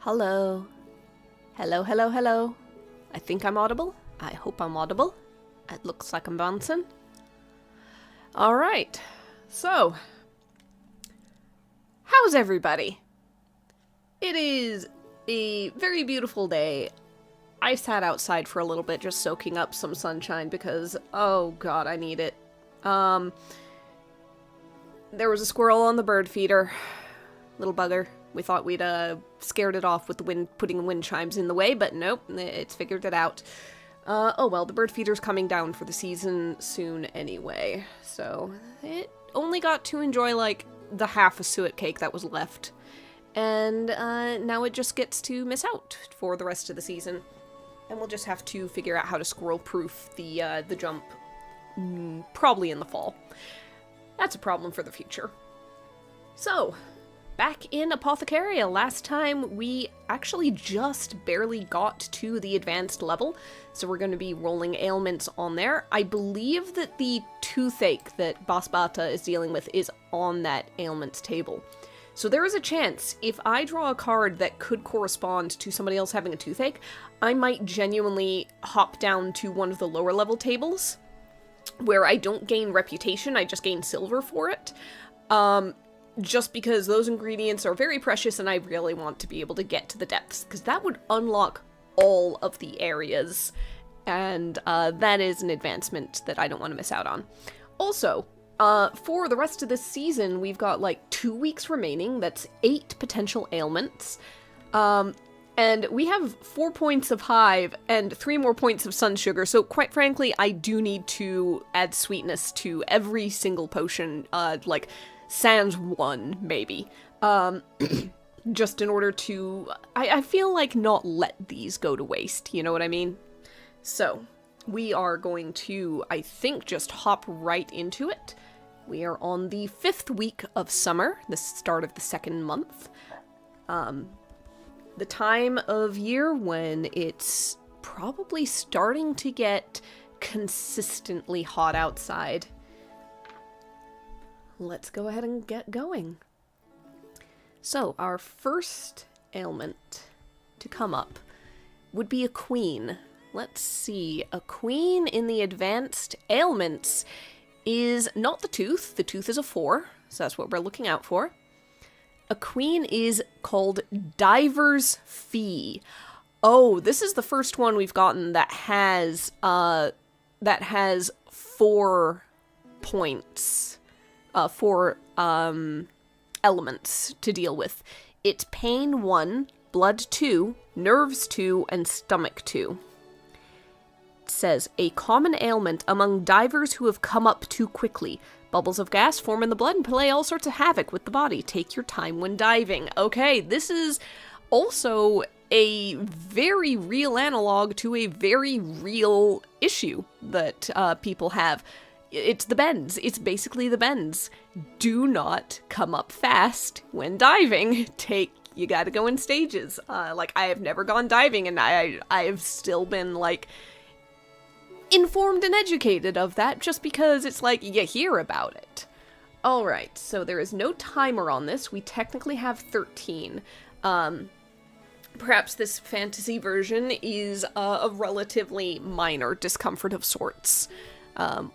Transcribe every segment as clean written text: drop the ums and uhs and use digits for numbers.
Hello. Hello, hello, hello. I think I'm audible. I hope I'm audible. It looks like I'm bouncing. Alright. So, how's everybody? It is a very beautiful day. I sat outside for a little bit just soaking up some sunshine because, oh god, I need it. There was a squirrel on the bird feeder. Little bugger. We thought we'd scared it off with the wind, putting wind chimes in the way, but nope, it's figured it out. Oh well, the bird feeder's coming down for the season soon anyway, so it only got to enjoy like the half a suet cake that was left. And now it just gets to miss out for the rest of the season. And we'll just have to figure out how to squirrel-proof the jump, probably in the fall. That's a problem for the future. So, back in Apothecaria, last time we actually just barely got to the advanced level, so we're going to be rolling ailments on there. I believe that the toothache that Bas Bata is dealing with is on that ailments table. So there is a chance, if I draw a card that could correspond to somebody else having a toothache, I might genuinely hop down to one of the lower level tables, where I don't gain reputation, I just gain silver for it. Just because those ingredients are very precious and I really want to be able to get to the depths, because that would unlock all of the areas, and that is an advancement that I don't want to miss out on. Also, for the rest of this season, we've got like 2 weeks remaining. That's 8 potential ailments. And we have 4 points of hive and 3 more points of sun sugar. So quite frankly, I do need to add sweetness to every single potion, like sans 1 maybe. Just in order to, I feel like not let these go to waste. You know what I mean? So we are going to, I think, just hop right into it. We are on the 5th week of summer, the start of the 2nd month. The time of year when it's probably starting to get consistently hot outside. Let's go ahead and get going. So, our first ailment to come up would be a queen. Let's see, a queen in the advanced ailments is not the tooth. The tooth is a 4, so that's what we're looking out for. A queen is called Diver's Fee. Oh, this is the first one we've gotten that has 4 points, 4 elements to deal with. It's pain 1, blood 2, nerves 2, and stomach 2. It says, a common ailment among divers who have come up too quickly. Bubbles of gas form in the blood and play all sorts of havoc with the body. Take your time when diving. Okay, this is also a very real analog to a very real issue that people have. It's the bends. It's basically the bends. Do not come up fast when diving. You gotta go in stages. Like, I have never gone diving, and I've still been, like, informed and educated of that, just because it's like, you hear about it. Alright, so there is no timer on this. We technically have 13. Perhaps this fantasy version is a relatively minor discomfort of sorts.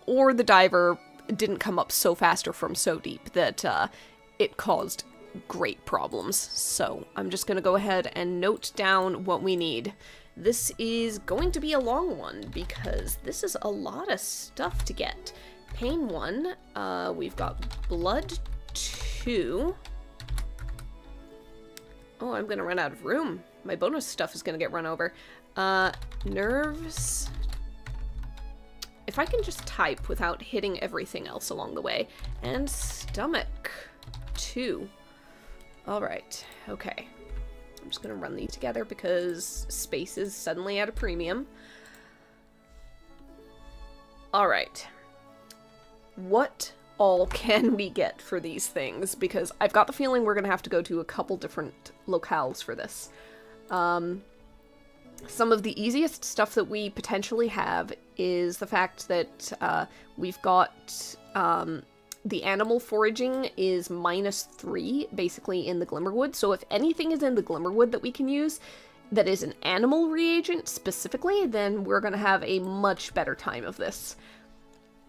Or the diver didn't come up so fast or from so deep that it caused great problems. So I'm just going to go ahead and note down what we need. This is going to be a long one because this is a lot of stuff to get. Pain 1, we've got blood 2. Oh, I'm going to run out of room. My bonus stuff is going to get run over. Nerves. If I can just type without hitting everything else along the way. And stomach 2. Alright, okay. I'm just going to run these together because space is suddenly at a premium. Alright. What all can we get for these things? Because I've got the feeling we're going to have to go to a couple different locales for this. Some of the easiest stuff that we potentially have is the fact that we've got the animal foraging is -3, basically, in the Glimmerwood. So if anything is in the Glimmerwood that we can use that is an animal reagent specifically, then we're going to have a much better time of this.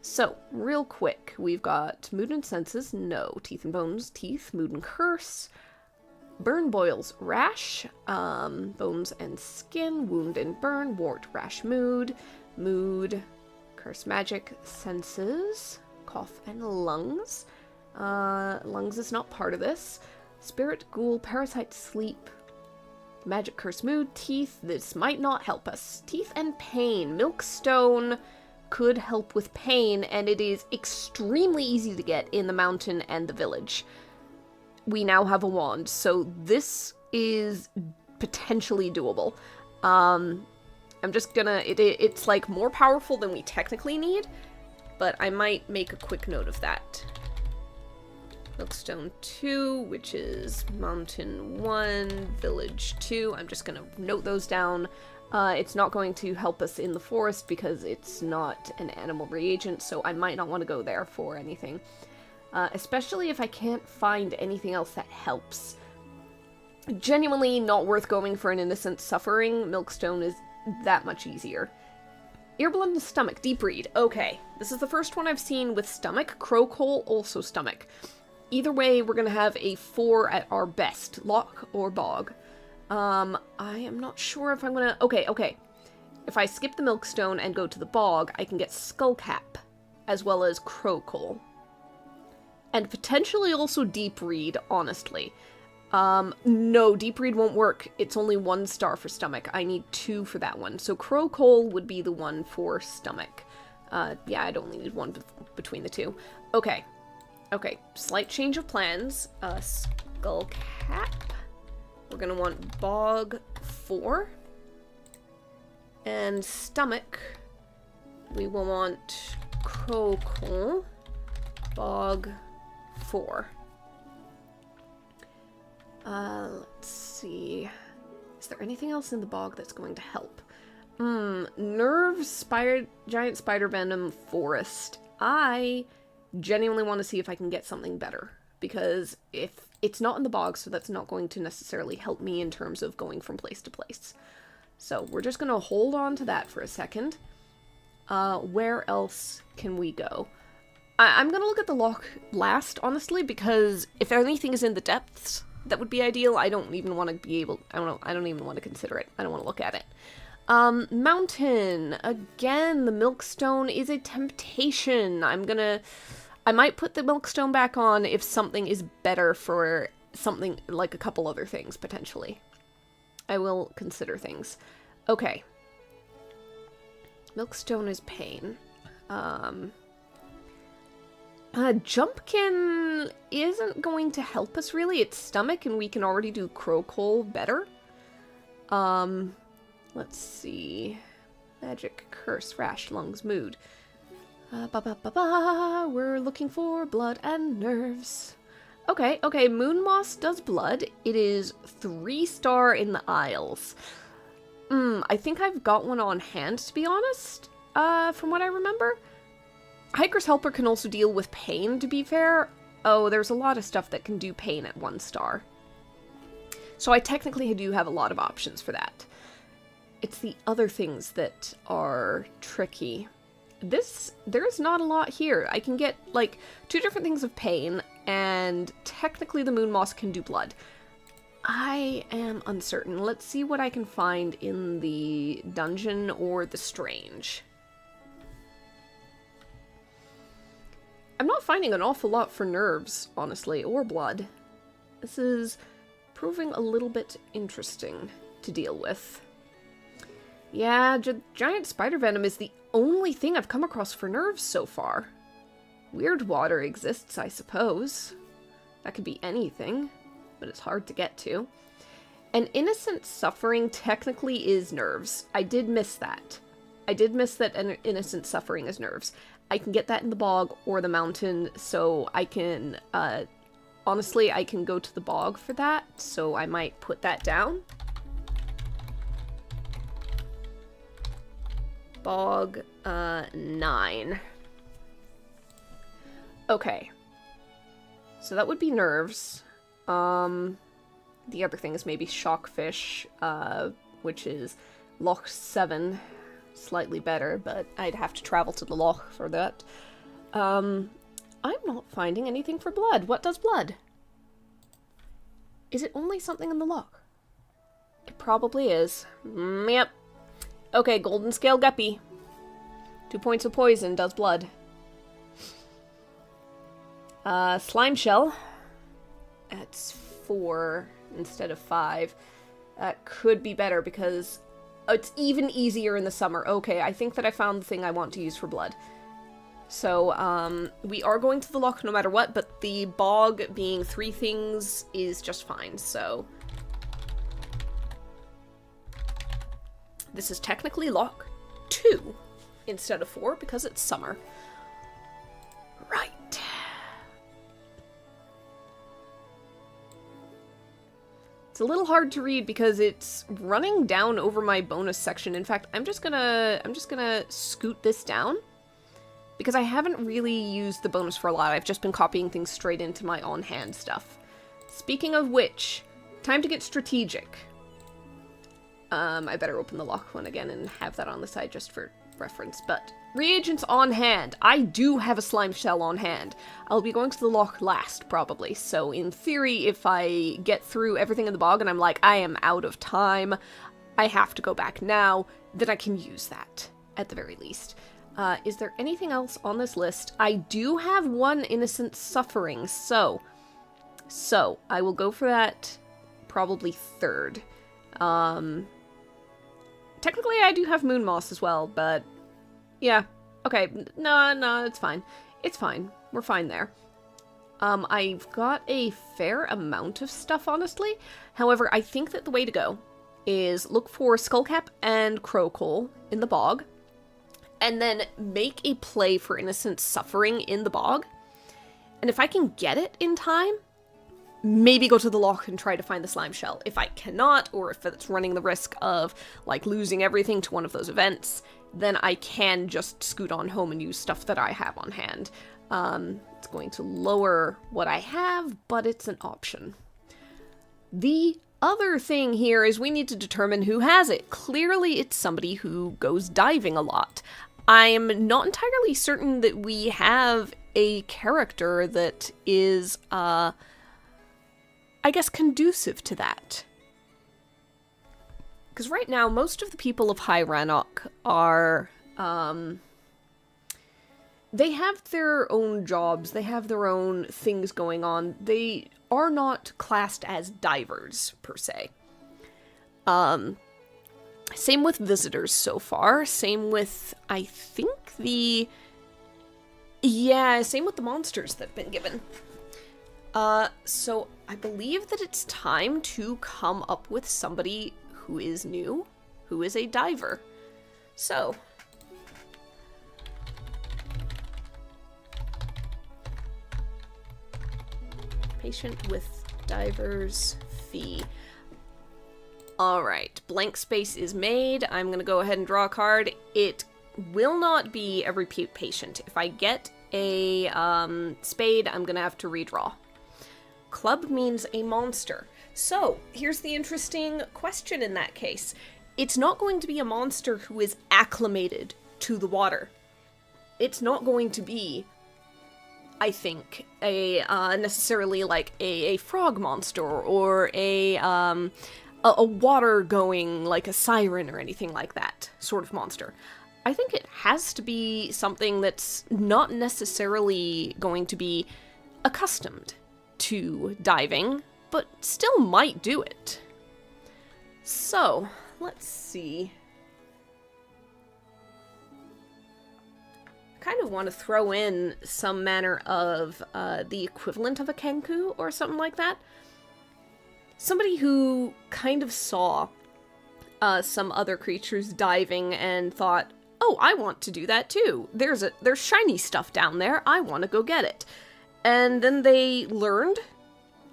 So, real quick, we've got Mood and Senses, no. Teeth and Bones, Teeth. Mood and Curse. Burn, Boils, Rash. Bones and Skin, Wound and Burn. Wart, Rash, Mood. Mood, Curse, Magic, Senses. Cough and Lungs. Lungs is not part of this. Spirit, Ghoul, Parasite, Sleep. Magic, Curse, Mood, Teeth. This might not help us. Teeth and Pain. Milkstone could help with pain, and it is extremely easy to get in the mountain and the village. We now have a wand, so this is potentially doable. I'm just gonna... It's like more powerful than we technically need, but I might make a quick note of that. Milkstone 2, which is Mountain 1, Village 2. I'm just gonna note those down. It's not going to help us in the forest because it's not an animal reagent, so I might not want to go there for anything. Especially if I can't find anything else that helps. Genuinely not worth going for an innocent suffering. Milkstone is that much easier. Earblood and Stomach, Deep Reed. Okay, this is the first one I've seen with Stomach. Crowcoal, also Stomach. Either way, we're going to have a 4 at our best. Lock or Bog. I am not sure if I'm going to... Okay. If I skip the Milkstone and go to the Bog, I can get Skullcap, as well as Crowcoal. And potentially also Deep Reed, honestly. No, Deep Reed won't work. It's only 1 star for Stomach. I need 2 for that one. So Crowcoal would be the one for Stomach. Yeah, I'd only need 1 between the 2. Okay, slight change of plans. Skullcap. We're gonna want Bog 4. And Stomach, we will want Crowcoal. Bog 4. Let's see. Is there anything else in the bog that's going to help? Nerves, giant spider venom, forest. I genuinely want to see if I can get something better, because if it's not in the bog, so that's not going to necessarily help me in terms of going from place to place. So we're just going to hold on to that for a second. Where else can we go? I'm going to look at the lock last, honestly, because if anything is in the depths, that would be ideal. I don't even want to be able... I don't even want to consider it. I don't want to look at it. Mountain. Again, the Milkstone is a temptation. I might put the Milkstone back on if something is better for something, like a couple other things, potentially. I will consider things. Okay. Milkstone is pain. Jumpkin isn't going to help us, really. It's Stomach, and we can already do Crowcoal better. Let's see. Magic, Curse, Rash, Lungs, Mood. We're looking for blood and nerves. Okay, Moon Moss does blood. It is 3-star in the Isles. I think I've got one on hand, to be honest, from what I remember. Hiker's Helper can also deal with pain, to be fair. Oh, there's a lot of stuff that can do pain at 1 star. So I technically do have a lot of options for that. It's the other things that are tricky. There's not a lot here. I can get, like, 2 different things of pain, and technically the Moon Moss can do blood. I am uncertain. Let's see what I can find in the dungeon or the strange. I'm not finding an awful lot for nerves, honestly, or blood. This is proving a little bit interesting to deal with. Yeah, giant spider venom is the only thing I've come across for nerves so far. Weird water exists, I suppose. That could be anything, but it's hard to get to. And innocent suffering technically is nerves. I did miss that. I did miss that innocent suffering is nerves. I can get that in the bog or the mountain, so I can, honestly, I can go to the bog for that, so I might put that down. Bog, 9. Okay, So that would be nerves. The other thing is maybe shockfish, which is Loch 7. Slightly better, but I'd have to travel to the loch for that. I'm not finding anything for blood. What does blood? Is it only something in the loch? It probably is. Yep. Okay, golden scale guppy. 2 points of poison does blood. Slime shell. That's 4 instead of 5. That could be better because it's even easier in the summer. Okay, I think that I found the thing I want to use for blood. So, we are going to the loch no matter what, but the bog being 3 things is just fine, so... This is technically loch 2 instead of 4 because it's summer. Right. It's a little hard to read because it's running down over my bonus section. In fact, I'm just gonna scoot this down because I haven't really used the bonus for a lot. I've just been copying things straight into my on-hand stuff. Speaking of which, time to get strategic. I better open the lock one again and have that on the side just for reference, but reagents on hand. I do have a slime shell on hand. I'll be going to the loch last, probably, so in theory, if I get through everything in the bog and I'm like, I am out of time, I have to go back now, then I can use that, at the very least. Is there anything else on this list? I do have 1 innocent suffering, so I will go for that probably 3rd. Technically, I do have moon moss as well, but yeah. Okay, no, it's fine. It's fine. We're fine there. I've got a fair amount of stuff, honestly. However, I think that the way to go is look for skullcap and crow coal in the bog, and then make a play for innocent suffering in the bog. And if I can get it in time, maybe go to the loch and try to find the slime shell. If I cannot, or if it's running the risk of, like, losing everything to one of those events, then I can just scoot on home and use stuff that I have on hand. It's going to lower what I have, but it's an option. The other thing here is we need to determine who has it. Clearly, it's somebody who goes diving a lot. I'm not entirely certain that we have a character that is, I guess, conducive to that. Because right now, most of the people of High Rannoch are, they have their own jobs, they have their own things going on. They are not classed as divers, per se. Same with visitors so far. Same with, I think, same with the monsters that have been given. So I believe that it's time to come up with somebody who is new, who is a diver. So, patient with diver's fee. Alright, blank space is made. I'm gonna go ahead and draw a card. It will not be a repeat patient. If I get a spade, I'm gonna have to redraw. Club means a monster. So, here's the interesting question in that case. It's not going to be a monster who is acclimated to the water. It's not going to be, I think, a necessarily like a frog monster or a water-going, like a siren or anything like that sort of monster. I think it has to be something that's not necessarily going to be accustomed to diving, but still might do it. So, let's see. I kind of want to throw in some manner of the equivalent of a kenku or something like that. Somebody who kind of saw some other creatures diving and thought, oh, I want to do that too. There's shiny stuff down there. I want to go get it. And then they learned,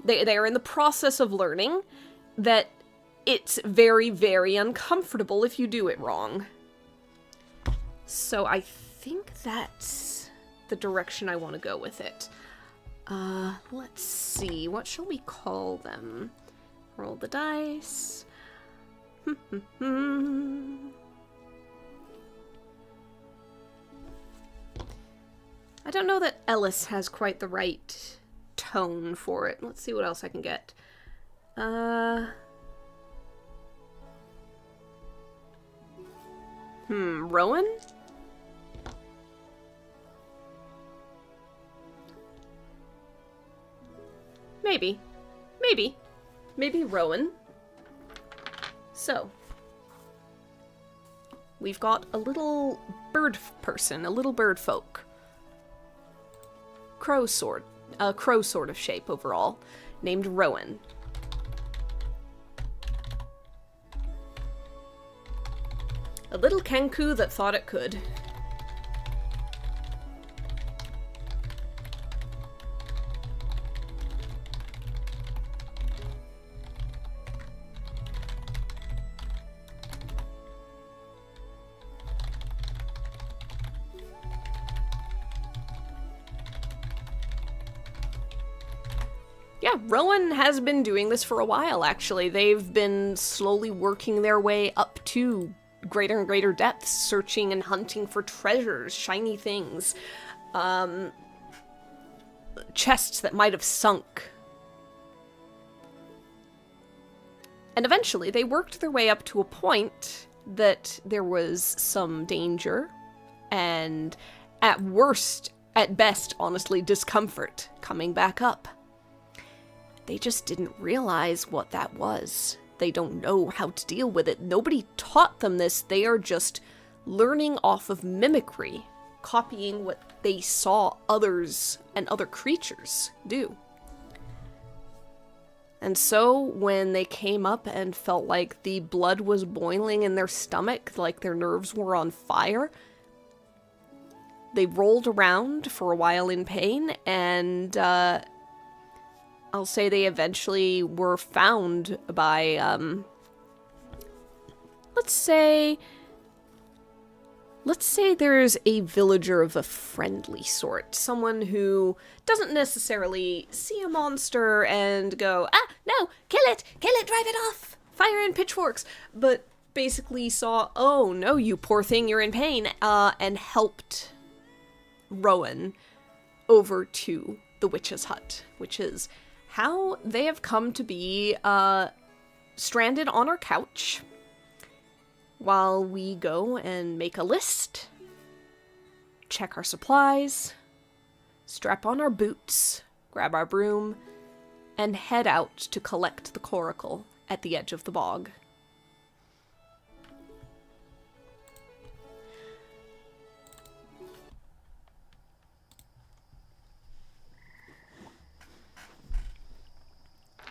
they are in the process of learning, that it's very, very uncomfortable if you do it wrong. So I think that's the direction I want to go with it. Let's see. What shall we call them? Roll the dice. I don't know that Ellis has quite the right tone for it. Let's see what else I can get. Rowan? Maybe. Maybe Rowan. So, we've got a little bird person, a little bird folk. Crow sort of shape overall, named Rowan. A little kenku that thought it could. Yeah, Rowan has been doing this for a while, actually. They've been slowly working their way up to greater and greater depths, searching and hunting for treasures, shiny things, chests that might have sunk. And eventually they worked their way up to a point that there was some danger, and at best, honestly, discomfort coming back up. They just didn't realize what that was. They don't know how to deal with it. Nobody taught them this. They are just learning off of mimicry, copying what they saw others and other creatures do. And so when they came up and felt like the blood was boiling in their stomach, like their nerves were on fire, they rolled around for a while in pain, and I'll say they eventually were found by, let's say there's a villager of a friendly sort. Someone who doesn't necessarily see a monster and go, "Ah, no, kill it, drive it off, fire and pitchforks," but basically saw, "Oh, no, you poor thing, you're in pain," and helped Rowan over to the witch's hut, which is how they have come to be stranded on our couch while we go and make a list, check our supplies, strap on our boots, grab our broom, and head out to collect the coracle at the edge of the bog.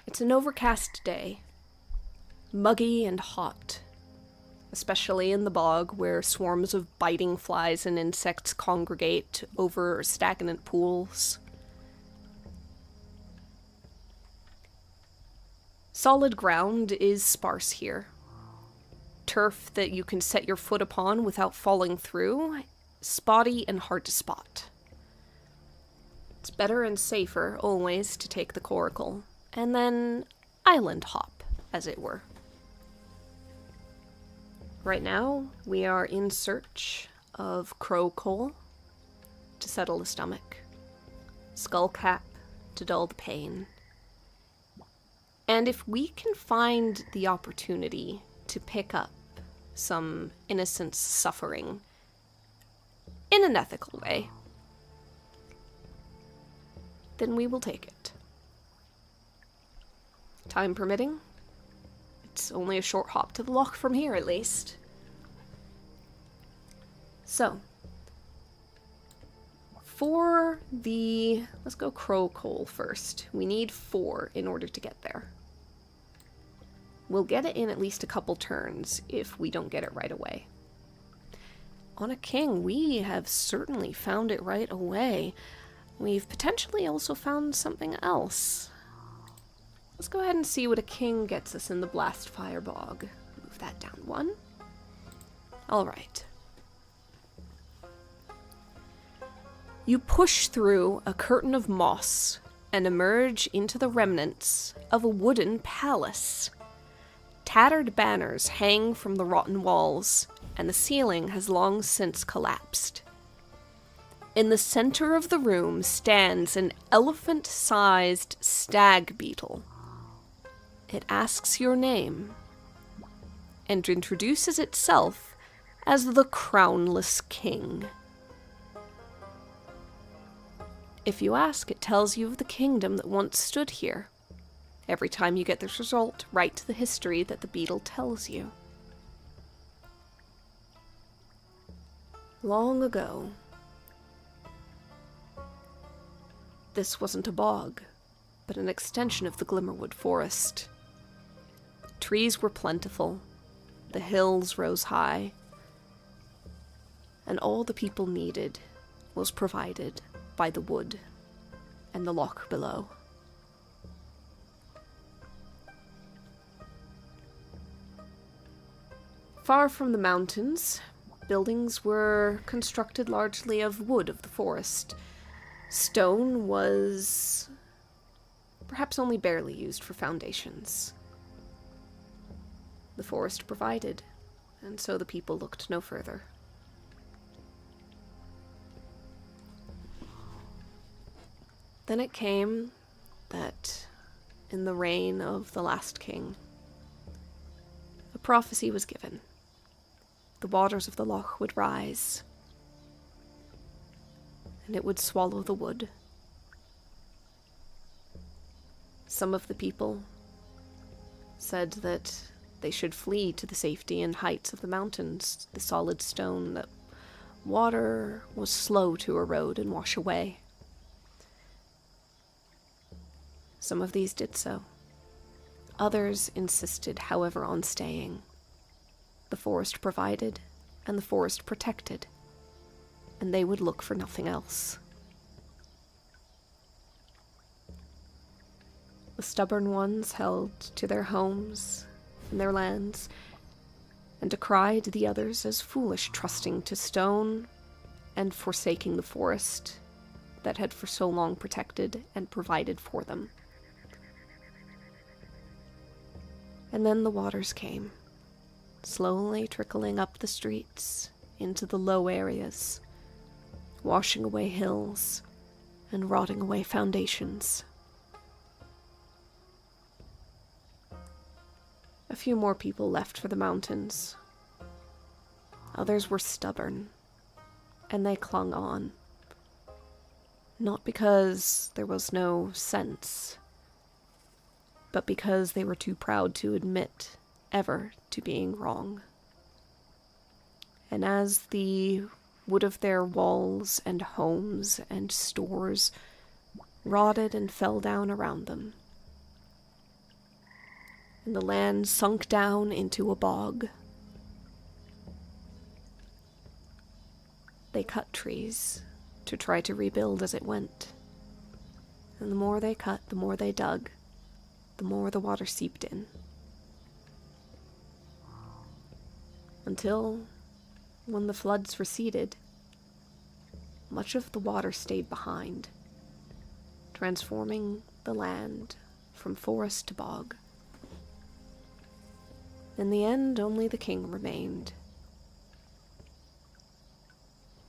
It's an overcast day, muggy and hot, especially in the bog where swarms of biting flies and insects congregate over stagnant pools. Solid ground is sparse here. Turf that you can set your foot upon without falling through, spotty and hard to spot. It's better and safer, always, to take the coracle, and then island hop, as it were. Right now, we are in search of crow coal to settle the stomach, skull cap to dull the pain, and if we can find the opportunity to pick up some innocent suffering in an ethical way, then we will take it. Time permitting, it's only a short hop to the loch from here, at least. So, for the... let's go crow coal first. We need 4 in order to get there. We'll get it in at least a couple turns if we don't get it right away. On a king, we have certainly found it right away. We've potentially also found something else. Let's go ahead and see what a king gets us in the blast fire bog. Move that down 1. Alright. You push through a curtain of moss and emerge into the remnants of a wooden palace. Tattered banners hang from the rotten walls, and the ceiling has long since collapsed. In the center of the room stands an elephant-sized stag beetle. It asks your name, and introduces itself as the Crownless King. If you ask, it tells you of the kingdom that once stood here. Every time you get this result, write to the history that the beetle tells you. Long ago, this wasn't a bog, but an extension of the Glimmerwood forest. Trees were plentiful, the hills rose high, and all the people needed was provided by the wood and the loch below. Far from the mountains, buildings were constructed largely of wood of the forest. Stone was perhaps only barely used for foundations. The forest provided, and so the people looked no further. Then it came that, in the reign of the last king, a prophecy was given. The waters of the loch would rise, and it would swallow the wood. Some of the people said that they should flee to the safety and heights of the mountains, the solid stone that water was slow to erode and wash away. Some of these did so. Others insisted, however, on staying. The forest provided, and the forest protected, and they would look for nothing else. The stubborn ones held to their homes and their lands, and decried the others as foolish, trusting to stone and forsaking the forest that had for so long protected and provided for them. And then the waters came, slowly trickling up the streets into the low areas, washing away hills and rotting away foundations. A few more people left for the mountains. Others were stubborn, and they clung on. Not because there was no sense, but because they were too proud to admit ever to being wrong. And as the wood of their walls and homes and stores rotted and fell down around them, and the land sunk down into a bog, they cut trees to try to rebuild as it went. And the more they cut, the more they dug, the more the water seeped in. Until, when the floods receded, much of the water stayed behind, transforming the land from forest to bog. In the end, only the king remained,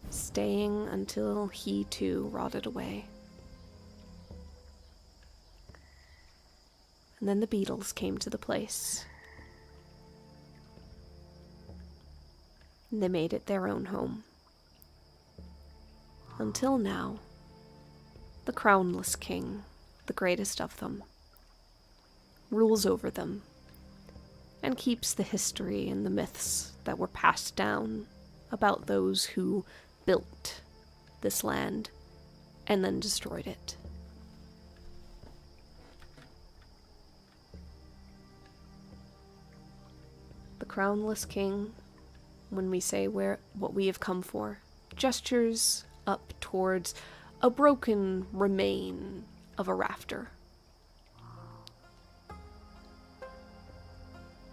staying until he too rotted away. And then the beetles came to the place. And they made it their own home. Until now, the Crownless King, the greatest of them, rules over them and keeps the history and the myths that were passed down about those who built this land and then destroyed it. The Crownless King, when we say what we have come for, gestures up towards a broken remain of a rafter.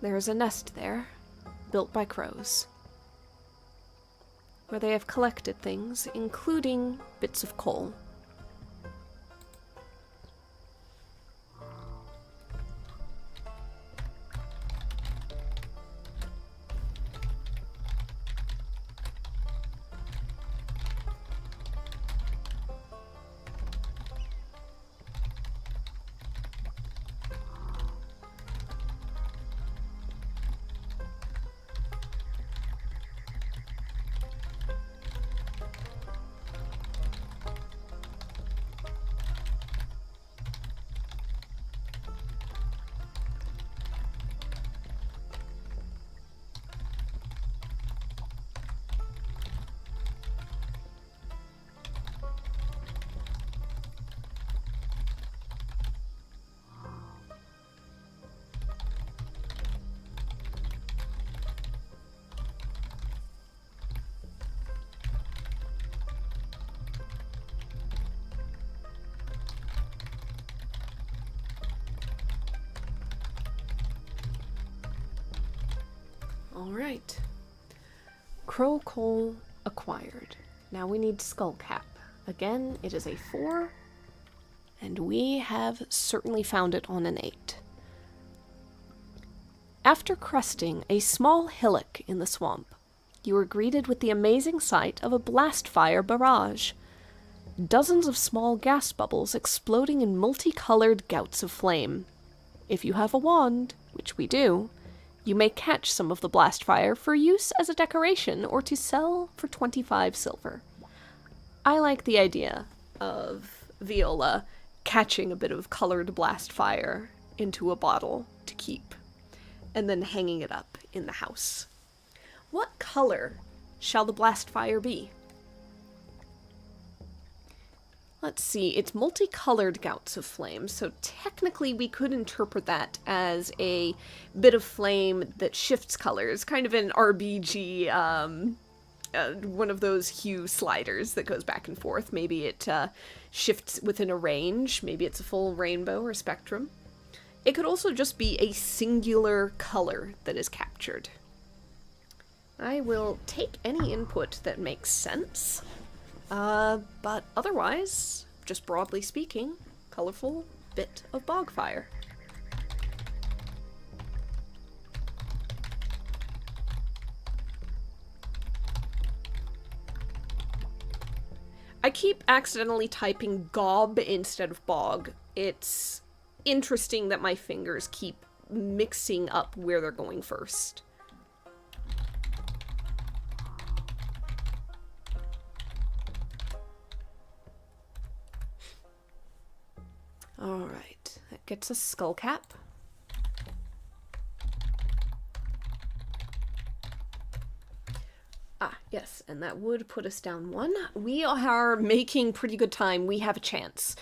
There is a nest there, built by crows, where they have collected things, including bits of coal. Alright. Crow coal acquired. Now we need skullcap. Again, it is a 4, and we have certainly found it on an 8. After cresting a small hillock in the swamp, you are greeted with the amazing sight of a blast fire barrage. Dozens of small gas bubbles exploding in multicolored gouts of flame. If you have a wand, which we do, you may catch some of the blast fire for use as a decoration or to sell for 25 silver. I like the idea of Viola catching a bit of colored blast fire into a bottle to keep, and then hanging it up in the house. What color shall the blast fire be? Let's see, it's multicolored gouts of flame, so technically we could interpret that as a bit of flame that shifts colors, kind of an RBG, one of those hue sliders that goes back and forth. Maybe it shifts within a range, maybe it's a full rainbow or spectrum. It could also just be a singular color that is captured. I will take any input that makes sense. But otherwise, just broadly speaking, colorful bit of bog fire. I keep accidentally typing gob instead of bog. It's interesting that my fingers keep mixing up where they're going first. Alright, that gets a skull cap. Ah, yes, and that would put us down 1. We are making pretty good time. We have a chance.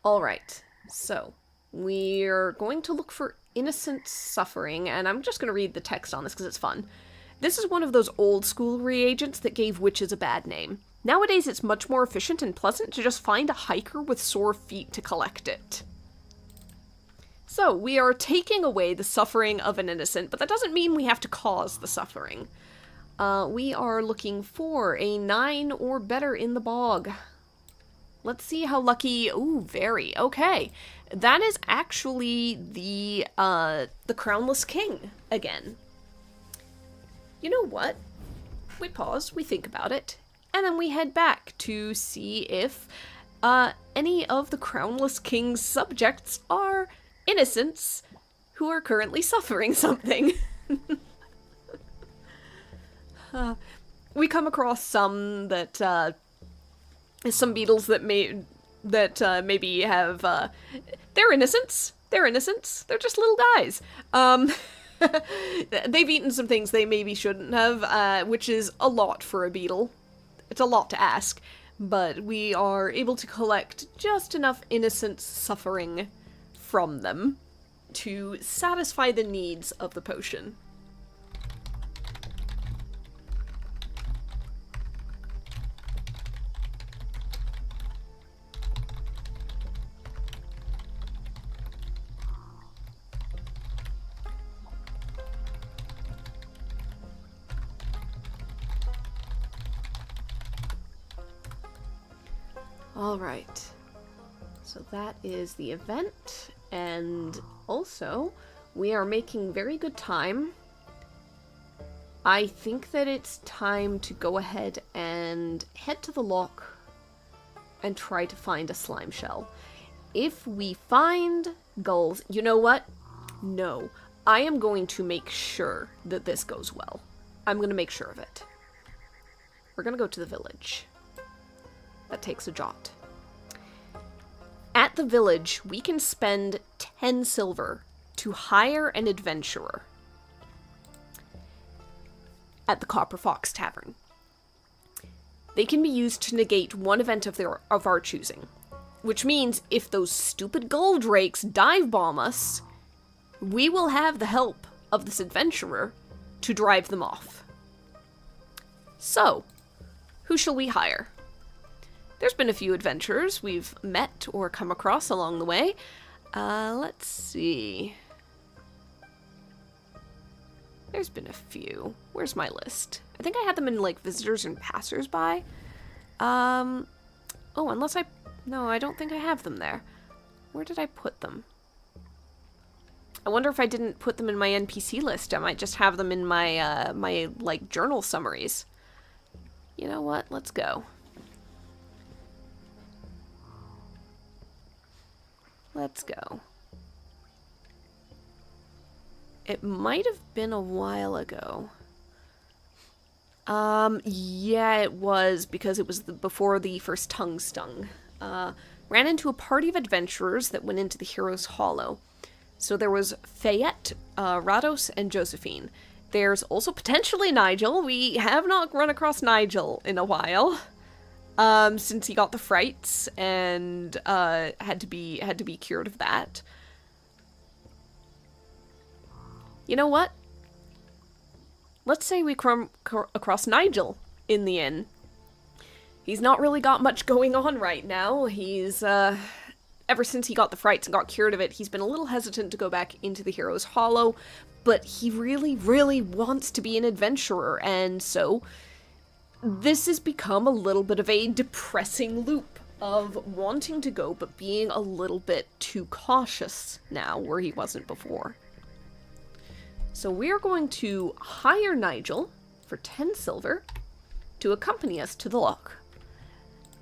Alright, so we're going to look for innocent suffering, and I'm just going to read the text on this because it's fun. This is one of those old school reagents that gave witches a bad name. Nowadays, it's much more efficient and pleasant to just find a hiker with sore feet to collect it. So, we are taking away the suffering of an innocent, but that doesn't mean we have to cause the suffering. We are looking for a 9 or better in the bog. Let's see how lucky... Ooh, very. Okay. That is actually the Crownless King again. You know what? We pause, we think about it. And then we head back to see if any of the Crownless King's subjects are innocents who are currently suffering something. We come across some that some beetles that maybe have they're innocents. They're innocents. They're just little guys. They've eaten some things they maybe shouldn't have, which is a lot for a beetle. It's a lot to ask, but we are able to collect just enough innocent suffering from them to satisfy the needs of the potion. Alright, so that is the event, and also, we are making very good time. I think that it's time to go ahead and head to the lock and try to find a slime shell. If we find gulls, you know what? No, I am going to make sure that this goes well. I'm going to make sure of it. We're going to go to the village. That takes a jot. At the village, we can spend 10 silver to hire an adventurer at the Copper Fox Tavern. They can be used to negate one event of our choosing, which means if those stupid gull drakes dive bomb us, we will have the help of this adventurer to drive them off. So, who shall we hire? There's been a few adventurers we've met or come across along the way. Let's see. There's been a few. Where's my list? I think I had them in, like, visitors and passersby. Oh, unless I... No, I don't think I have them there. Where did I put them? I wonder if I didn't put them in my NPC list. I might just have them in my, like, journal summaries. You know what? Let's go. Let's go. It might have been a while ago. Yeah, it was, because it was before the first tongue stung. Ran into a party of adventurers that went into the Hero's Hollow. So there was Fayette, Rados, and Josephine. There's also potentially Nigel. We have not run across Nigel in a while. Since he got the frights and had to be cured of that. You know what? Let's say we come across Nigel in the inn. He's not really got much going on right now. He's ever since he got the frights and got cured of it, he's been a little hesitant to go back into the Hero's Hollow, but he really, really wants to be an adventurer, and so this has become a little bit of a depressing loop of wanting to go, but being a little bit too cautious now, where he wasn't before. So we're going to hire Nigel for 10 silver to accompany us to the loch,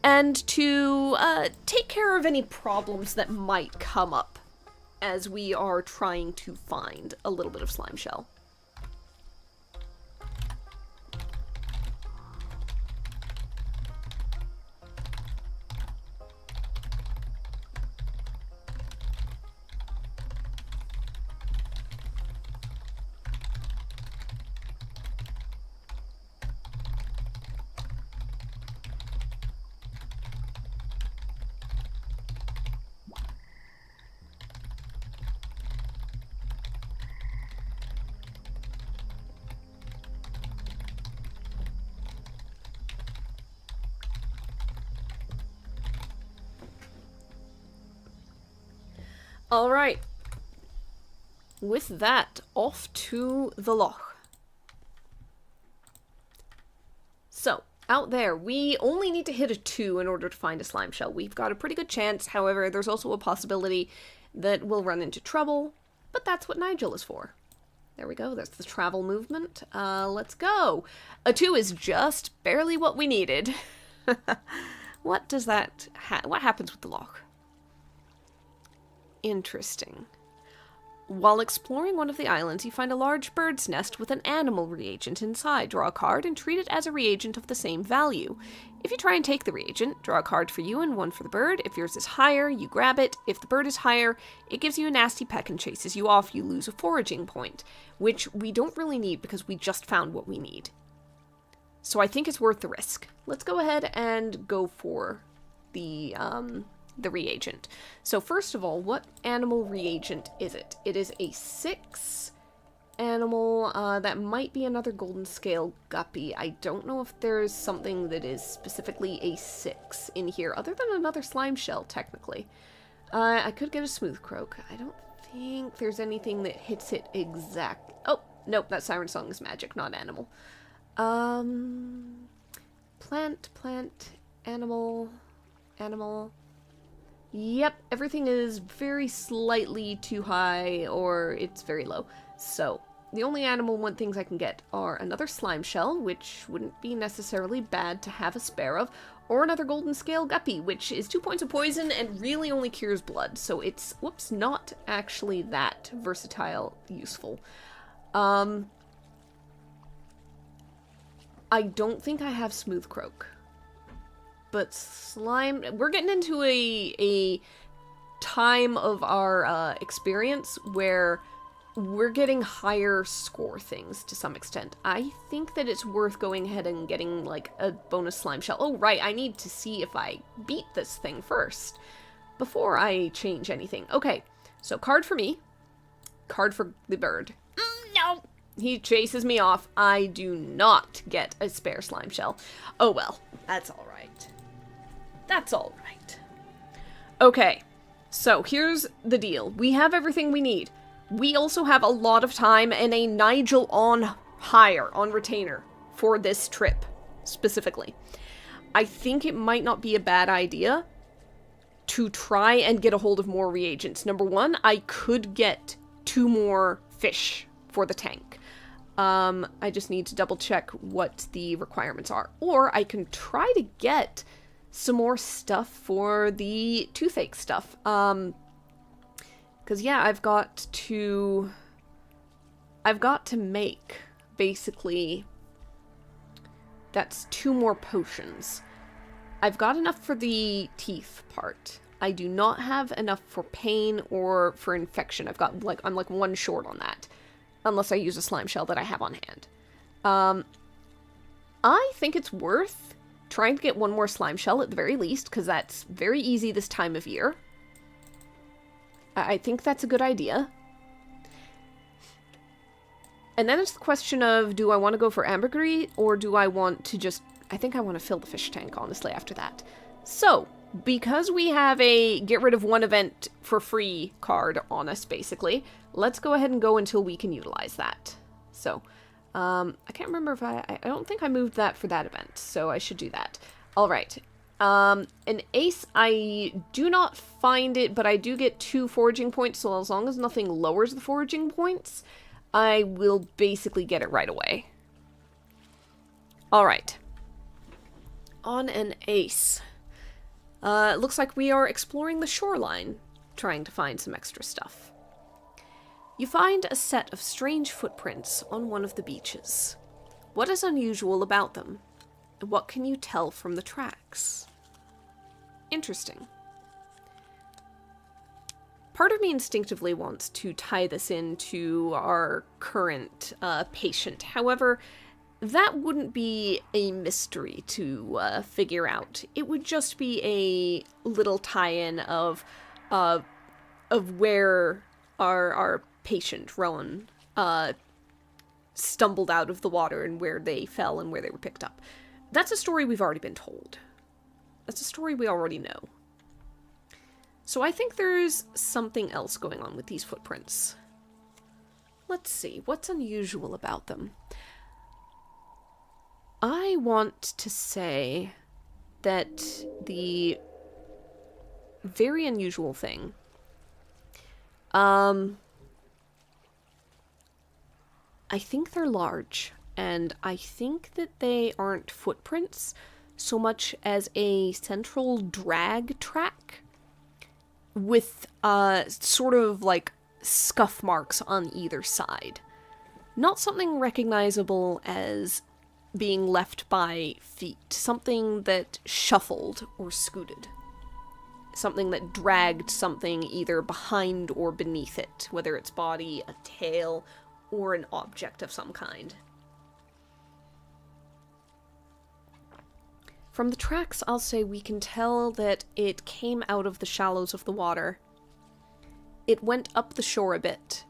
and to take care of any problems that might come up as we are trying to find a little bit of slime shell. Alright. With that, off to the loch. So, out there, we only need to hit a 2 in order to find a slime shell. We've got a pretty good chance, however, there's also a possibility that we'll run into trouble, but that's what Nigel is for. There we go, there's the travel movement. Let's go. A 2 is just barely what we needed. What does that what happens with the loch? Interesting. While exploring one of the islands, you find a large bird's nest with an animal reagent inside. Draw a card and treat it as a reagent of the same value. If you try and take the reagent, draw a card for you and one for the bird. If yours is higher, you grab it. If the bird is higher, it gives you a nasty peck and chases you off. You lose a foraging point, which we don't really need because we just found what we need. So I think it's worth the risk. Let's go ahead and go for the reagent. So first of all, what animal reagent is it? It is a 6 animal, that might be another golden scale guppy. I don't know if there's something that is specifically a 6 in here, other than another slime shell, technically. I could get a smooth croak. I don't think there's anything that hits it exact. Oh, nope, that siren song is magic, not animal. Plant, animal. Yep, everything is very slightly too high, or it's very low. So, the only animal things I can get are another slime shell, which wouldn't be necessarily bad to have a spare of, or another golden scale guppy, which is 2 points of poison and really only cures blood. So it's, whoops, not actually that versatile useful. I don't think I have smooth croak. But slime, we're getting into a time of our experience where we're getting higher score things to some extent. I think that it's worth going ahead and getting like a bonus slime shell. Oh, right, I need to see if I beat this thing first before I change anything. Okay, so card for me, card for the bird. No! He chases me off. I do not get a spare slime shell. Oh well, that's alright. That's alright. Okay, so here's the deal. We have everything we need. We also have a lot of time and a Nigel on hire, on retainer, for this trip, specifically. I think it might not be a bad idea to try and get a hold of more reagents. Number one, I could get 2 more fish for the tank. I just need to double check what the requirements are. Or I can try to get some more stuff for the toothache stuff. Because, yeah, I've got to make, basically, that's 2 more potions. I've got enough for the teeth part. I do not have enough for pain or for infection. I'm like 1 short on that. Unless I use a slime shell that I have on hand. I think it's worth trying to get 1 more slime shell at the very least, because that's very easy this time of year. I think that's a good idea. And then it's the question of, do I want to go for ambergris, or do I want to just... I think I want to fill the fish tank, honestly, after that. So, because we have a get rid of 1 event for free card on us, basically, let's go ahead and go until we can utilize that. So, I can't remember if I don't think I moved that for that event, so I should do that. Alright. An ace, I do not find it, but I do get 2 foraging points, so as long as nothing lowers the foraging points, I will basically get it right away. Alright. On an ace. It looks like we are exploring the shoreline, trying to find some extra stuff. You find a set of strange footprints on one of the beaches. What is unusual about them? And what can you tell from the tracks? Interesting. Part of me instinctively wants to tie this into our current patient. However, that wouldn't be a mystery to figure out. It would just be a little tie-in of where our patient, Rowan, stumbled out of the water and where they fell and where they were picked up. That's a story we've already been told. That's a story we already know. So I think there's something else going on with these footprints. Let's see, what's unusual about them? I want to say that the very unusual thing, I think they're large, and I think that they aren't footprints so much as a central drag track with sort of like scuff marks on either side. Not something recognizable as being left by feet, something that shuffled or scooted. Something that dragged something either behind or beneath it, whether it's body, a tail, or an object of some kind. From the tracks, I'll say we can tell that it came out of the shallows of the water. It went up the shore a bit.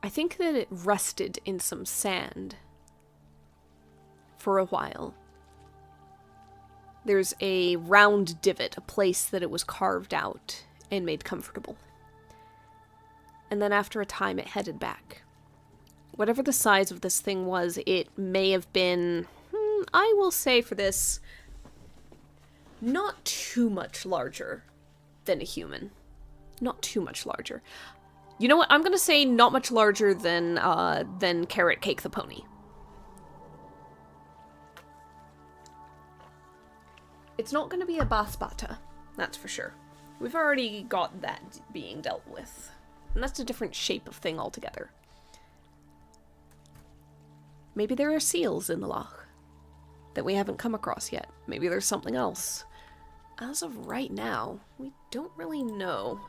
I think that it rested in some sand for a while. There's a round divot, a place that it was carved out and made comfortable. And then after a time it headed back. Whatever the size of this thing was, it may have been, I will say for this, not too much larger than a human. Not too much larger. You know what? I'm gonna say not much larger than Carrot Cake the pony. It's not gonna be a Bas Bata, that's for sure. We've already got that being dealt with. And that's a different shape of thing altogether. Maybe there are seals in the loch that we haven't come across yet. Maybe there's something else. As of right now, we don't really know.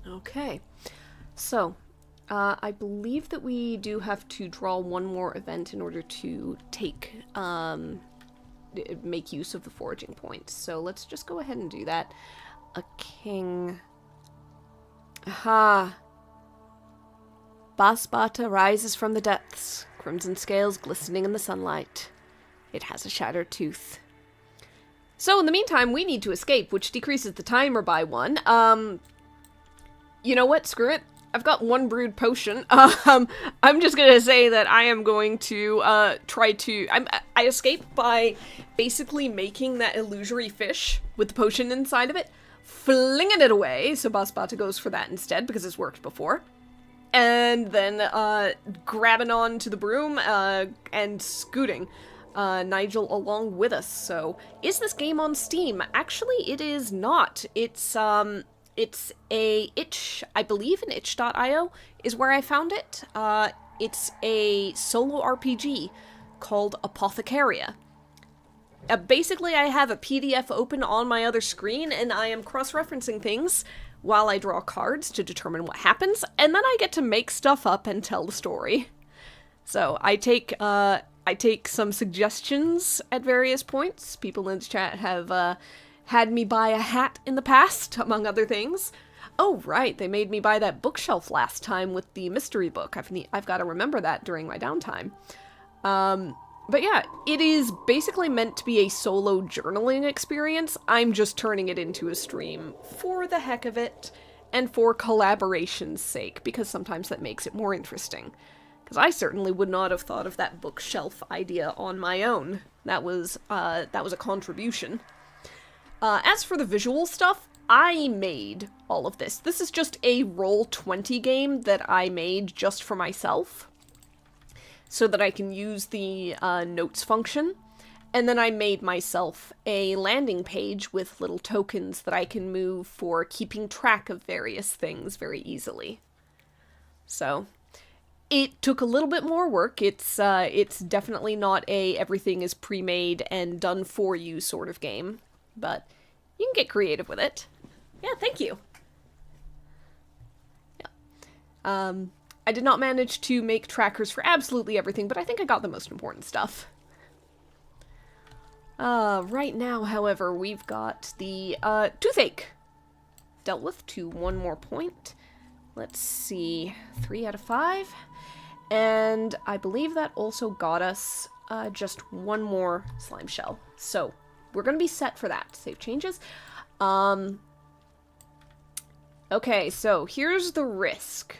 Okay. So, I believe that we do have to draw one more event in order to make use of the foraging point. So let's just go ahead and do that. A king. Aha! Bas Bata rises from the depths, crimson scales glistening in the sunlight. It has a shattered tooth. So in the meantime, we need to escape, which decreases the timer by 1. You know what? Screw it. I've got 1 brewed potion. I'm just gonna say that I am going to I escape by basically making that illusory fish with the potion inside of it, flinging it away, so Bas Bata goes for that instead because it's worked before, and then grabbing on to the broom and scooting Nigel along with us. So, is this game on Steam? Actually, it is not. It's a itch, I believe in itch.io is where I found it. It's a solo RPG called Apothecaria. Basically, I have a PDF open on my other screen, and I am cross-referencing things while I draw cards to determine what happens, and then I get to make stuff up and tell the story. So, I take some suggestions at various points. People in the chat have, had me buy a hat in the past, among other things. Oh, right, they made me buy that bookshelf last time with the mystery book. I've got to remember that during my downtime. But yeah, it is basically meant to be a solo journaling experience. I'm just turning it into a stream for the heck of it, and for collaboration's sake, because sometimes that makes it more interesting. Because I certainly would not have thought of that bookshelf idea on my own. That was a contribution. As for the visual stuff, I made all of this. This is just a Roll20 game that I made just for myself, so that I can use the notes function. And then I made myself a landing page with little tokens that I can move for keeping track of various things very easily. So, it took a little bit more work. It's definitely not a everything is pre-made and done for you sort of game. But you can get creative with it. Yeah, thank you. Yeah. I did not manage to make trackers for absolutely everything, but I think I got the most important stuff. Right now, however, we've got the toothache dealt with to 1 more point. Let's see, 3 out of 5. And I believe that also got us just 1 more slime shell. So, we're going to be set for that. Save changes. Okay, so here's the risk.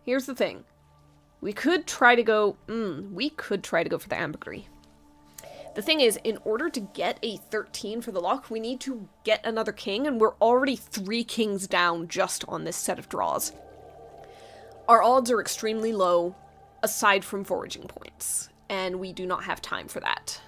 Here's the thing. We could try to go for the ambergris. The thing is, in order to get a 13 for the lock, we need to get another king, and we're already 3 kings down just on this set of draws. Our odds are extremely low, aside from foraging points, and we do not have time for that.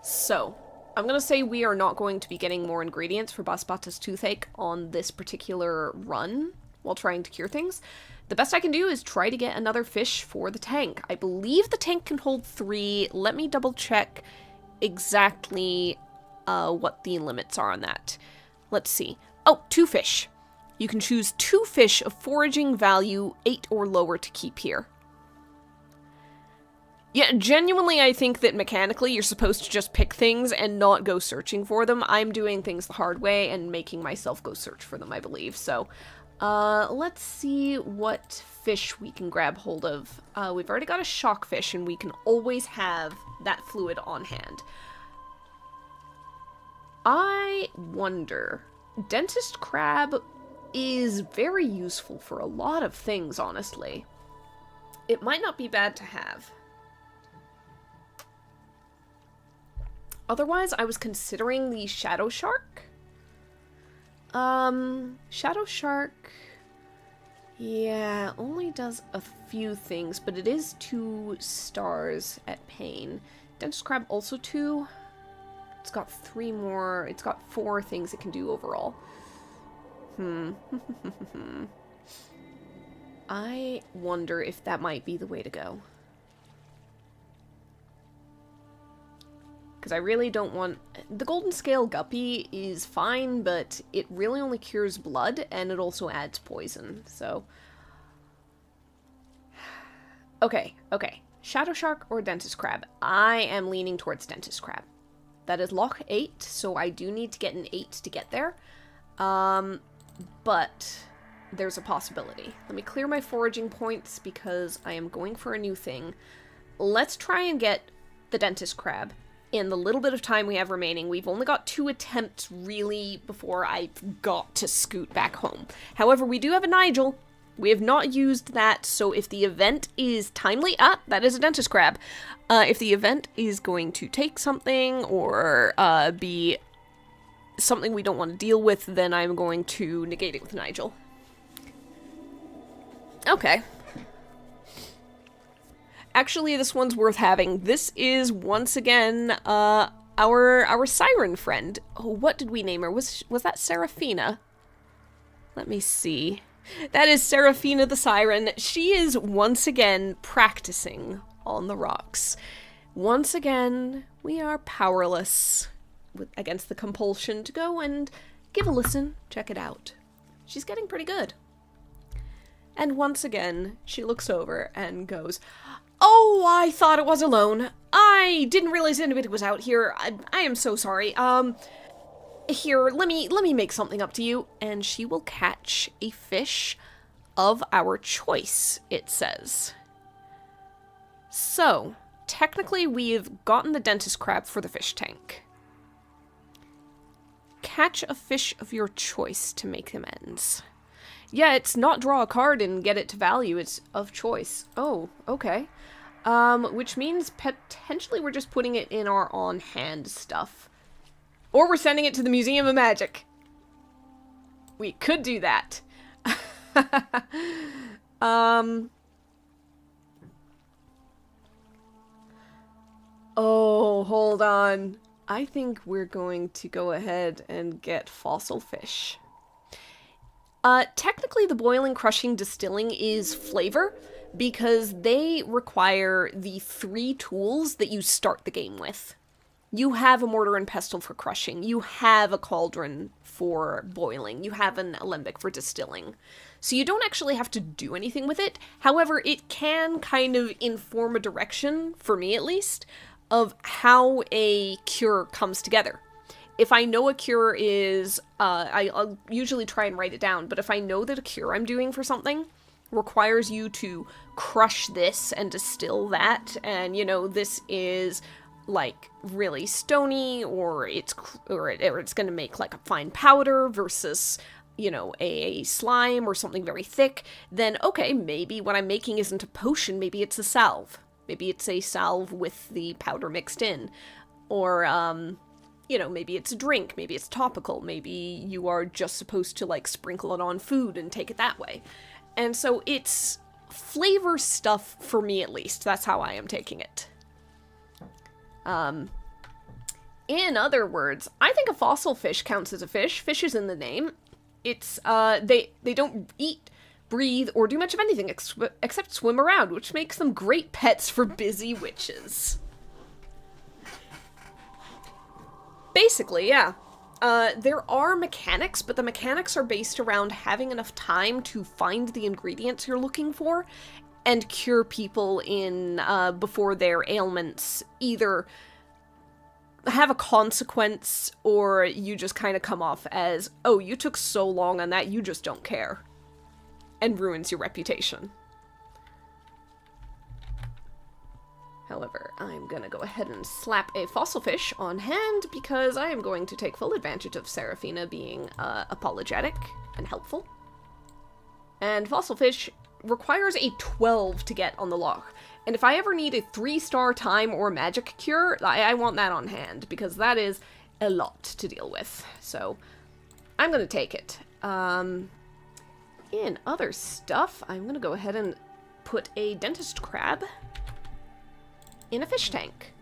So, I'm going to say we are not going to be getting more ingredients for Bas Bata's toothache on this particular run while trying to cure things. The best I can do is try to get another fish for the tank. I believe the tank can hold 3. Let me double check exactly what the limits are on that. Let's see. Oh, 2 fish. You can choose 2 fish of foraging value 8 or lower to keep here. Yeah, genuinely, I think that mechanically you're supposed to just pick things and not go searching for them. I'm doing things the hard way and making myself go search for them, I believe. So, let's see what fish we can grab hold of. We've already got a shock fish, and we can always have that fluid on hand. I wonder... Dentist crab is very useful for a lot of things, honestly. It might not be bad to have. Otherwise, I was considering the shadow shark. Shadow shark... Yeah, only does a few things, but it is 2 stars at pain. Dentist crab also 2. It's got 3 more... It's got 4 things it can do overall. I wonder if that might be the way to go. Because I really don't want... The golden scale guppy is fine, but it really only cures blood, and it also adds poison, so... Okay. Shadow Shark or Dentist Crab? I am leaning towards Dentist Crab. That is Loch 8, so I do need to get an 8 to get there. But there's a possibility. Let me clear my foraging points, because I am going for a new thing. Let's try and get the Dentist Crab. In the little bit of time we have remaining, we've only got 2 attempts, really, before I've got to scoot back home. However, we do have a Nigel. We have not used that, so if the event is timely... that is a Dentist Crab. If the event is going to take something, or be something we don't want to deal with, then I'm going to negate it with Nigel. Okay. Actually, this one's worth having. This is, once again, our siren friend. Oh, what did we name her? Was that Seraphina? Let me see. That is Seraphina the Siren. She is, once again, practicing on the rocks. Once again, we are powerless against the compulsion to go and give a listen, check it out. She's getting pretty good. And once again, she looks over and goes... Oh, I thought it was alone. I didn't realize anybody was out here. I am so sorry. Here, let me make something up to you. And she will catch a fish of our choice, it says. So, technically we've gotten the Dentist Crab for the fish tank. Catch a fish of your choice to make amends. Yeah, it's not draw a card and get it to value, it's of choice. Oh, okay. Which means potentially we're just putting it in our on-hand stuff. Or we're sending it to the Museum of Magic. We could do that. Oh, hold on. I think we're going to go ahead and get fossil fish. Technically the boiling, crushing, distilling is flavor, because they require the 3 tools that you start the game with. You have a mortar and pestle for crushing, you have a cauldron for boiling, you have an alembic for distilling. So you don't actually have to do anything with it. However, it can kind of inform a direction, for me at least, of how a cure comes together. If I know a cure is, I'll usually try and write it down, but if I know that a cure I'm doing for something requires you to crush this and distill that, and, you know, this is, like, really stony, or it's gonna make, like, a fine powder versus, you know, a slime or something very thick, then, okay, maybe what I'm making isn't a potion, maybe it's a salve. Maybe it's a salve with the powder mixed in. Or, you know, maybe it's a drink, maybe it's topical, maybe you are just supposed to, like, sprinkle it on food and take it that way. And so it's flavor stuff for me, at least. That's how I am taking it. In other words, I think a fossil fish counts as a fish. Fish is in the name. It's, they don't eat, breathe, or do much of anything except swim around, which makes them great pets for busy witches. Basically, yeah. There are mechanics, but the mechanics are based around having enough time to find the ingredients you're looking for and cure people in, before their ailments either have a consequence or you just kind of come off as, oh, you took so long on that, you just don't care. And ruins your reputation. However, I'm gonna go ahead and slap a fossil fish on hand because I am going to take full advantage of Seraphina being apologetic and helpful. And fossil fish requires a 12 to get on the loch. And if I ever need a 3-star time or magic cure, I want that on hand because that is a lot to deal with. So I'm gonna take it. In other stuff, I'm gonna go ahead and put a dentist crab in a fish tank.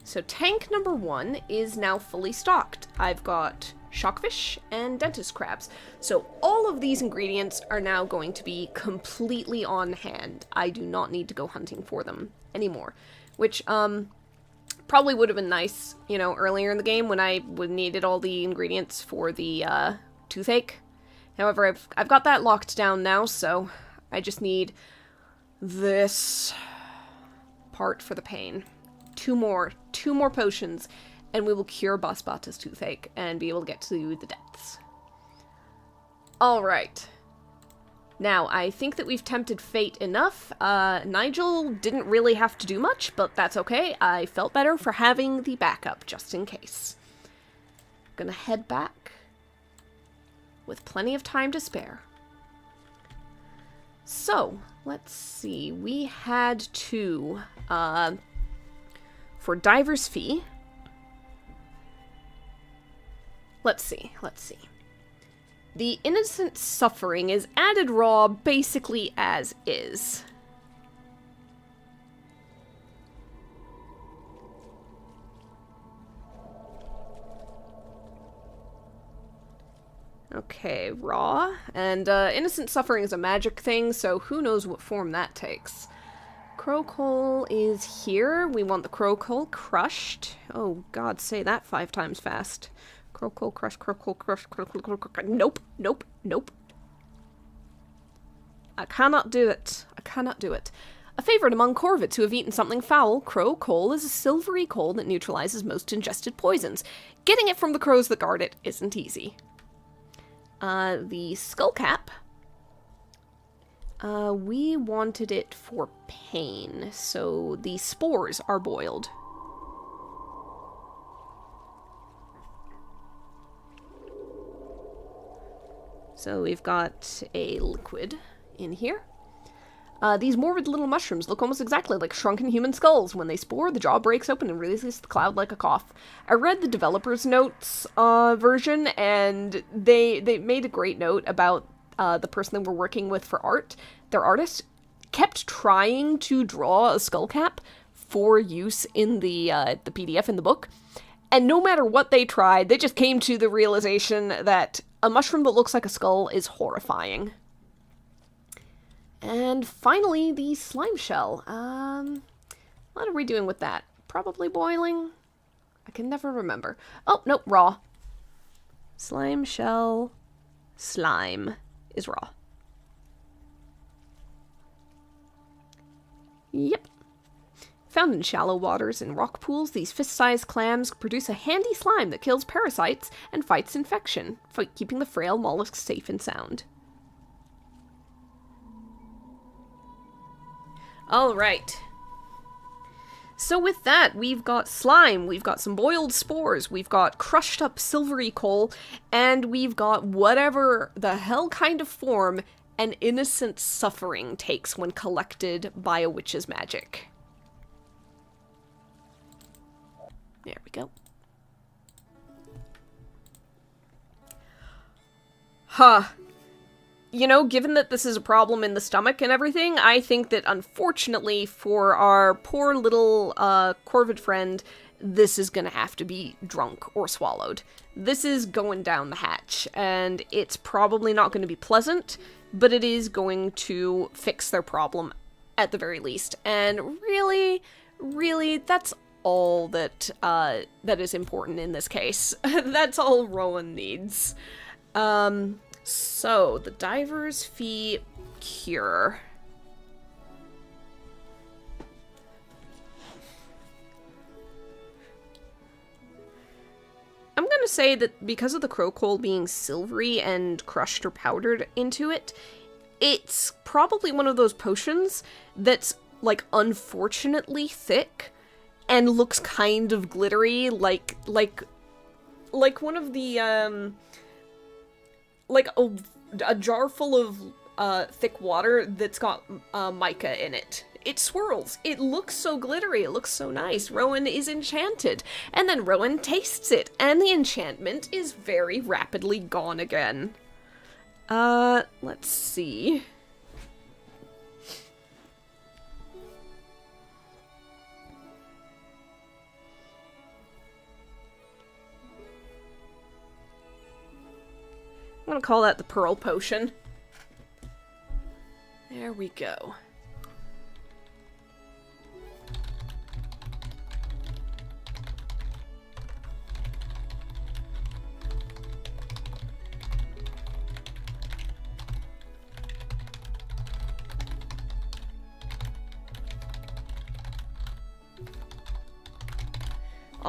So tank number 1 is now fully stocked. I've got shockfish and dentist crabs. So all of these ingredients are now going to be completely on hand. I do not need to go hunting for them anymore. Which, Probably would have been nice, you know, earlier in the game when I would needed all the ingredients for the toothache. However, I've got that locked down now, so I just need this part for the pain. Two more potions, and we will cure Bas Bata's toothache and be able to get to the depths. Alright. Now, I think that we've tempted fate enough. Nigel didn't really have to do much, but that's okay. I felt better for having the backup, just in case. Gonna head back with plenty of time to spare. So, let's see. We had to, for Diver's Fee. Let's see. The innocent suffering is added raw basically as is. Okay, raw. And innocent suffering is a magic thing, so who knows what form that takes. Crow coal is here. We want the crow coal crushed. Oh god, say that 5 times fast. Crow coal crush, crow coal crush, crow coal crush. Nope. I cannot do it. A favorite among corvids who have eaten something foul, crow coal is a silvery coal that neutralizes most ingested poisons. Getting it from the crows that guard it isn't easy. The skullcap. We wanted it for pain, so the spores are boiled. So we've got a liquid in here. These morbid little mushrooms look almost exactly like shrunken human skulls. When they spore, the jaw breaks open and releases the cloud like a cough. I read the developer's notes version, and they made a great note about the person they were working with for art. Their artist kept trying to draw a skullcap for use in the PDF in the book, and no matter what they tried, they just came to the realization that a mushroom that looks like a skull is horrifying. And finally, the slime shell. What are we doing with that? Probably boiling? I can never remember. Oh, nope, raw. Slime shell. Slime is raw. Yep. Found in shallow waters and rock pools, these fist-sized clams produce a handy slime that kills parasites and fights infection, keeping the frail mollusks safe and sound. Alright. So with that, we've got slime, we've got some boiled spores, we've got crushed up silvery coal, and we've got whatever the hell kind of form an innocent suffering takes when collected by a witch's magic. There we go. Huh. You know, given that this is a problem in the stomach and everything, I think that unfortunately for our poor little corvid friend, this is gonna have to be drunk or swallowed. This is going down the hatch, and it's probably not going to be pleasant, but it is going to fix their problem at the very least. And really, that's all that that is important in this case. That's all Rowan needs. So the Diver's Fee cure. I'm gonna say that because of the crow coal being silvery and crushed or powdered into it, it's probably one of those potions that's, like, unfortunately thick and looks kind of glittery, like one of the, like a jar full of thick water that's got mica in it. It swirls. It looks so glittery. It looks so nice. Rowan is enchanted. And then Rowan tastes it, and the enchantment is very rapidly gone again. Let's see. I'm gonna call that the Pearl Potion. There we go.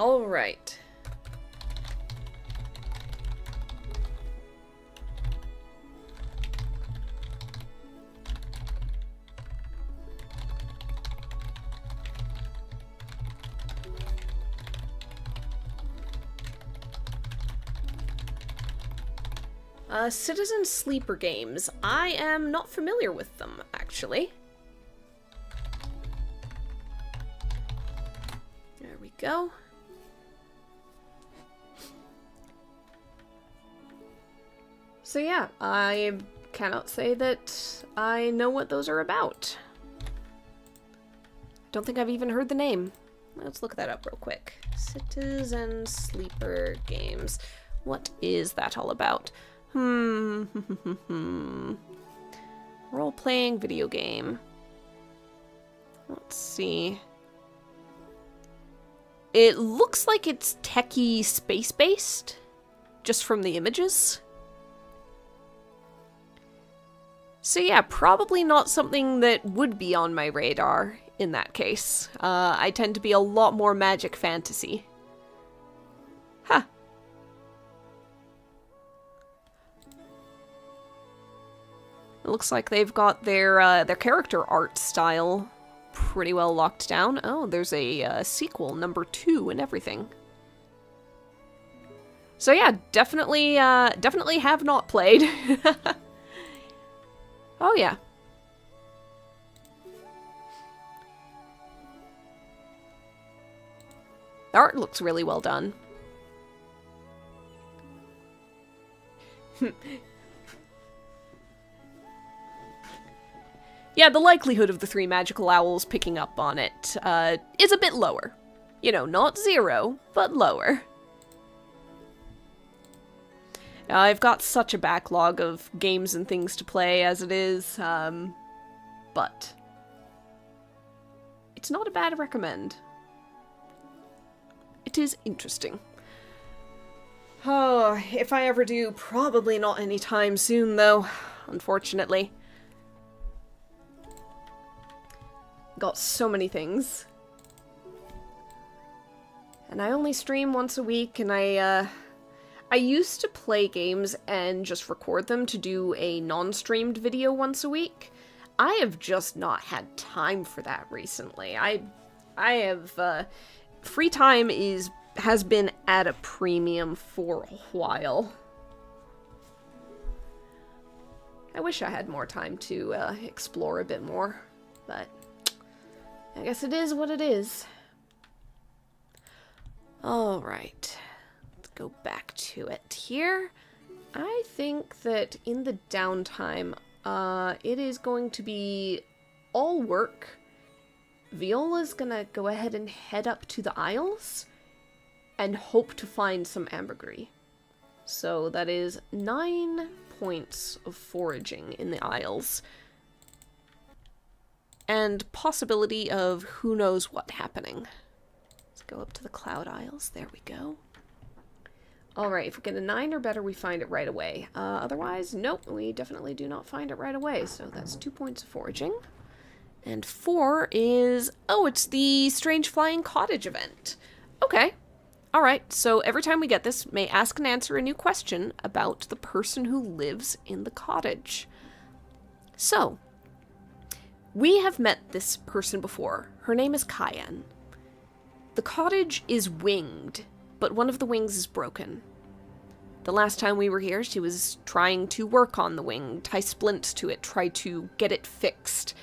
All right. Citizen Sleeper games. I am not familiar with them, actually. There we go. So yeah, I cannot say that I know what those are about. Don't think I've even heard the name. Let's look that up real quick. Citizen Sleeper games. What is that all about? Role-playing video game. Let's see. It looks like it's techie space-based, just from the images. So yeah, probably not something that would be on my radar in that case. I tend to be a lot more magic fantasy. Huh. It looks like they've got their character art style pretty well locked down. Oh, there's a sequel, number 2 and everything. So yeah, definitely have not played. Oh yeah. The art looks really well done. Yeah, the likelihood of the 3 magical owls picking up on it is a bit lower. You know, not 0, but lower. I've got such a backlog of games and things to play as it is, but it's not a bad recommend. It is interesting. Oh, if I ever do, probably not anytime soon, though, unfortunately. Got so many things. And I only stream once a week, and I used to play games and just record them to do a non-streamed video once a week. I have just not had time for that recently. I have, free time has been at a premium for a while. I wish I had more time to explore a bit more, but I guess it is what it is. Alright, let's go back to it here. I think that in the downtime, it is going to be all work. Viola's gonna go ahead and head up to the Isles and hope to find some ambergris. So that is 9 points of foraging in the Isles. And possibility of who knows what happening. Let's go up to the Cloud Isles. There we go. Alright, if we get a 9 or better, we find it right away. Otherwise, nope, we definitely do not find it right away. So that's 2 points of foraging. And 4 is... oh, it's the Strange Flying Cottage event. Okay. Alright, so every time we get this, may ask and answer a new question about the person who lives in the cottage. So, we have met this person before. Her name is Cayenne. The cottage is winged, but one of the wings is broken. The last time we were here, she was trying to work on the wing, tie splints to it, try to get it fixed.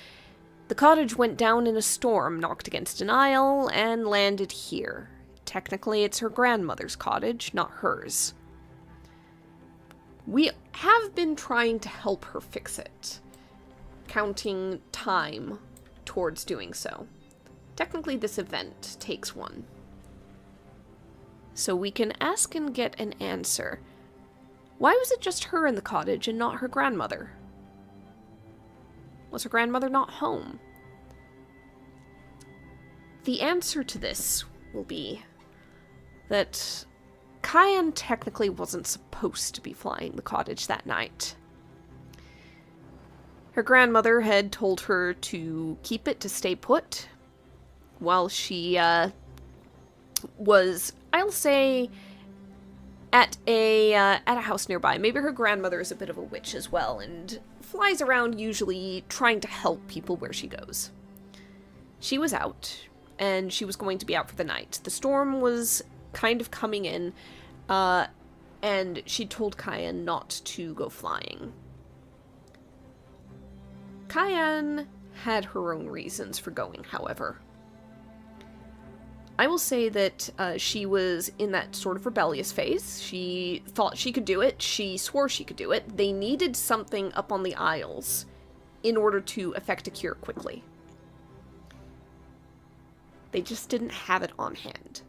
The cottage went down in a storm, knocked against an isle, and landed here. Technically, it's her grandmother's cottage, not hers. We have been trying to help her fix it, counting time towards doing so. Technically, this event takes 1. So we can ask and get an answer. Why was it just her in the cottage and not her grandmother? Was her grandmother not home? The answer to this will be that Cayenne technically wasn't supposed to be flying the cottage that night. Her grandmother had told her to keep it, to stay put, while she was, I'll say, at a house nearby. Maybe her grandmother is a bit of a witch as well, and flies around usually trying to help people where she goes. She was out, and she was going to be out for the night. The storm was kind of coming in, and she told Cayenne not to go flying. Cayenne had her own reasons for going, however. I will say that she was in that sort of rebellious phase. She thought she could do it. She swore she could do it. They needed something up on the Isles in order to effect a cure quickly. They just didn't have it on hand.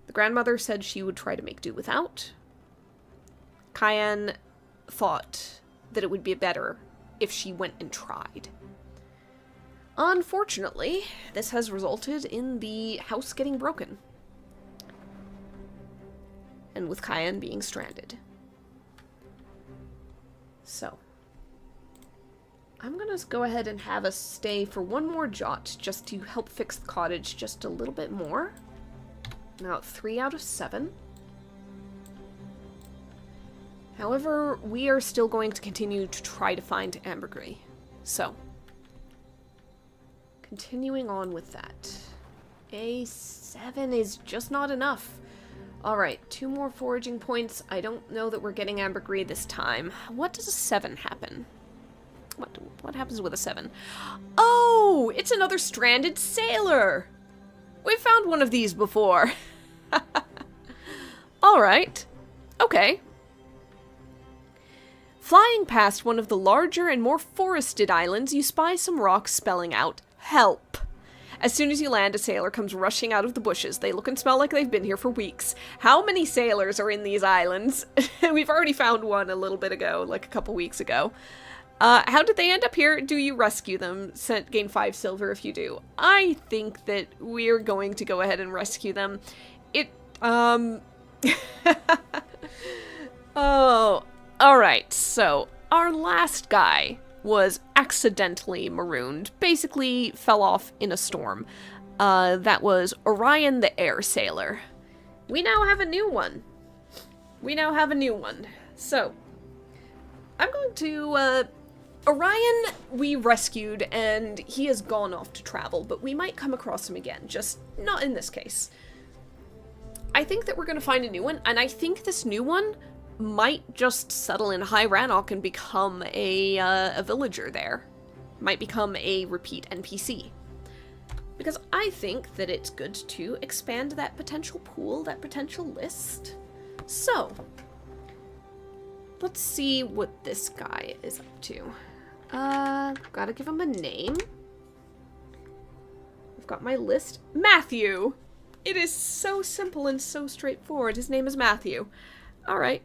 The grandmother said she would try to make do without. Cayenne thought that it would be better if she went and tried. Unfortunately, this has resulted in the house getting broken. And with Cayenne being stranded. So, I'm gonna go ahead and have us stay for one more jot, just to help fix the cottage just a little bit more. Now, 3 out of 7. However, we are still going to continue to try to find ambergris. So, continuing on with that. A 7 is just not enough. Alright, 2 more foraging points. I don't know that we're getting ambergris this time. What does a 7 happen? What happens with a 7? Oh! It's another stranded sailor! We've found one of these before. Alright. Okay. Flying past one of the larger and more forested islands, you spy some rocks spelling out, "Help." As soon as you land, a sailor comes rushing out of the bushes. They look and smell like they've been here for weeks. How many sailors are in these islands? We've already found one a little bit ago, like a couple weeks ago. How did they end up here? Do you rescue them? Gain 5 silver if you do. I think that we're going to go ahead and rescue them. Oh, alright, so our last guy was accidentally marooned, basically fell off in a storm. That was Orion the Air Sailor. We now have a new one. So, I'm going to, Orion we rescued, and he has gone off to travel, but we might come across him again, just not in this case. I think that we're going to find a new one, and I think this new one might just settle in High Rannoch and become a villager there. Might become a repeat NPC. Because I think that it's good to expand that potential pool, that potential list. So, let's see what this guy is up to. Gotta give him a name. I've got my list. Matthew! It is so simple and so straightforward. His name is Matthew. Alright.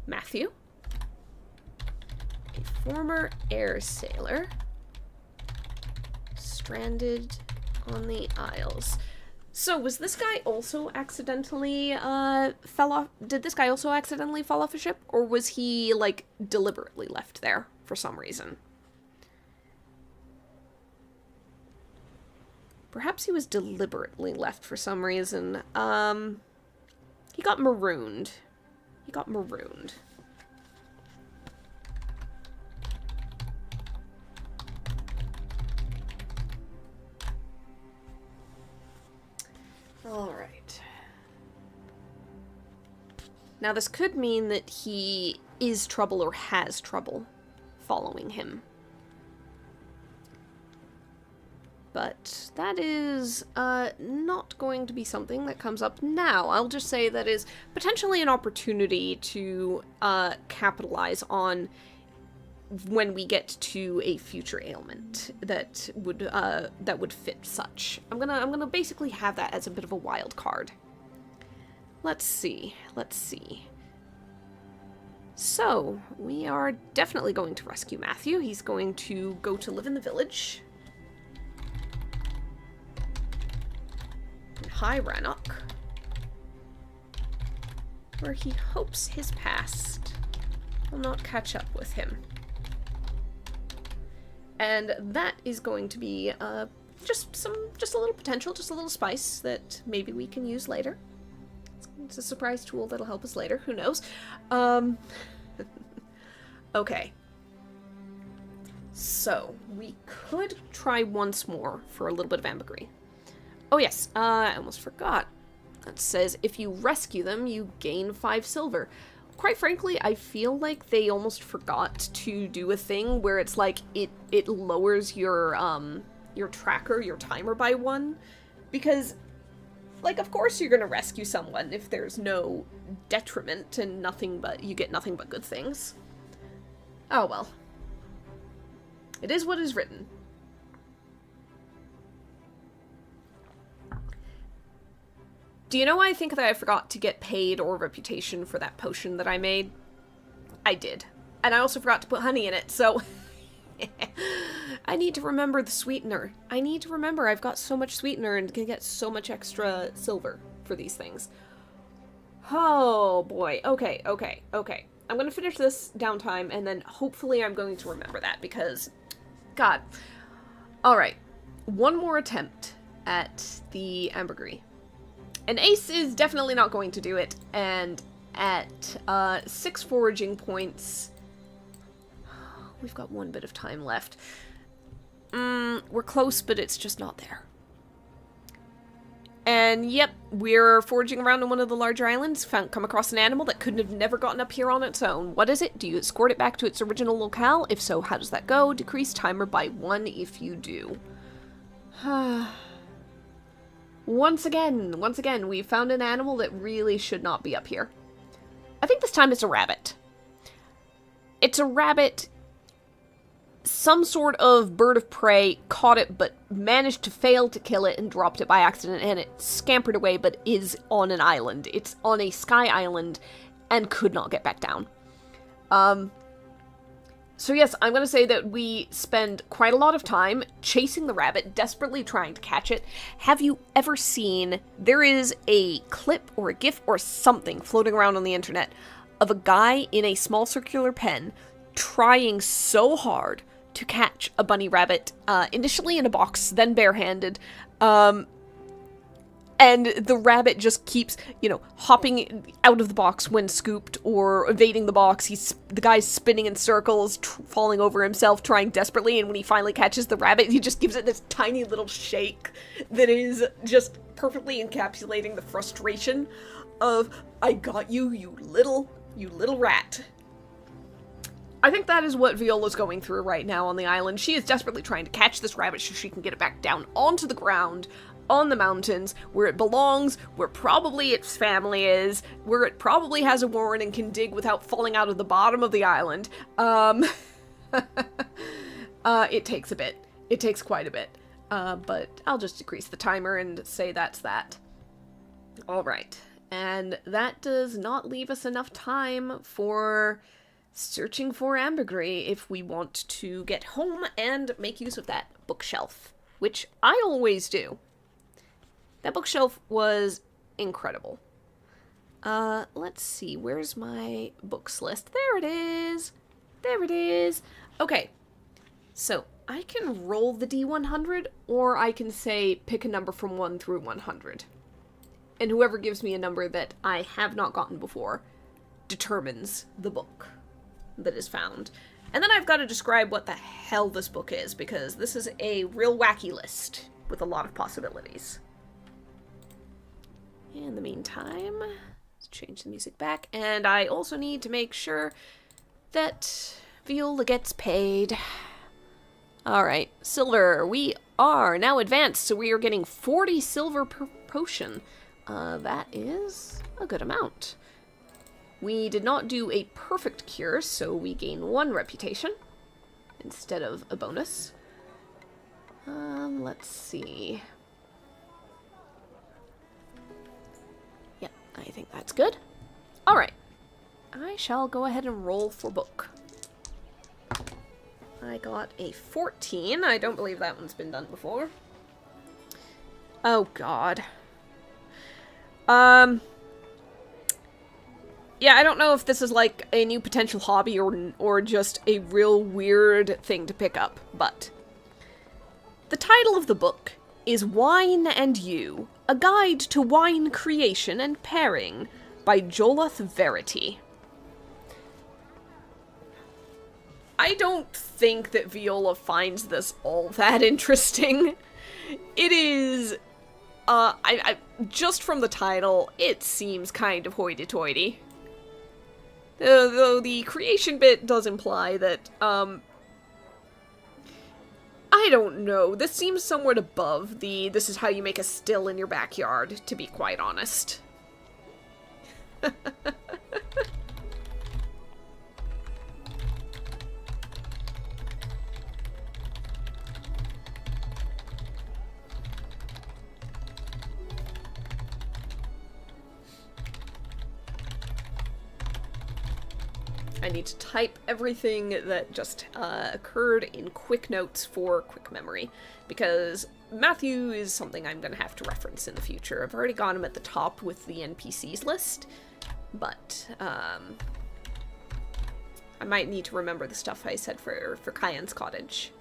Matthew. A former air sailor. Stranded on the Isles. So, was this guy also accidentally, fell off? Did this guy also accidentally fall off a ship? Or was he, like, deliberately left there for some reason? Perhaps he was deliberately left for some reason. He got marooned. Alright. Now this could mean that he is trouble or has trouble following him. But that is not going to be something that comes up now. I'll just say that is potentially an opportunity to capitalize on when we get to a future ailment that would fit such. I'm gonna basically have that as a bit of a wild card. Let's see. So we are definitely going to rescue Matthew. He's going to go to live in the village. High Rannoch, where he hopes his past will not catch up with him. And that is going to be just a little potential, just a little spice that maybe we can use later. It's a surprise tool that'll help us later, who knows. Okay. So, we could try once more for a little bit of ambergris. Oh yes, I almost forgot. It says if you rescue them, you gain 5 silver. Quite frankly, I feel like they almost forgot to do a thing where it's like it lowers your tracker, your timer by 1. Because, like, of course you're gonna rescue someone if there's no detriment and you get nothing but good things. Oh well. It is what is written. Do you know why I think that I forgot to get paid or reputation for that potion that I made? I did. And I also forgot to put honey in it, so... I need to remember the sweetener. I need to remember I've got so much sweetener and can get so much extra silver for these things. Oh, boy. Okay. I'm gonna finish this downtime, and then hopefully I'm going to remember that, because... God. Alright. One more attempt at the ambergris. An ace is definitely not going to do it, and at 6 foraging points, we've got one bit of time left. We're close, but it's just not there. And yep, we're foraging around on one of the larger islands, come across an animal that couldn't have never gotten up here on its own. What is it? Do you escort it back to its original locale? If so, how does that go? Decrease timer by 1 if you do. Once again, we found an animal that really should not be up here. I think this time it's a rabbit. It's a rabbit. Some sort of bird of prey caught it, but managed to fail to kill it and dropped it by accident, and it scampered away, but is on an island. It's on a sky island and could not get back down. So yes, I'm going to say that we spend quite a lot of time chasing the rabbit, desperately trying to catch it. Have you ever seen, there is a clip or a GIF or something floating around on the internet of a guy in a small circular pen trying so hard to catch a bunny rabbit, initially in a box, then barehanded, and the rabbit just keeps, hopping out of the box when scooped or evading the box. The guy's spinning in circles, falling over himself, trying desperately, and when he finally catches the rabbit, he just gives it this tiny little shake that is just perfectly encapsulating the frustration of, I got you, you little rat. I think that is what Viola's going through right now on the island. She is desperately trying to catch this rabbit so she can get it back down onto the ground, on the mountains, where it belongs, where probably its family is, where it probably has a warren and can dig without falling out of the bottom of the island. It takes a bit. It takes quite a bit. But I'll just decrease the timer and say that's that. Alright. And that does not leave us enough time for searching for ambergris if we want to get home and make use of that bookshelf, which I always do. That bookshelf was incredible. Let's see, where's my books list? There it is! There it is! Okay, so I can roll the D100, or I can say pick a number from 1 through 100. And whoever gives me a number that I have not gotten before determines the book that is found. And then I've got to describe what the hell this book is, because this is a real wacky list with a lot of possibilities. In the meantime, let's change the music back, and I also need to make sure that Viola gets paid. Alright, silver. We are now advanced, so we are getting 40 silver per potion. That is a good amount. We did not do a perfect cure, so we gain 1 reputation instead of a bonus. Let's see. Yep, I think that's good. Alright. I shall go ahead and roll for book. I got a 14. I don't believe that one's been done before. Oh, God. Yeah, I don't know if this is like a new potential hobby or just a real weird thing to pick up, but The title of the book is Wine and You, A Guide to Wine Creation and Pairing by Jolath Verity. I don't think that Viola finds this all that interesting. It is, just from the title, it seems kind of hoity-toity. Though the creation bit does imply that, I don't know, this seems somewhat above the this is how you make a still in your backyard, to be quite honest. I need to type everything that just occurred in quick notes for quick memory, because Matthew is something I'm going to have to reference in the future. I've already got him at the top with the NPCs list, but I might need to remember the stuff I said for Cayenne's Cottage.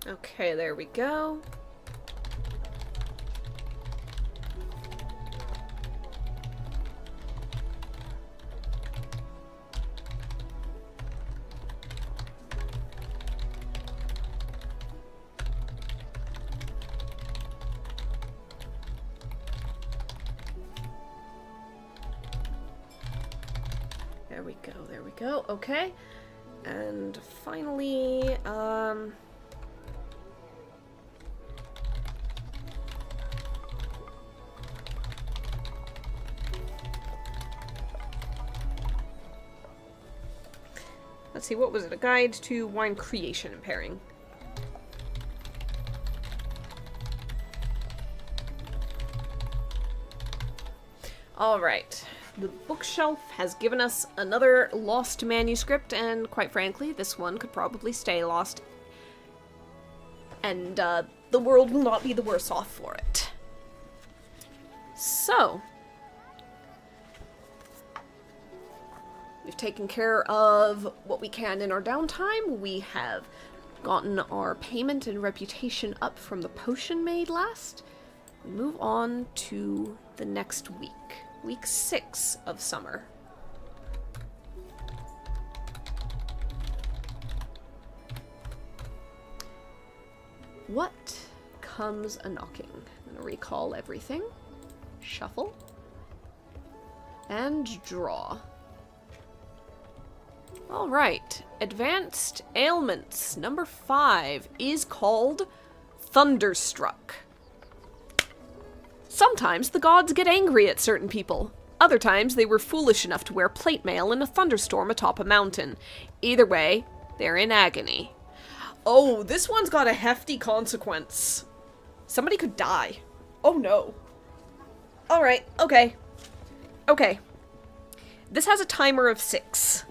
Okay, there we go. There we go, okay. And finally, let's see, what was it? A guide to wine creation and pairing. Alright. The bookshelf has given us another lost manuscript, and quite frankly, this one could probably stay lost. And, the world will not be the worse off for it. So, we've taken care of what we can in our downtime. We have gotten our payment and reputation up from the potion made last. We move on to the next week. Week 6 of summer. What comes a-knocking? I'm gonna recall everything. Shuffle. And draw. Alright, Advanced Ailments number 5 is called Thunderstruck. Sometimes the gods get angry at certain people. Other times they were foolish enough to wear plate mail in a thunderstorm atop a mountain. Either way, they're in agony. Oh, this one's got a hefty consequence. Somebody could die. Oh no. Alright, okay. Okay. This has a timer of 6.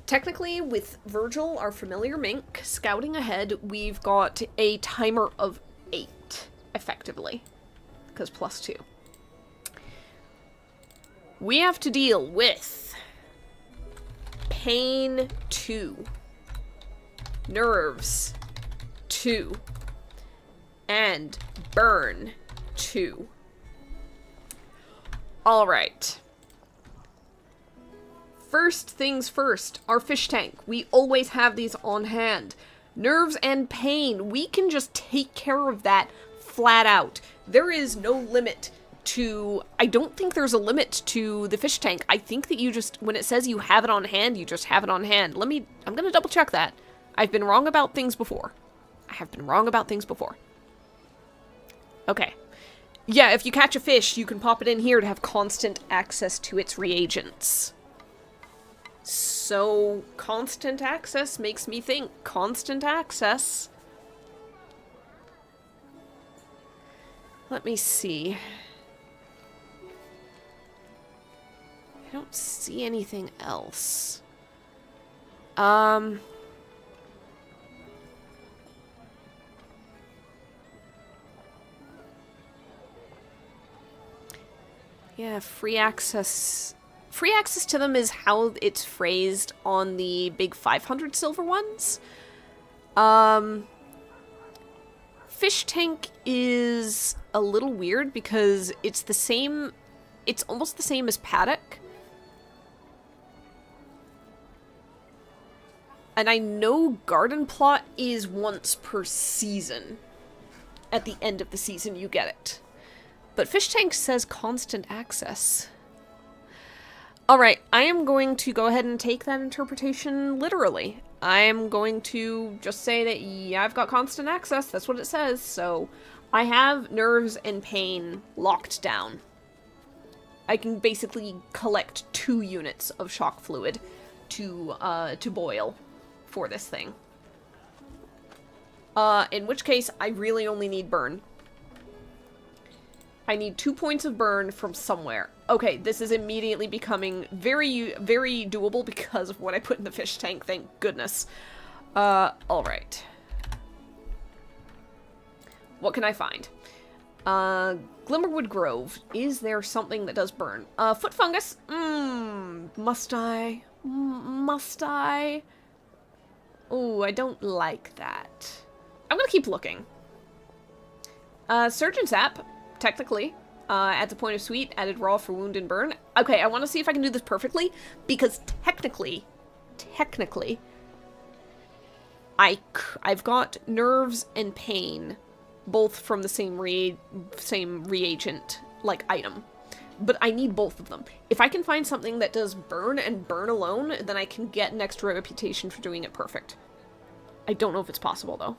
Technically, with Virgil, our familiar mink, scouting ahead, we've got a timer of 8, effectively. Because +2. We have to deal with pain 2, nerves 2, and burn 2. Alright. First things first, our fish tank. We always have these on hand. Nerves and pain, we can just take care of that flat out. There is no limit to... I don't think there's a limit to the fish tank. I think that you just... when it says you have it on hand, you just have it on hand. I'm gonna double check that. I've been wrong about things before. I have been wrong about things before. Okay. Yeah, if you catch a fish, you can pop it in here to have constant access to its reagents. So, constant access makes me think constant access. Let me see. I don't see anything else. Yeah, free access. Free access to them is how it's phrased on the big 500 silver ones. Fish tank is a little weird because it's the same. It's almost the same as paddock. And I know garden plot is once per season. At the end of the season, you get it. But fish tank says constant access. Alright, I am going to go ahead and take that interpretation literally. I am going to just say that, yeah, I've got constant access. That's what it says. So, I have nerves and pain locked down. I can basically collect 2 units of shock fluid to boil for this thing. In which case, I really only need burn. I need 2 points of burn from somewhere. Okay, this is immediately becoming very, very doable because of what I put in the fish tank, thank goodness. Alright. What can I find? Glimmerwood Grove. Is there something that does burn? Foot fungus. Must I? Must I? Ooh, I don't like that. I'm gonna keep looking. Surgeon Sap. Technically, adds a point of sweet, added raw for wound and burn. Okay, I want to see if I can do this perfectly, because technically, I've got nerves and pain, both from the same reagent, like, item. But I need both of them. If I can find something that does burn and burn alone, then I can get an extra reputation for doing it perfect. I don't know if it's possible, though.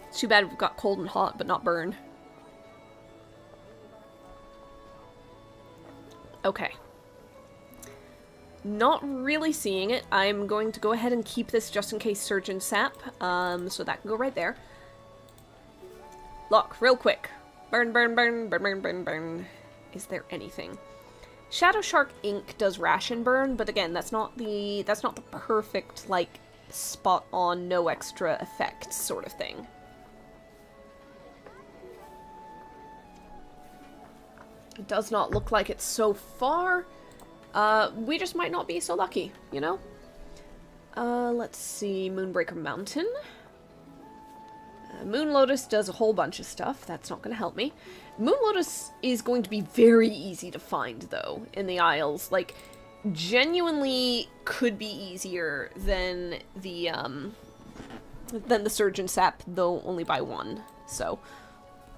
It's too bad we've got cold and hot, but not burn. Okay. Not really seeing it. I'm going to go ahead and keep this just in case Surgeon Sap, so that can go right there. Look, real quick. Burn, burn, burn, burn, burn, burn, burn. Is there anything? Shadow Shark ink does ration burn, but again, that's not the perfect, like, spot on, no extra effects sort of thing. It does not look like it so far. We just might not be so lucky, you know? Let's see. Moonbreaker Mountain. Moon Lotus does a whole bunch of stuff. That's not going to help me. Moon Lotus is going to be very easy to find, though, in the Isles. Like, genuinely could be easier than the Surgeon Sap, though only by 1. So,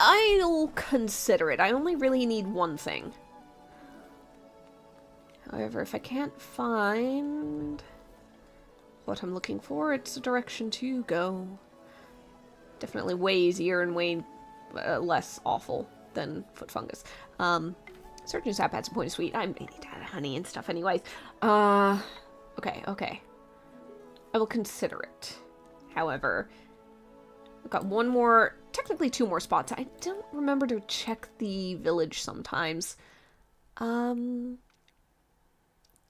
I'll consider it. I only really need 1 thing. However, if I can't find what I'm looking for, it's a direction to go. Definitely way easier and way less awful than foot fungus. Surgeon Sap had some point of sweet. I may need to add honey and stuff anyways. Okay. I will consider it. However, I've got 1 more, technically 2 more spots. I don't remember to check the village sometimes.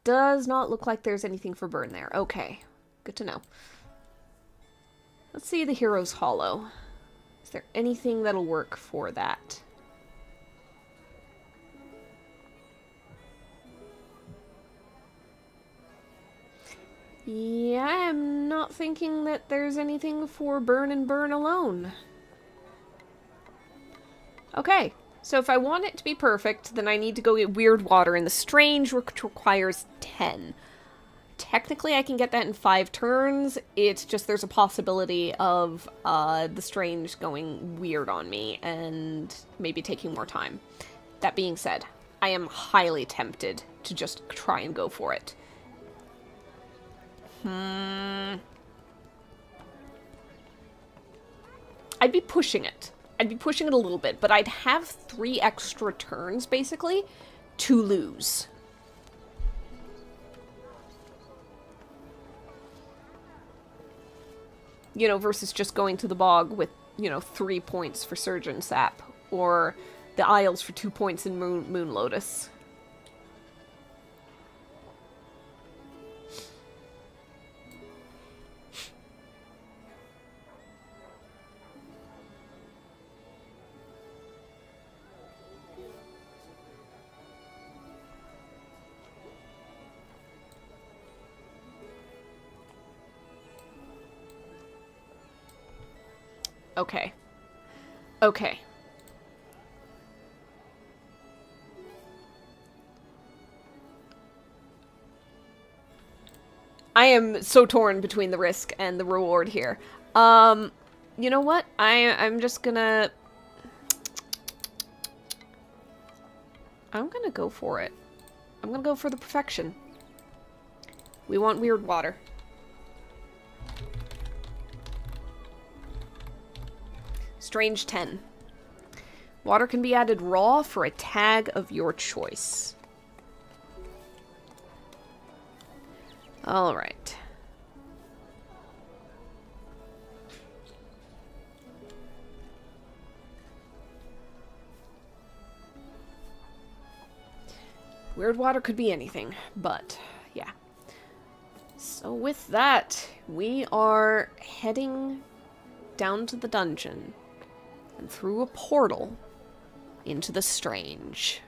Does not look like there's anything for burn there. Okay, good to know. Let's see the Hero's Hollow. Is there anything that'll work for that? Yeah, I'm not thinking that there's anything for burn and burn alone. Okay, so if I want it to be perfect, then I need to go get Weird Water in the Strange, which requires 10. Technically, I can get that in 5 turns. It's just there's a possibility of the Strange going weird on me and maybe taking more time. That being said, I am highly tempted to just try and go for it. I'd be pushing it. I'd be pushing it a little bit, but I'd have 3 extra turns, basically, to lose. You know, versus just going to the bog with, you know, 3 points for Surgeon Sap, or the Isles for 2 points in Moon Lotus. Okay. Okay. I am so torn between the risk and the reward here. You know what? I'm just gonna... I'm gonna go for it. I'm gonna go for the perfection. We want weird water. Strange 10. Water can be added raw for a tag of your choice. Alright. Weird water could be anything, but yeah. So with that, we are heading down to the dungeon and through a portal into the strange.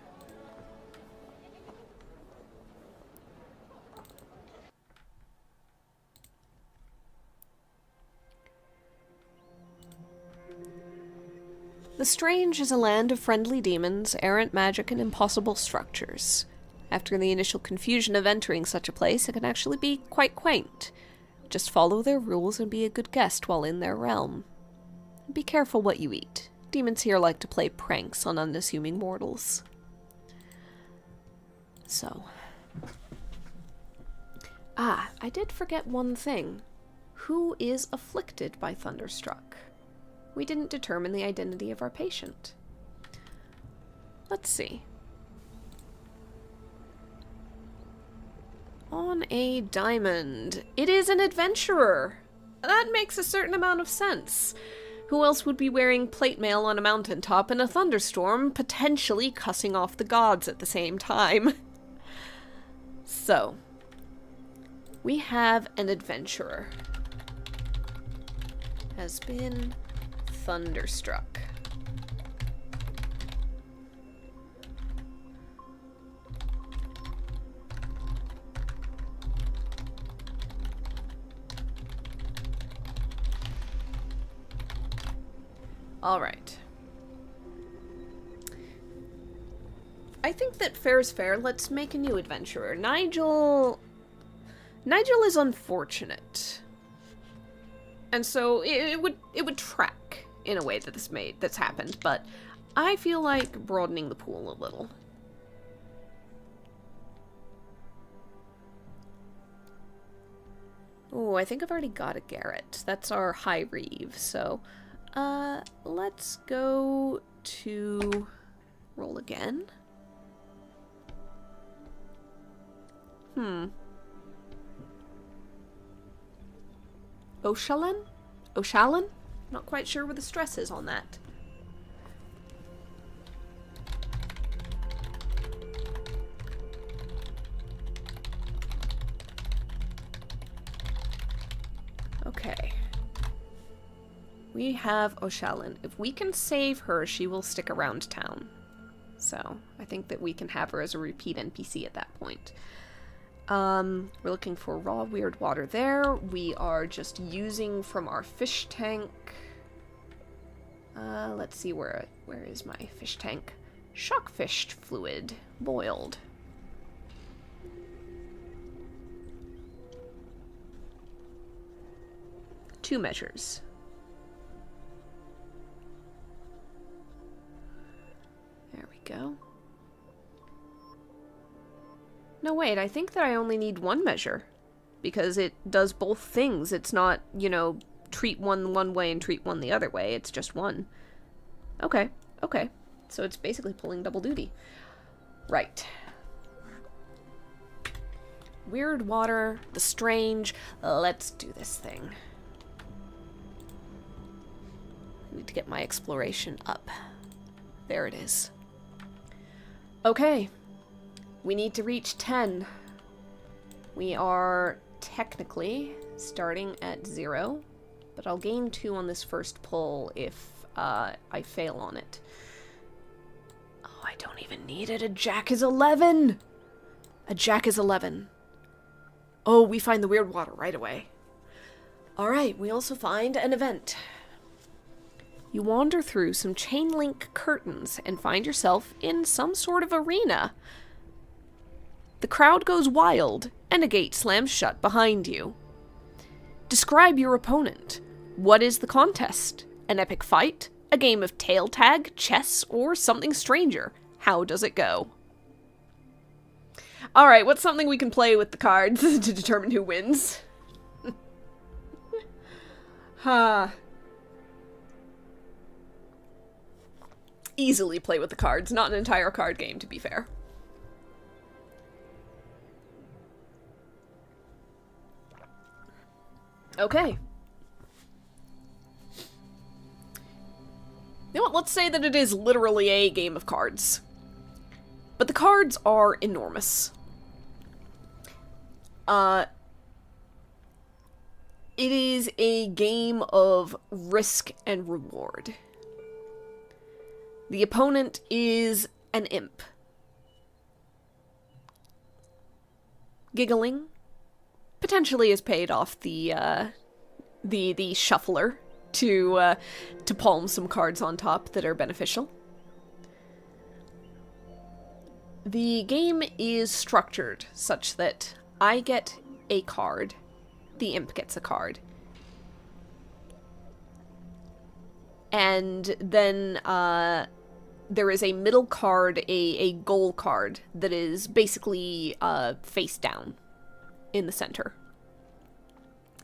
The Strange is a land of friendly demons, errant magic, and impossible structures. After the initial confusion of entering such a place, it can actually be quite quaint. Just follow their rules and be a good guest while in their realm. Be careful what you eat. Demons here like to play pranks on unassuming mortals. So. Ah, I did forget one thing. Who is afflicted by Thunderstruck? We didn't determine the identity of our patient. Let's see. On a diamond. It is an adventurer. That makes a certain amount of sense. Who else would be wearing plate mail on a mountaintop in a thunderstorm, potentially cussing off the gods at the same time? So, we have an adventurer. Has been thunderstruck. All right. I think that fair's fair. Let's make a new adventurer. Nigel is unfortunate. And so it would track in a way that that's happened, but I feel like broadening the pool a little. Oh, I think I've already got a Garrett. That's our High Reeve, so let's go to roll again. Oshallan? Oshallan? Not quite sure where the stress is on that. Okay. We have Oshallan. If we can save her, she will stick around town. So, I think that we can have her as a repeat NPC at that point. We're looking for raw weird water there. We are just using from our fish tank. Let's see, where is my fish tank? Shockfish fluid. Boiled. Two measures. There we go. No, wait, I think that I only need one measure. Because it does both things. It's not, you know, treat one way and treat one the other way. It's just one. Okay, okay. So it's basically pulling double duty. Right. Weird water, the strange. Let's do this thing. I need to get my exploration up. There it is. Okay. We need to reach 10. We are technically starting at 0, but I'll gain 2 on this first pull if I fail on it. Oh, I don't even need it. A jack is 11! A jack is 11. Oh, we find the weird water right away. Alright, we also find an event. You wander through some chain link curtains and find yourself in some sort of arena. The crowd goes wild, and a gate slams shut behind you. Describe your opponent. What is the contest? An epic fight? A game of tail tag, chess, or something stranger? How does it go? Alright, what's something we can play with the cards to determine who wins? Easily play with the cards, not an entire card game, to be fair. Okay. You know what, let's say that it is literally a game of cards. But the cards are enormous. It is a game of risk and reward. The opponent is an imp. Giggling potentially has paid off the shuffler to palm some cards on top that are beneficial. The game is structured such that I get a card, the imp gets a card. And then there is a middle card, a goal card, that is basically face down in the center.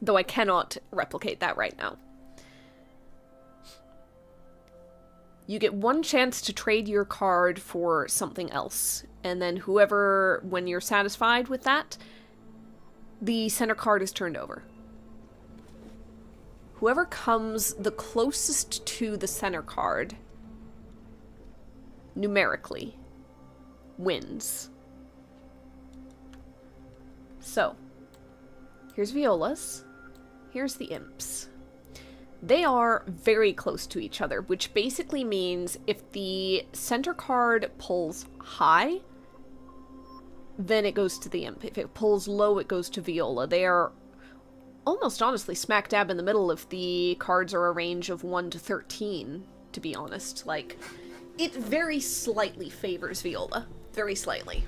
Though I cannot replicate that right now. You get one chance to trade your card for something else. And then whoever, when you're satisfied with that, the center card is turned over. Whoever comes the closest to the center card, numerically, wins. So, here's Viola's, here's the imps. They are very close to each other, which basically means if the center card pulls high, then it goes to the imp. If it pulls low, it goes to Viola. They are almost honestly smack dab in the middle if the cards are a range of 1 to 13, to be honest. Like, it very slightly favors Viola. Very slightly.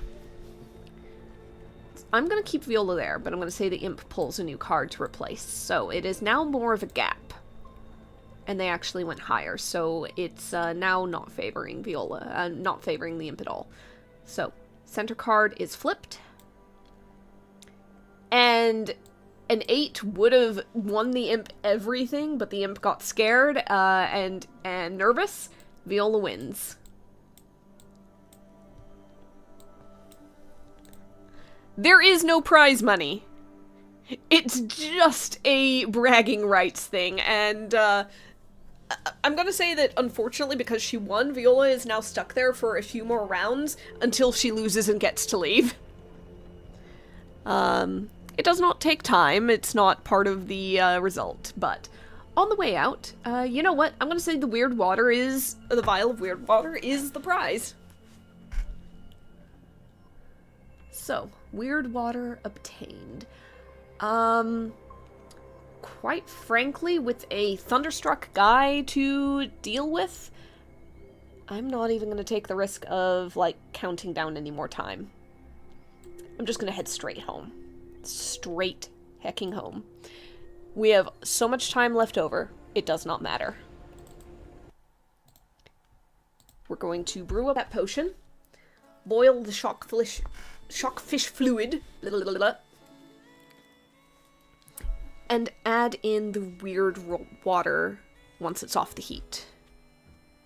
I'm going to keep Viola there, but I'm going to say the imp pulls a new card to replace. So it is now more of a gap. And they actually went higher, so it's now not favoring Viola, not favoring the imp at all. So, center card is flipped. And an 8 would have won the imp everything, but the imp got scared and nervous. Viola wins. There is no prize money. It's just a bragging rights thing, and I'm gonna say that, unfortunately, because she won, Viola is now stuck there for a few more rounds until she loses and gets to leave. It does not take time, it's not part of the result, but on the way out, you know what? I'm gonna say the weird water is, the vial of weird water is the prize. So, weird water obtained. Quite frankly, with a thunderstruck guy to deal with, I'm not even going to take the risk of, like, counting down any more time. I'm just going to head straight home. Straight hecking home. We have so much time left over, it does not matter. We're going to brew up that potion, boil the shockfish fluid, and add in the weird water once it's off the heat.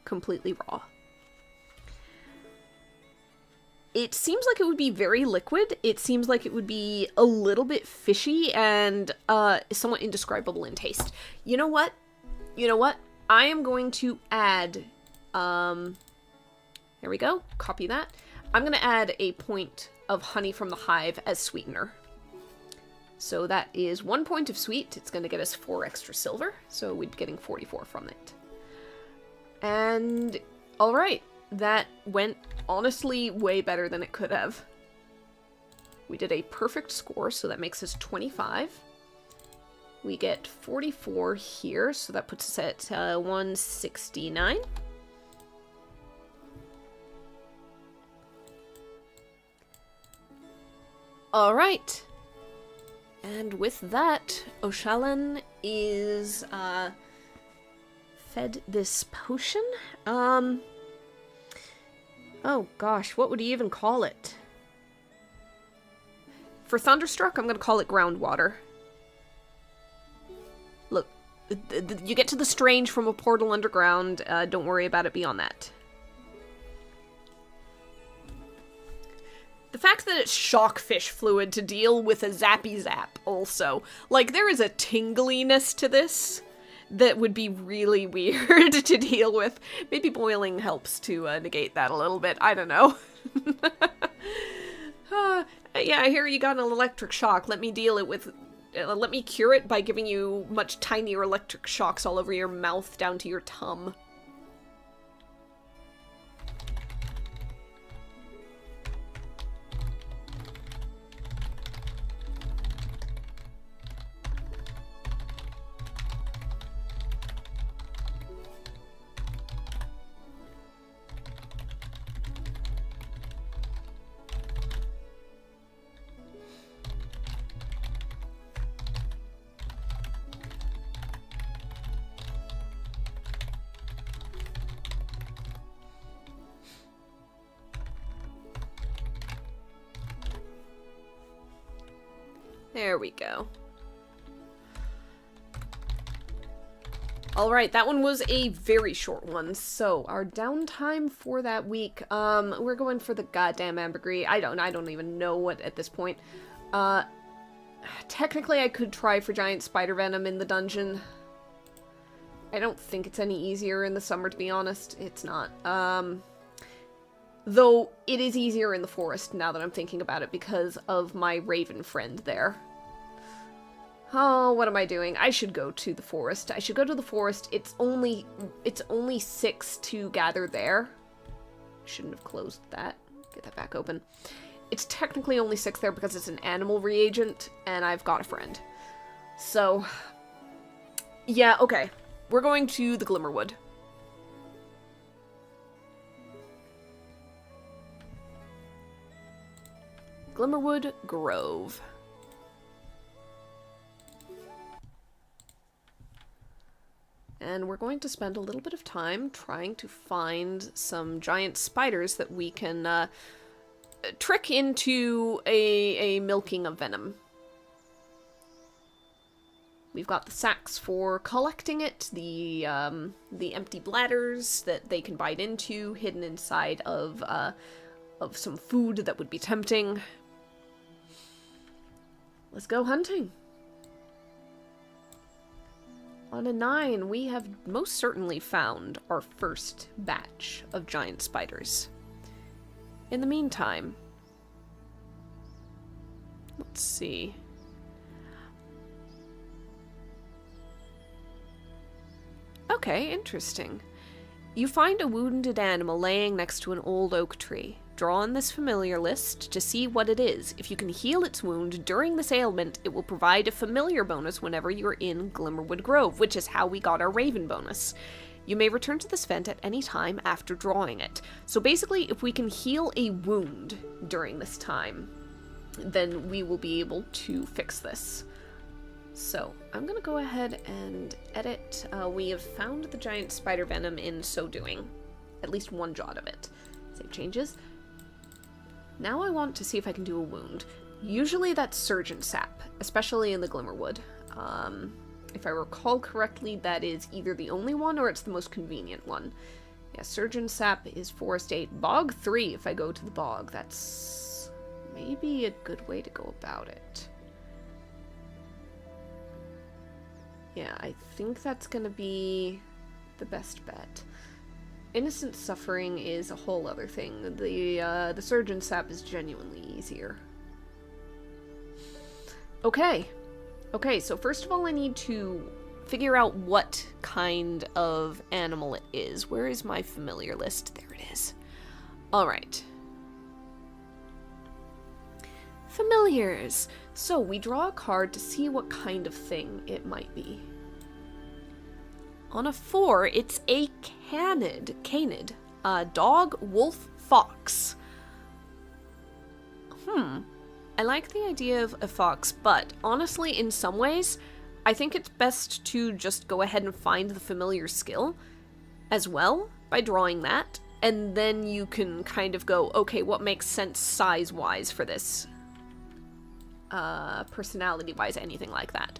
Completely raw. It seems like it would be very liquid. It seems like it would be a little bit fishy and somewhat indescribable in taste. You know what? I am going to add, there we go, copy that. I'm going to add a point of honey from the hive as sweetener. So that is 1 point of sweet. It's going to get us 4 extra silver, so we'd be getting 44 from it. And, alright, that went honestly way better than it could have. We did a perfect score, so that makes us 25. We get 44 here, so that puts us at 169. Alright. And with that, Oshalan is fed this potion. Oh gosh, what would he even call it? For Thunderstruck, I'm gonna call it groundwater. Look, you get to the strange from a portal underground, don't worry about it beyond that. The fact that it's shockfish fluid to deal with a zappy zap also. Like, there is a tingliness to this that would be really weird to deal with. Maybe boiling helps to negate that a little bit. I don't know. Yeah, here you got an electric shock. Let me deal it with... let me cure it by giving you much tinier electric shocks all over your mouth down to your tum. There we go. Alright, that one was a very short one. So, our downtime for that week, we're going for the goddamn ambergris. I don't even know what at this point. Technically I could try for giant spider venom in the dungeon. I don't think it's any easier in the summer, to be honest. It's not. Though, it is easier in the forest now that I'm thinking about it because of my raven friend there. Oh, what am I doing? I should go to the forest. It's only 6 to gather there. Shouldn't have closed that. Get that back open. It's technically only 6 there because it's an animal reagent, and I've got a friend. So, yeah, okay. We're going to the Glimmerwood. Glimmerwood Grove. And we're going to spend a little bit of time trying to find some giant spiders that we can trick into a milking of venom. We've got the sacks for collecting it, the empty bladders that they can bite into, hidden inside of some food that would be tempting. Let's go hunting. On a 9, we have most certainly found our first batch of giant spiders. In the meantime, let's see. Okay, interesting. You find a wounded animal laying next to an old oak tree. Draw on this familiar list to see what it is. If you can heal its wound during this ailment, it will provide a familiar bonus whenever you're in Glimmerwood Grove, which is how we got our Raven bonus. You may return to this vent at any time after drawing it. So basically, if we can heal a wound during this time, then we will be able to fix this. So, I'm gonna go ahead and edit. We have found the giant spider venom in so doing. At least one jot of it. Save changes. Now I want to see if I can do a wound. Usually that's surgeon sap, especially in the Glimmerwood. If I recall correctly, that is either the only one or it's the most convenient one. Yeah, Surgeon Sap is Forest 8. Bog 3 if I go to the bog. That's maybe a good way to go about it. Yeah, I think that's gonna be the best bet. Innocent suffering is a whole other thing. The Surgeon Sap is genuinely easier. Okay. Okay, so first of all I need to figure out what kind of animal it is. Where is my familiar list? There it is. Alright. Familiars. So we draw a card to see what kind of thing it might be. On a 4, it's a canid. Dog, wolf, fox. I like the idea of a fox, but honestly, in some ways, I think it's best to just go ahead and find the familiar skill as well by drawing that, and then you can kind of go, okay, what makes sense size-wise for this? Personality-wise, anything like that.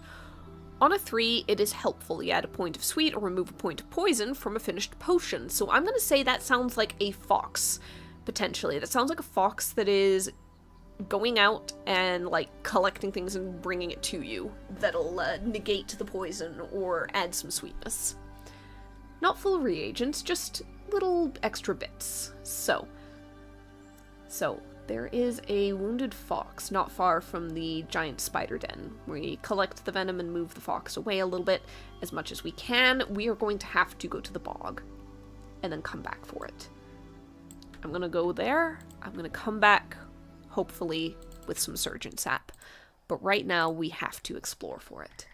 On a 3, it is helpful. You add a point of sweet or remove a point of poison from a finished potion. So I'm going to say that sounds like a fox, potentially. That sounds like a fox that is going out and, like, collecting things and bringing it to you. That'll negate the poison or add some sweetness. Not full of reagents, just little extra bits. So, there is a wounded fox not far from the giant spider den. We collect the venom and move the fox away a little bit as much as we can. We are going to have to go to the bog and then come back for it. I'm going to go there. I'm going to come back, hopefully, with some Surgeon Sap. But right now, we have to explore for it.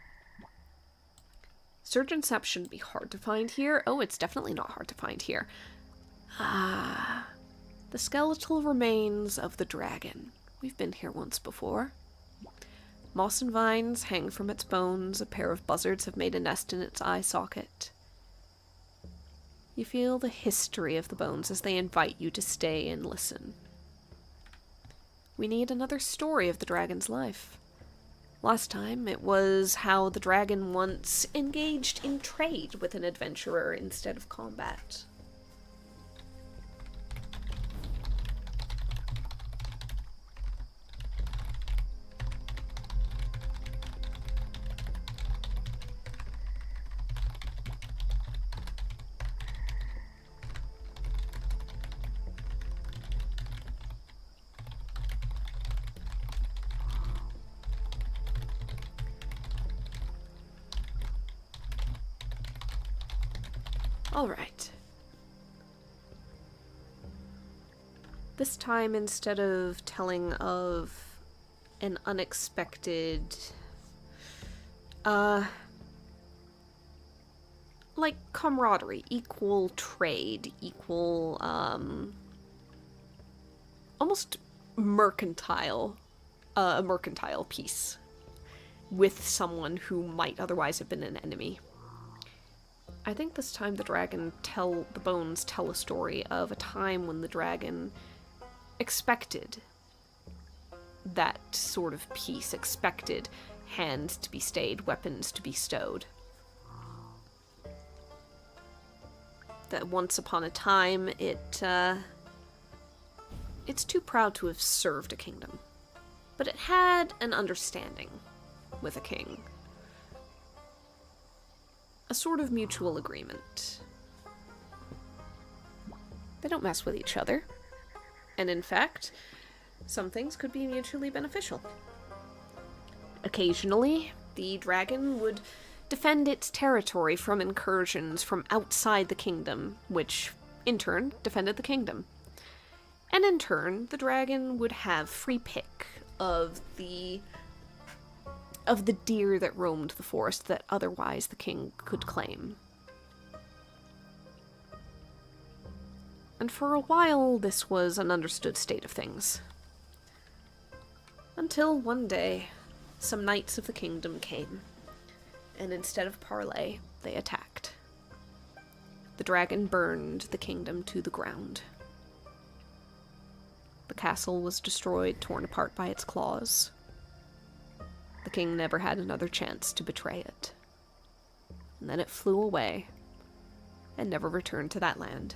Surgeon Sap shouldn't be hard to find here. Oh, it's definitely not hard to find here. The skeletal remains of the dragon. We've been here once before. Moss and vines hang from its bones. A pair of buzzards have made a nest in its eye socket. You feel the history of the bones as they invite you to stay and listen. We need another story of the dragon's life. Last time, it was how the dragon once engaged in trade with an adventurer instead of combat. Alright. This time, instead of telling of an unexpected, like, camaraderie, equal trade, equal, almost mercantile, a mercantile piece with someone who might otherwise have been an enemy. I think this time the bones tell a story of a time when the dragon expected that sort of peace, expected hands to be stayed, weapons to be stowed. That once upon a time, it's too proud to have served a kingdom. But it had an understanding with a king. A sort of mutual agreement. They don't mess with each other. And in fact, some things could be mutually beneficial. Occasionally, the dragon would defend its territory from incursions from outside the kingdom, which, in turn, defended the kingdom. And in turn, the dragon would have free pick of the deer that roamed the forest that otherwise the king could claim. And for a while, this was an understood state of things. Until one day, some knights of the kingdom came, and instead of parley, they attacked. The dragon burned the kingdom to the ground. The castle was destroyed, torn apart by its claws. The king never had another chance to betray it. And then it flew away and never returned to that land.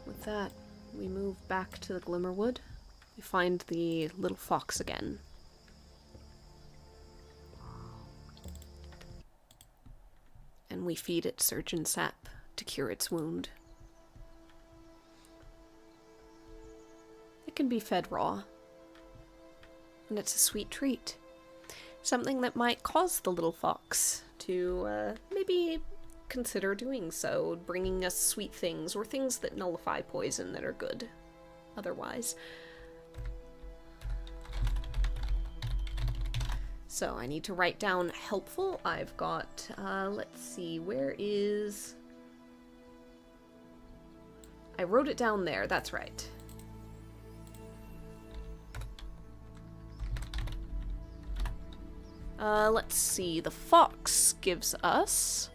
With that, we move back to the Glimmerwood. We find the little fox again. And we feed it surgeon sap to cure its wound. It can be fed raw, and it's a sweet treat. Something that might cause the little fox to maybe consider doing so, bringing us sweet things, or things that nullify poison that are good otherwise. So I need to write down helpful. I've got, let's see, where is... I wrote it down there, that's right. Let's see, the fox gives us...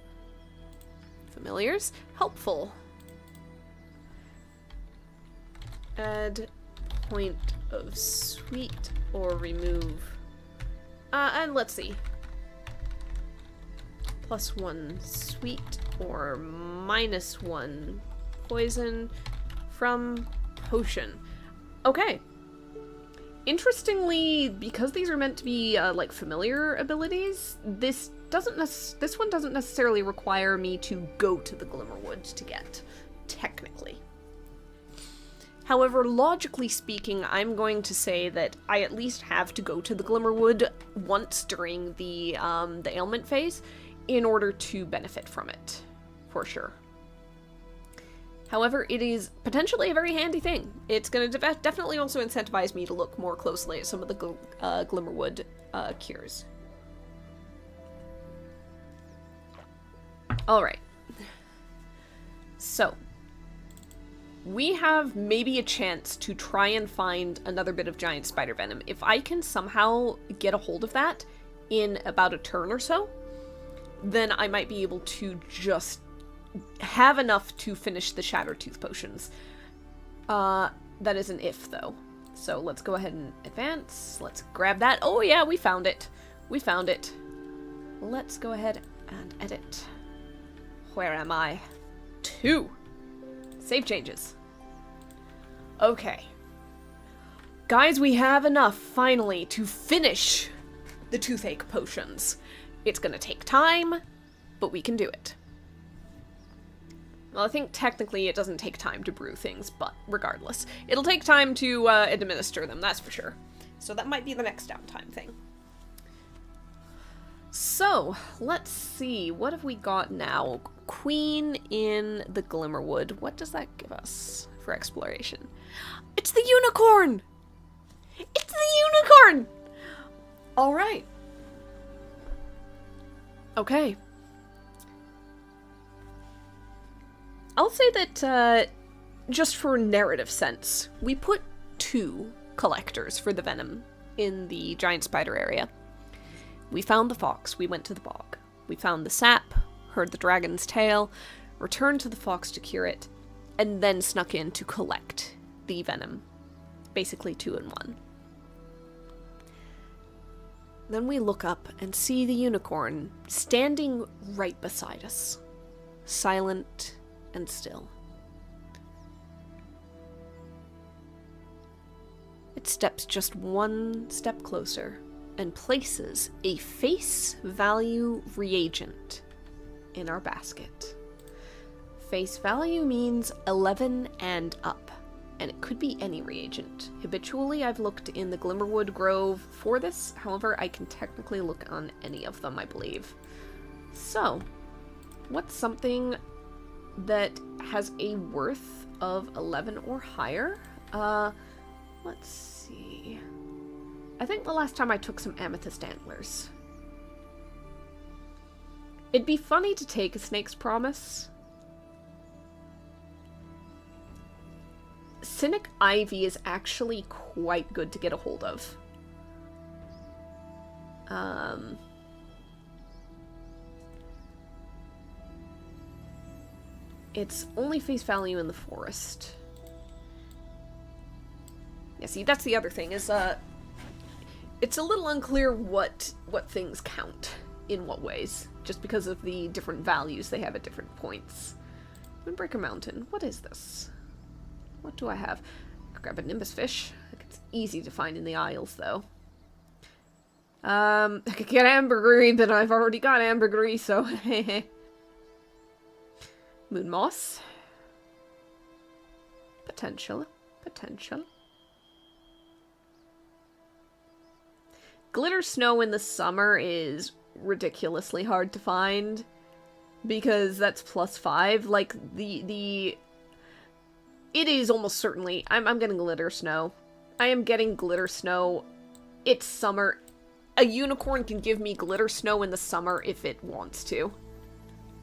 familiars. Helpful. Add point of sweet or remove. And let's see. +1 sweet or -1 poison from potion. Okay. Interestingly, because these are meant to be like familiar abilities, this one doesn't necessarily require me to go to the Glimmerwood to get, technically. However, logically speaking, I'm going to say that I at least have to go to the Glimmerwood once during the ailment phase in order to benefit from it, for sure. However, it is potentially a very handy thing. It's going to definitely also incentivize me to look more closely at some of the Glimmerwood cures. Alright. So, we have maybe a chance to try and find another bit of giant spider venom. If I can somehow get a hold of that in about a turn or so, then I might be able to just have enough to finish the Shattertooth potions. That is an if, though. So let's go ahead and advance. Let's grab that. Oh yeah, we found it. We found it. Let's go ahead and edit. Where am I? 2. Save changes. Okay. Guys, we have enough, finally, to finish the toothache potions. It's gonna take time, but we can do it. Well, I think technically it doesn't take time to brew things, but regardless. It'll take time to administer them, that's for sure. So that might be the next downtime thing. So, let's see, what have we got now? Queen in the Glimmerwood. What does that give us for exploration? It's the unicorn! It's the unicorn! Alright. Okay. I'll say that, just for narrative sense, we put 2 collectors for the venom in the giant spider area. We found the fox, we went to the bog. We found the sap, heard the dragon's tale, returned to the fox to cure it, and then snuck in to collect the venom. Basically 2 in 1. Then we look up and see the unicorn standing right beside us, silent and still. It steps just 1 step closer and places a face value reagent in our basket. Face value means 11 and up, and it could be any reagent. Habitually, I've looked in the Glimmerwood Grove for this, however, I can technically look on any of them, I believe. So, what's something that has a worth of 11 or higher? Let's see. I think the last time I took some amethyst antlers. It'd be funny to take a snake's promise. Cynic ivy is actually quite good to get a hold of. It's only face value in the forest. Yeah, see, that's the other thing, is, it's a little unclear what things count in what ways, just because of the different values they have at different points. Windbreaker Mountain, what is this? What do I have? I'll grab a nimbus fish. It's easy to find in the Isles, though. I could get ambergris, but I've already got ambergris, so hehe. Moon moss. Potential. Glitter snow in the summer is ridiculously hard to find, because that's +5. Like, it is almost certainly... I'm getting glitter snow. I am getting glitter snow. It's summer. A unicorn can give me glitter snow in the summer if it wants to.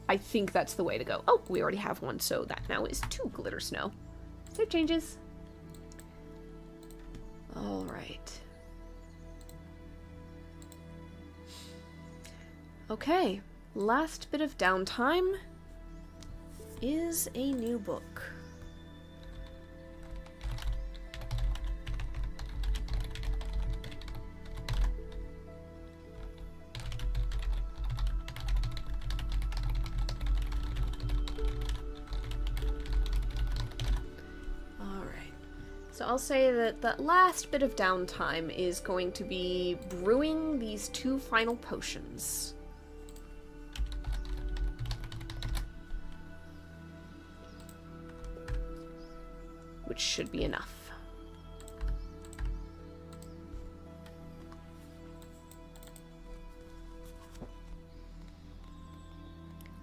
I think that's the way to go. Oh, we already have one, so that now is 2 glitter snow. Save changes. Alright. Okay, last bit of downtime is a new book. So I'll say that the last bit of downtime is going to be brewing these 2 final potions. Which should be enough.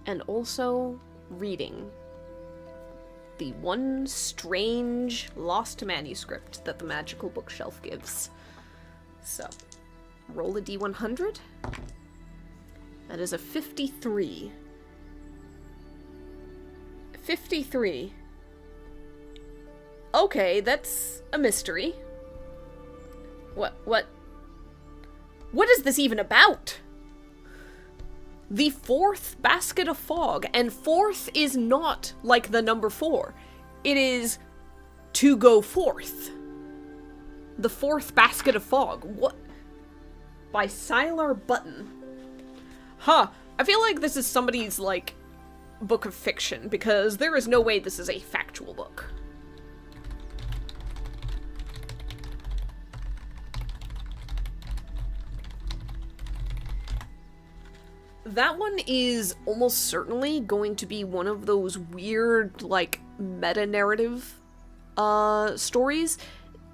And also reading the one strange lost manuscript that the magical bookshelf gives. So, roll a d100. That is a 53. 53. Okay, that's a mystery. What is this even about? The 4th basket of fog, and 4th is not like the number 4. It is to go forth. The 4th basket of fog. What? By Sylar Button. Huh. I feel like this is somebody's, like, book of fiction, because there is no way this is a factual book. That one is almost certainly going to be one of those weird, like, meta-narrative, stories.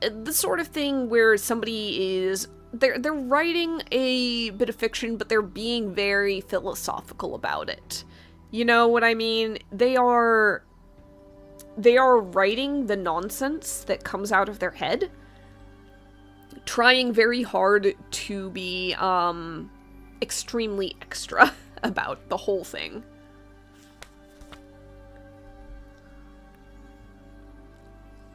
The sort of thing where somebody is... They're writing a bit of fiction, but they're being very philosophical about it. You know what I mean? They are writing the nonsense that comes out of their head, trying very hard to be, extremely extra about the whole thing.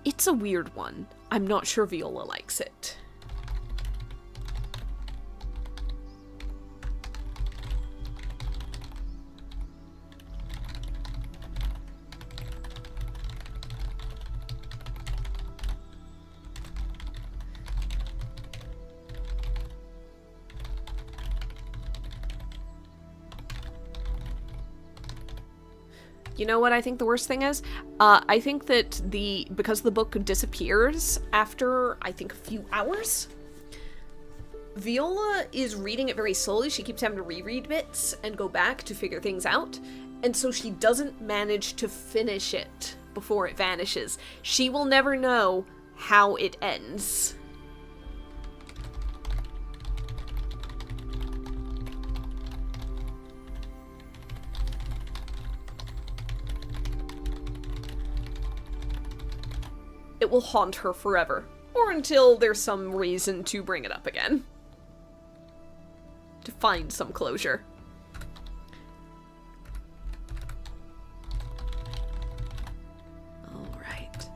It's a weird one. I'm not sure Viola likes it. You know what I think the worst thing is? I think that because the book disappears after, I think, a few hours, Viola is reading it very slowly. She keeps having to reread bits and go back to figure things out, and so she doesn't manage to finish it before it vanishes. She will never know how it ends. It will haunt her forever. or until there's some reason to bring it up again. To find some closure. Alright.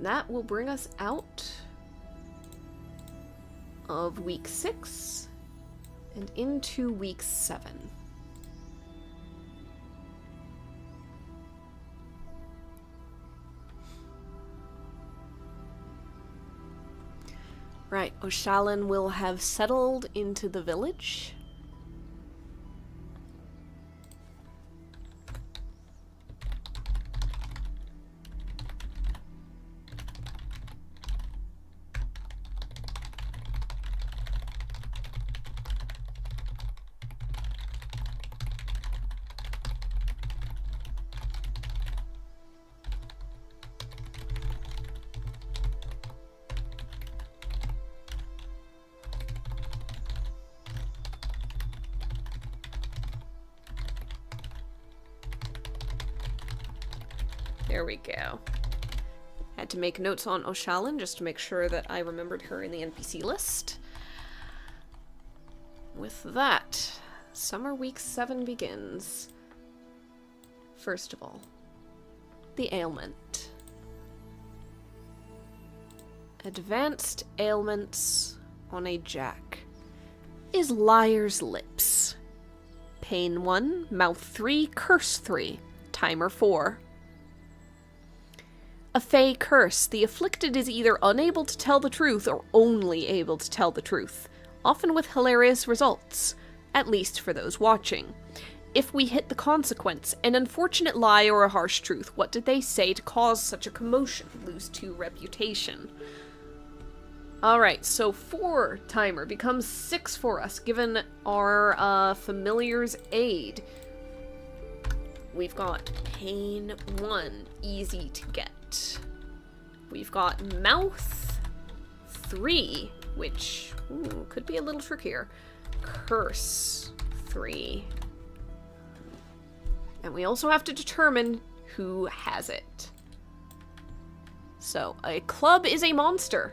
That will bring us out of week 6 and into week 7. Right, Oshalin will have settled into the village. There we go. Had to make notes on Oshalin just to make sure that I remembered her in the NPC list. With that, Summer Week 7 begins. First of all, the ailment. Advanced ailments on a jack is Liar's Lips. Pain 1, Mouth 3, Curse 3, Timer 4. A Fey curse. The afflicted is either unable to tell the truth or only able to tell the truth, often with hilarious results, at least for those watching. If we hit the consequence, an unfortunate lie or a harsh truth, what did they say to cause such a commotion? Lose 2 reputation. Alright, so 4 timer becomes 6 for us, given our familiar's aid. We've got Pain 1, easy to get. We've got Mouth 3, which could be a little trickier. Curse 3. And we also have to determine who has it. So, a club is a monster.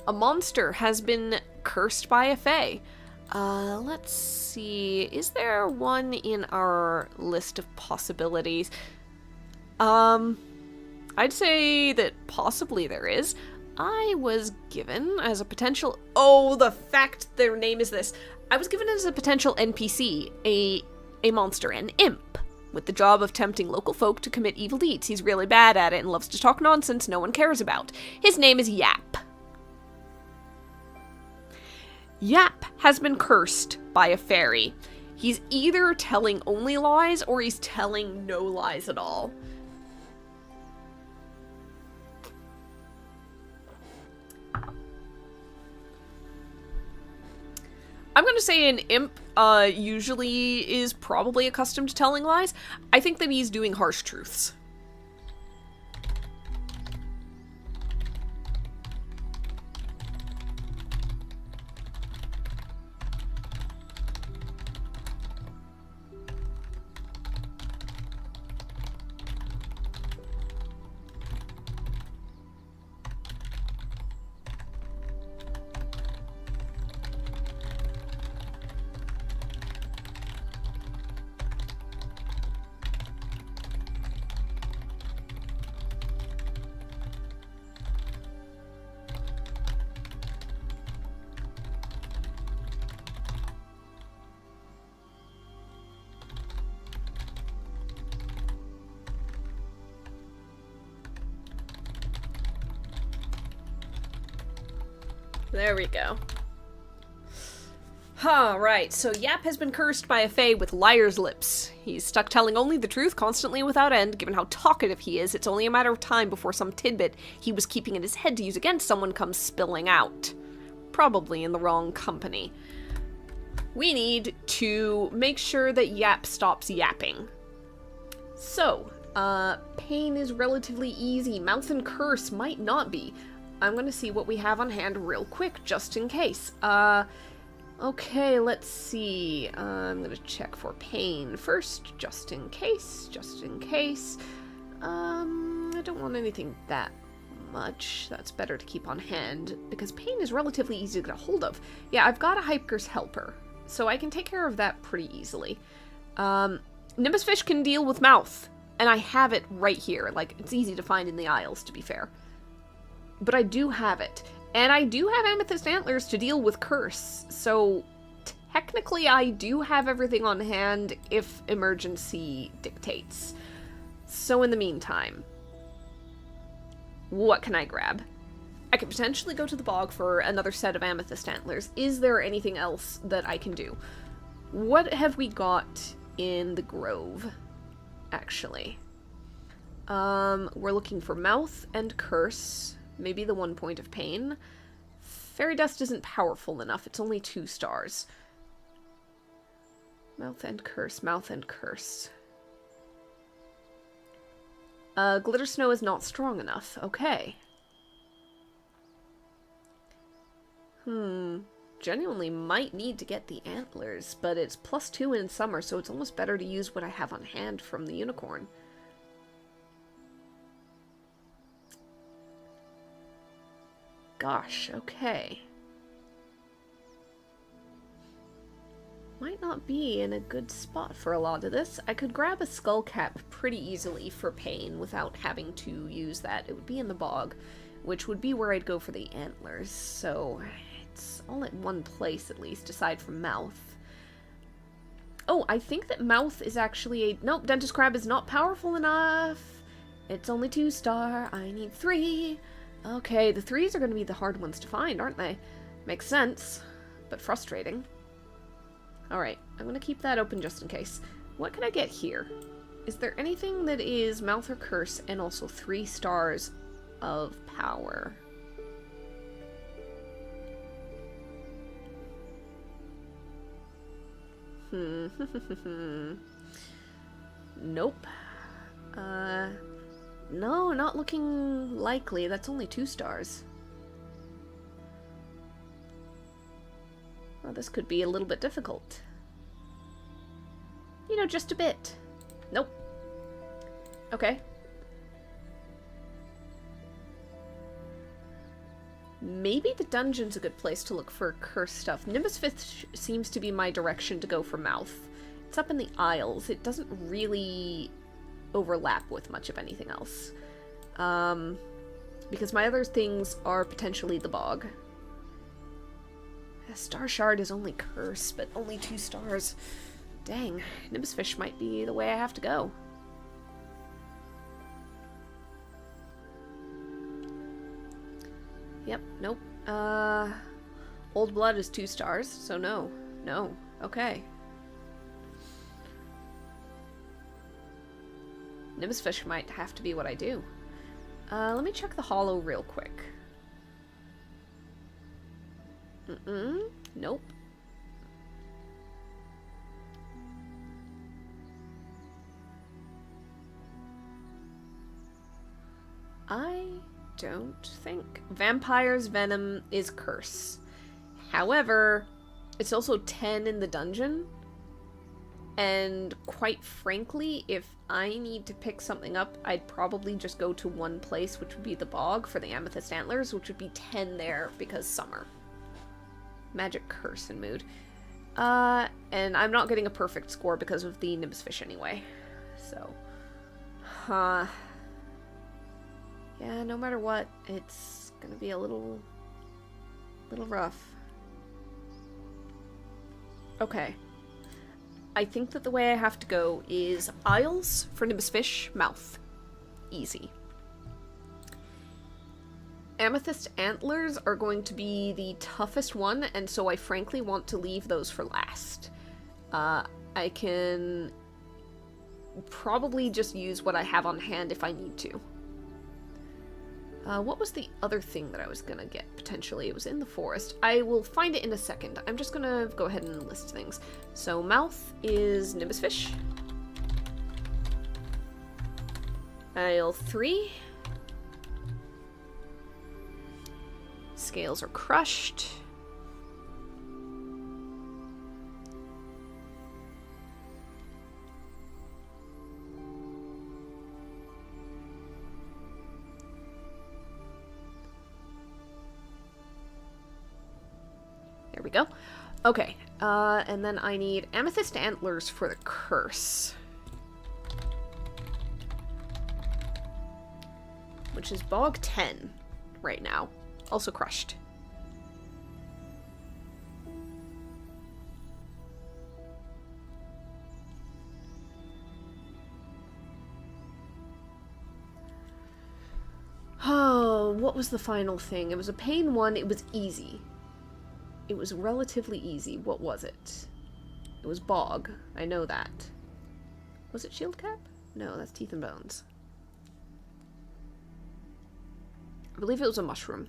A monster has been cursed by a Fae. Let's see. Is there one in our list of possibilities? I'd say that possibly there is. I was given as a potential... Oh, the fact their name is this. I was given as a potential NPC, a monster, an imp, with the job of tempting local folk to commit evil deeds. He's really bad at it and loves to talk nonsense no one cares about. His name is Yap. Yap has been cursed by a fairy. He's either telling only lies or he's telling no lies at all. I'm going to say an imp usually is probably accustomed to telling lies. I think that he's doing harsh truths. There we go. Right, so Yap has been cursed by a Fae with Liar's Lips. He's stuck telling only the truth, constantly and without end. Given how talkative he is, it's only a matter of time before some tidbit he was keeping in his head to use against someone comes spilling out. Probably in the wrong company. We need to make sure that Yap stops yapping. So, Pain is relatively easy. Mouth and Curse might not be. I'm gonna see what we have on hand real quick, just in case. Okay, let's see. I'm gonna check for Pain first, just in case, just in case. I don't want anything that much. That's better to keep on hand, because pain is relatively easy to get a hold of. Yeah, I've got a Hyper's Helper, so I can take care of that pretty easily. Nimbus Fish can deal with mouth, and I have it right here. Like, it's easy to find in the aisles, to be fair. But I do have it. And I do have Amethyst Antlers to deal with Curse, so technically I do have everything on hand if emergency dictates. So in the meantime, what can I grab? I could potentially go to the bog for another set of Amethyst Antlers. Is there anything else that I can do? What have we got in the grove, actually? We're looking for mouth and curse. Maybe the 1 point of pain. Fairy dust isn't powerful enough. It's only 2 stars. Mouth and curse. Mouth and curse. Glitter snow is not strong enough. Okay. Genuinely might need to get the antlers, but it's +2 in summer, so it's almost better to use what I have on hand from the unicorn. Gosh, okay. Might not be in a good spot for a lot of this. I could grab a skull cap pretty easily for pain without having to use that. It would be in the bog, which would be where I'd go for the antlers, so it's all at one place at least, aside from mouth. Oh, I think that mouth is actually a... Nope, dentist crab is not powerful enough. It's only 2 star. I need 3. Okay, the 3s are going to be the hard ones to find, aren't they? Makes sense, but frustrating. Alright, I'm going to keep that open just in case. What can I get here? Is there anything that is mouth or curse and also 3 stars of power? Nope. No, not looking likely. That's only 2 stars. Well, this could be a little bit difficult. You know, just a bit. Nope. Okay. Maybe the dungeon's a good place to look for cursed stuff. Nimbus Fish seems to be my direction to go for mouth. It's up in the aisles. It doesn't really overlap with much of anything else. Because my other things are potentially the bog. A star shard is only curse, but only 2 stars. Dang, Nimbus Fish might be the way I have to go. Yep, nope. Old Blood is 2 stars, so no. No. Okay. Nimbus Fish might have to be what I do. Let me check the hollow real quick. Nope. I don't think. Vampire's Venom is curse. However, it's also 10 in the dungeon. And quite frankly, if I need to pick something up, I'd probably just go to one place, which would be the bog for the Amethyst Antlers, which would be 10 there because summer. Magic curse and mood. And I'm not getting a perfect score because of the Nimbus Fish anyway. So, yeah, no matter what, it's gonna be a little rough. Okay. I think that the way I have to go is aisles for Nimbus Fish, mouth. Easy. Amethyst Antlers are going to be the toughest one, and so I frankly want to leave those for last. I can probably just use what I have on hand if I need to. What was the other thing that I was gonna get, potentially? It was in the forest. I will find it in a second. I'm just gonna go ahead and list things. So, mouth is Nimbus Fish. Aisle 3. Scales are crushed. go. Okay, and then I need amethyst antlers for the curse. Which is bog 10 right now. Also crushed. Oh, what was the final thing? It was a pain one. It was easy. It was relatively easy. What was it? It was bog. I know that. Was it shield cap? No, that's teeth and bones. I believe it was a mushroom.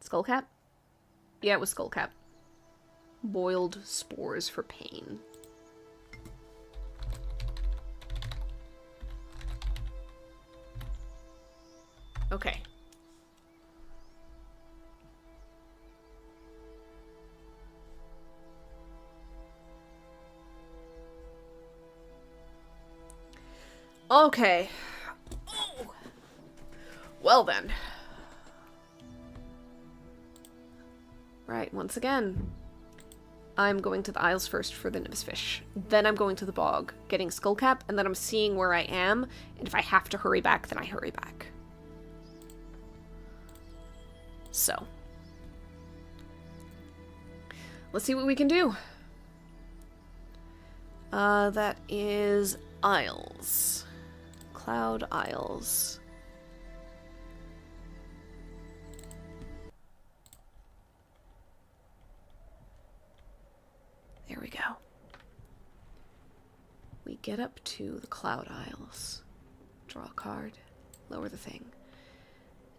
Skullcap? Yeah, it was skullcap. Boiled spores for pain. Okay. Okay. Oh. Well then. Right, once again. I'm going to the Isles first for the Nimbus fish. Then I'm going to the bog, getting skullcap, and then I'm seeing where I am, and if I have to hurry back, then I hurry back. So. Let's see what we can do. That is Isles. Cloud Isles. There we go. We get up to the Cloud Isles. Draw a card. Lower the thing.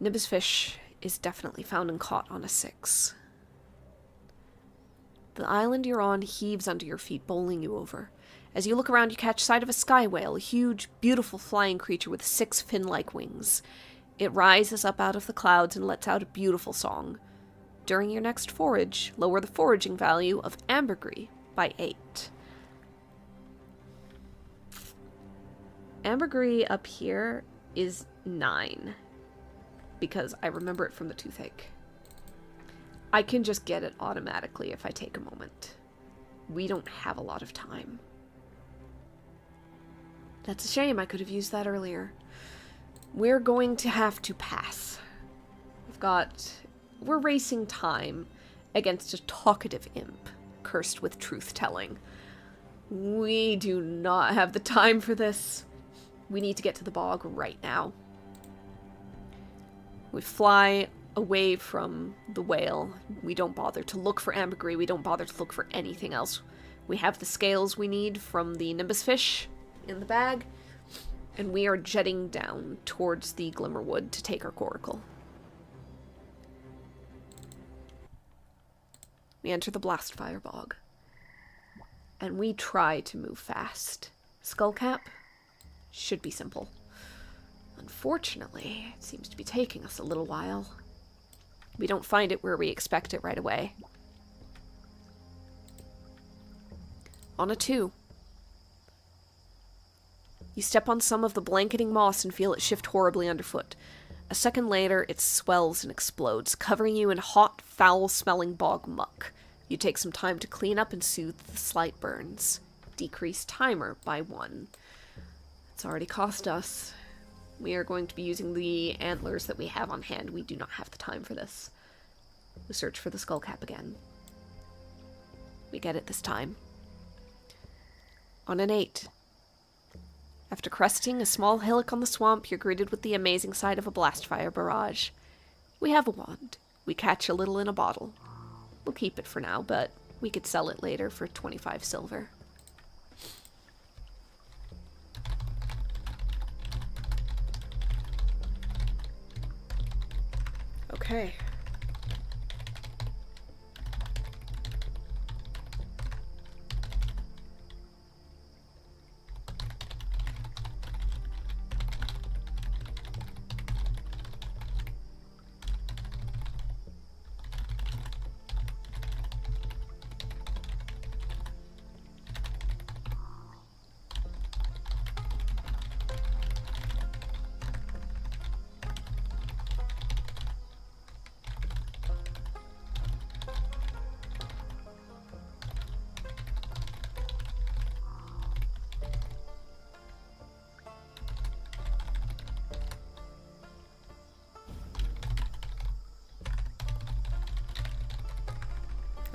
Nimbus fish is definitely found and caught on a 6. The island you're on heaves under your feet, bowling you over. As you look around, you catch sight of a sky whale, a huge, beautiful flying creature with 6 fin-like wings. It rises up out of the clouds and lets out a beautiful song. During your next forage, lower the foraging value of ambergris by 8. Ambergris up here is 9. Because I remember it from the toothache. I can just get it automatically if I take a moment. We don't have a lot of time. That's a shame. I could have used that earlier. We're going to have to pass. We're racing time against a talkative imp, cursed with truth-telling. We do not have the time for this. We need to get to the bog right now. We fly away from the whale. We don't bother to look for ambergris. We don't bother to look for anything else. We have the scales we need from the Nimbus fish in the bag, and we are jetting down towards the Glimmerwood to take our coracle. We enter the Blastfire Bog, and we try to move fast. Skullcap should be simple. Unfortunately, it seems to be taking us a little while. We don't find it where we expect it right away. On a 2. You step on some of the blanketing moss and feel it shift horribly underfoot. A second later, it swells and explodes, covering you in hot, foul-smelling bog muck. You take some time to clean up and soothe the slight burns. Decrease timer by 1. It's already cost us. We are going to be using the antlers that we have on hand. We do not have the time for this. We search for the skullcap again. We get it this time. On an 8. After cresting a small hillock on the swamp, you're greeted with the amazing sight of a blastfire barrage. We have a wand. We catch a little in a bottle. We'll keep it for now, but we could sell it later for 25 silver. Okay.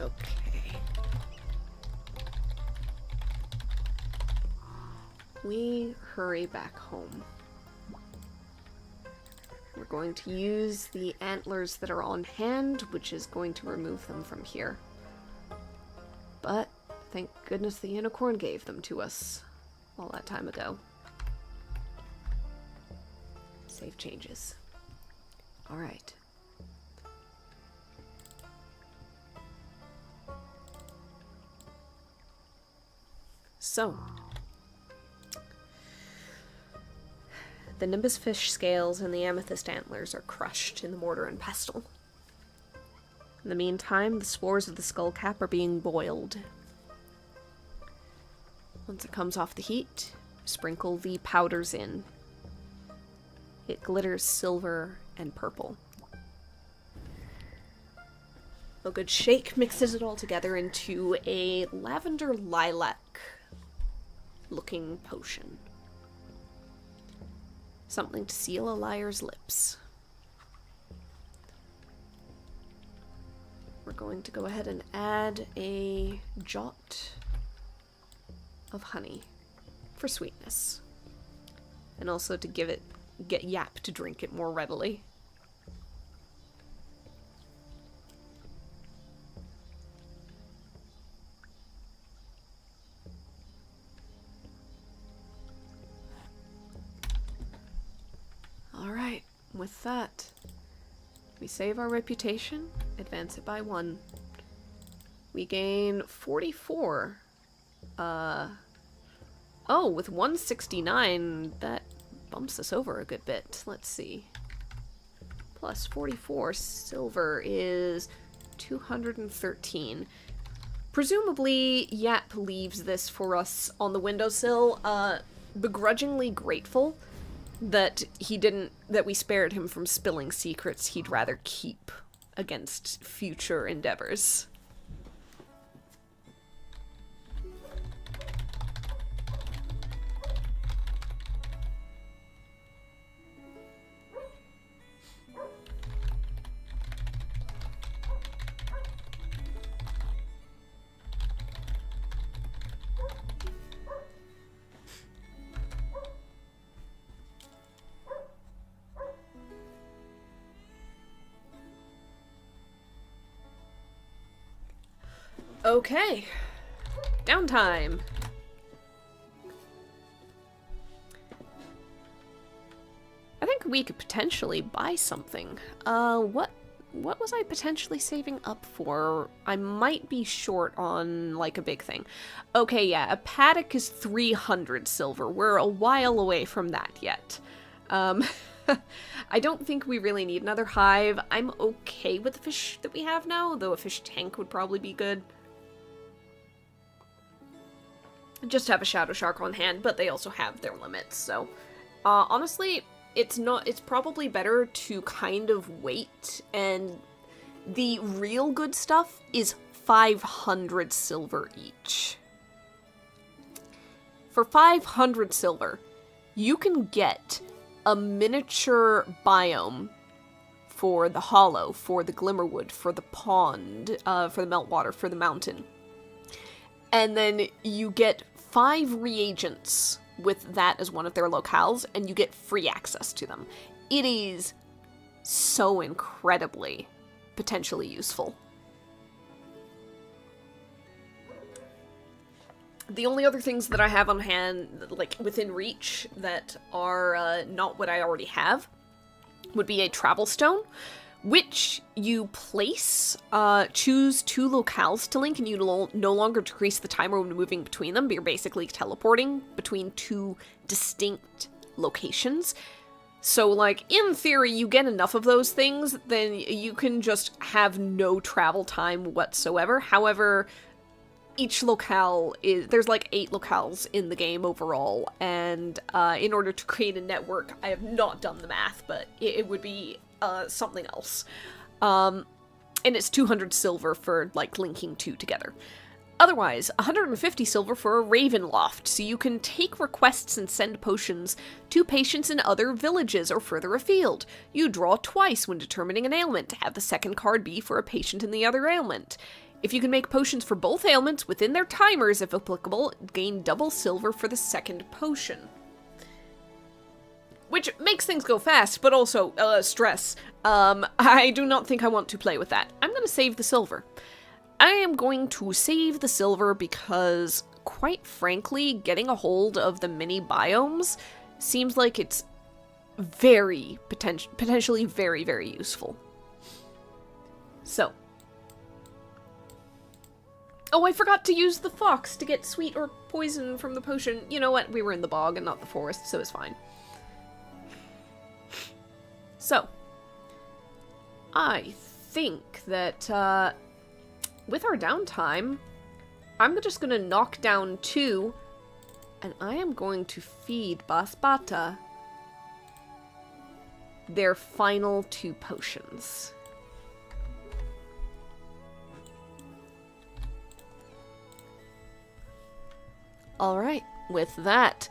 Okay. We hurry back home. We're going to use the antlers that are on hand, which is going to remove them from here. But thank goodness the unicorn gave them to us all that time ago. Save changes. Alright. So, the nimbus fish scales and the amethyst antlers are crushed in the mortar and pestle. In the meantime, the spores of the skullcap are being boiled. Once it comes off the heat, sprinkle the powders in. It glitters silver and purple. A good shake mixes it all together into a lavender lilac looking potion. Something to seal a liar's lips. We're going to go ahead and add a jot of honey for sweetness. And also to get Yap to drink it more readily. Alright, with that, we save our reputation, advance it by 1. We gain 44. Oh, with 169, that bumps us over a good bit. Let's see. Plus 44 silver is 213. Presumably, Yap leaves this for us on the windowsill, begrudgingly grateful that we spared him from spilling secrets he'd rather keep against future endeavors. Okay. Downtime. I think we could potentially buy something. What was I potentially saving up for? I might be short on, like, a big thing. Okay, yeah, a paddock is 300 silver. We're a while away from that yet. I don't think we really need another hive. I'm okay with the fish that we have now, though a fish tank would probably be good. Just have a shadow shark on hand, but they also have their limits, so honestly, it's probably better to kind of wait, and the real good stuff is 500 silver each. For 500 silver, you can get a miniature biome for the hollow, for the glimmerwood, for the pond, for the meltwater, for the mountain. And then you get 5 reagents with that as one of their locales, and you get free access to them. It is so incredibly potentially useful. The only other things that I have on hand, like within reach, that are not what I already have, would be a travel stone, which you place, choose 2 locales to link, and you no longer decrease the timer when moving between them, but you're basically teleporting between 2 distinct locations. So, like, in theory, you get enough of those things, then you can just have no travel time whatsoever. However, each locale there's like 8 locales in the game overall, and in order to create a network, I have not done the math, but it would be something else. And it's 200 silver for, like, linking 2 together. Otherwise, 150 silver for a Raven Loft, so you can take requests and send potions to patients in other villages or further afield. You draw twice when determining an ailment, to have the second card be for a patient in the other ailment. If you can make potions for both ailments within their timers, if applicable, gain double silver for the second potion. Which makes things go fast, but also, stress. I do not think I want to play with that. I'm gonna save the silver. I am going to save the silver because, quite frankly, getting a hold of the mini biomes seems like it's very, potentially very, very useful. So. Oh, I forgot to use the fox to get sweet or poison from the potion. You know what? We were in the bog and not the forest, so it's fine. So, I think that, with our downtime, I'm just gonna knock down 2, and I am going to feed Bas Bata their final 2 potions. Alright, with that,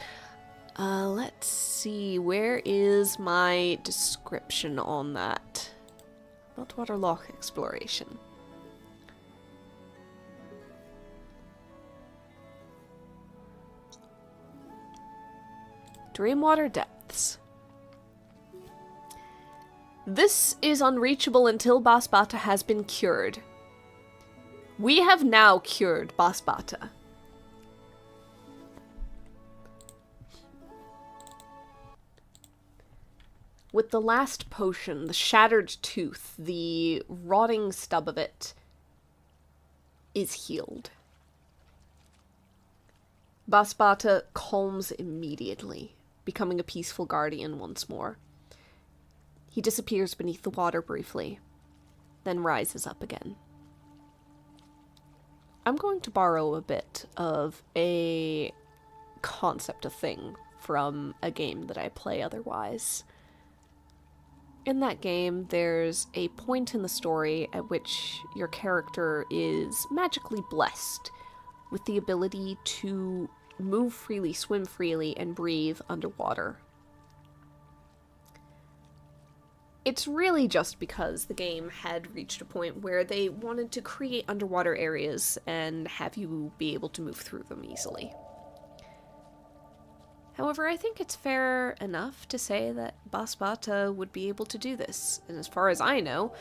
let's see, where is my description on that? Meltwater Loch exploration. Dreamwater Depths. This is unreachable until Bas Bata has been cured. We have now cured Bas Bata. With the last potion, the shattered tooth, the rotting stub of it is healed. Bas Bata calms immediately, becoming a peaceful guardian once more. He disappears beneath the water briefly, then rises up again. I'm going to borrow a bit of a concept, a thing, from a game that I play otherwise. In that game, there's a point in the story at which your character is magically blessed with the ability to move freely, swim freely, and breathe underwater. It's really just because the game had reached a point where they wanted to create underwater areas and have you be able to move through them easily. However, I think it's fair enough to say that Bas Bata would be able to do this, and as far as I know,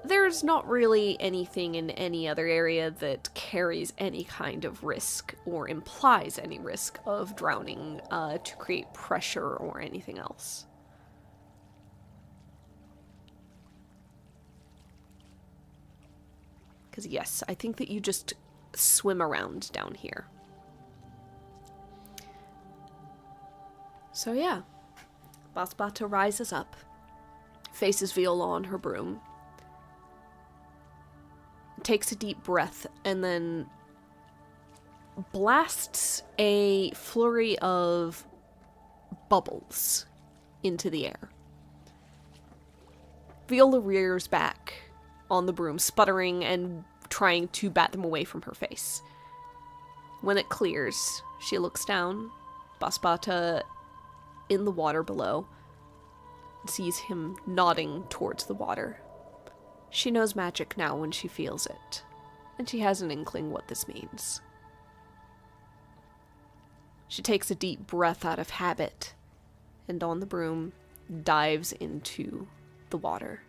there's not really anything in any other area that carries any kind of risk or implies any risk of drowning to create pressure or anything else. Because yes, I think that you just swim around down here. So yeah, Bas Bata rises up, faces Viola on her broom, takes a deep breath, and then blasts a flurry of bubbles into the air. Viola rears back on the broom, sputtering and trying to bat them away from her face. When it clears, she looks down. Bas Bata in the water below, sees him nodding towards the water. She knows magic now when she feels it, and she has an inkling what this means. She takes a deep breath out of habit, and on the broom, dives into the water.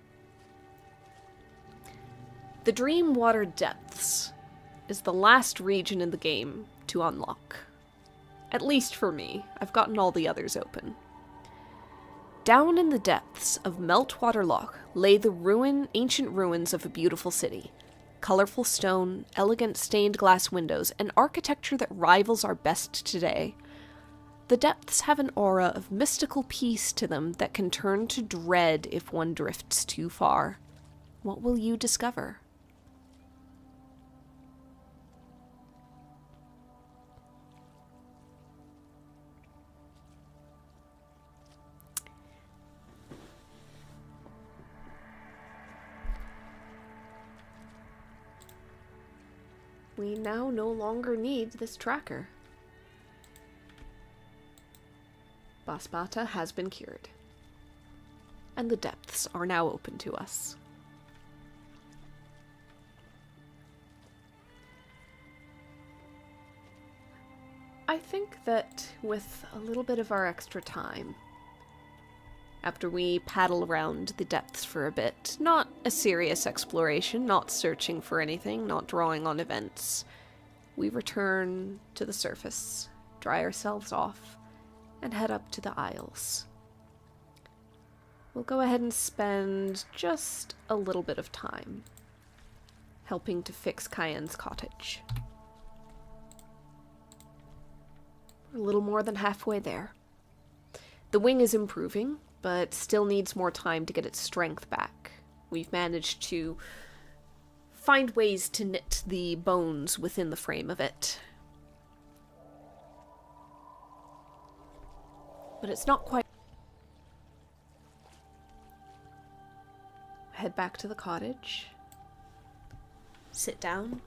The Dreamwater Depths is the last region in the game to unlock. At least for me. I've gotten all the others open. Down in the depths of Meltwater Loch lay the ancient ruins of a beautiful city. Colorful stone, elegant stained glass windows, and architecture that rivals our best today. The depths have an aura of mystical peace to them that can turn to dread if one drifts too far. What will you discover? We now no longer need this tracker. Bas Bata has been cured, and the depths are now open to us. I think that with a little bit of our extra time, after we paddle around the depths for a bit, not a serious exploration, not searching for anything, not drawing on events, we return to the surface, dry ourselves off, and head up to the Isles. We'll go ahead and spend just a little bit of time helping to fix Cayenne's cottage. We're a little more than halfway there. The wing is improving, but still needs more time to get its strength back. We've managed to find ways to knit the bones within the frame of it. But it's not quite... Head back to the cottage. Sit down.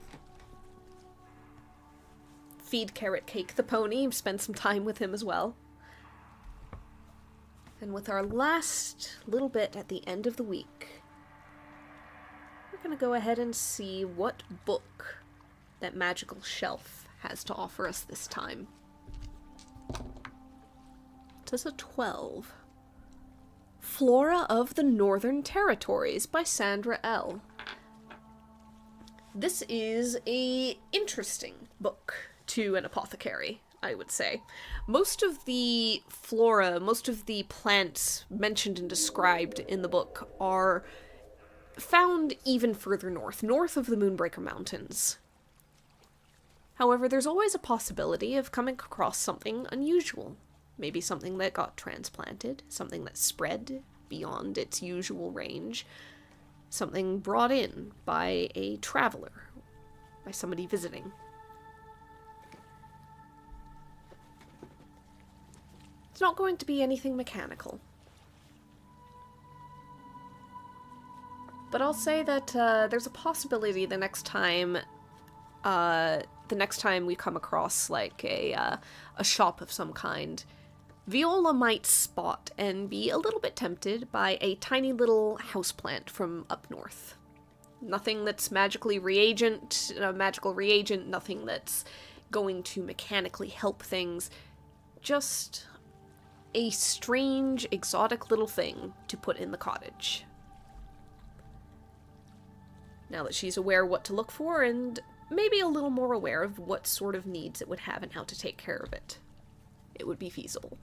Feed Carrot Cake the pony. Spend some time with him as well. And with our last little bit at the end of the week, we're going to go ahead and see what book that magical shelf has to offer us this time. It is a 12. Flora of the Northern Territories by Sandra L. This is a interesting book to an apothecary, I would say. Most of the flora, most of the plants mentioned and described in the book are found even further north of the Moonbreaker Mountains. However, there's always a possibility of coming across something unusual. Maybe something that got transplanted, something that spread beyond its usual range, something brought in by a traveler, by somebody visiting. It's not going to be anything mechanical. But I'll say that there's a possibility the next time we come across like a shop of some kind, Viola might spot and be a little bit tempted by a tiny little houseplant from up north. Nothing that's magical reagent, nothing that's going to mechanically help things. Just a strange, exotic little thing to put in the cottage. Now that she's aware what to look for, and maybe a little more aware of what sort of needs it would have and how to take care of it, it would be feasible.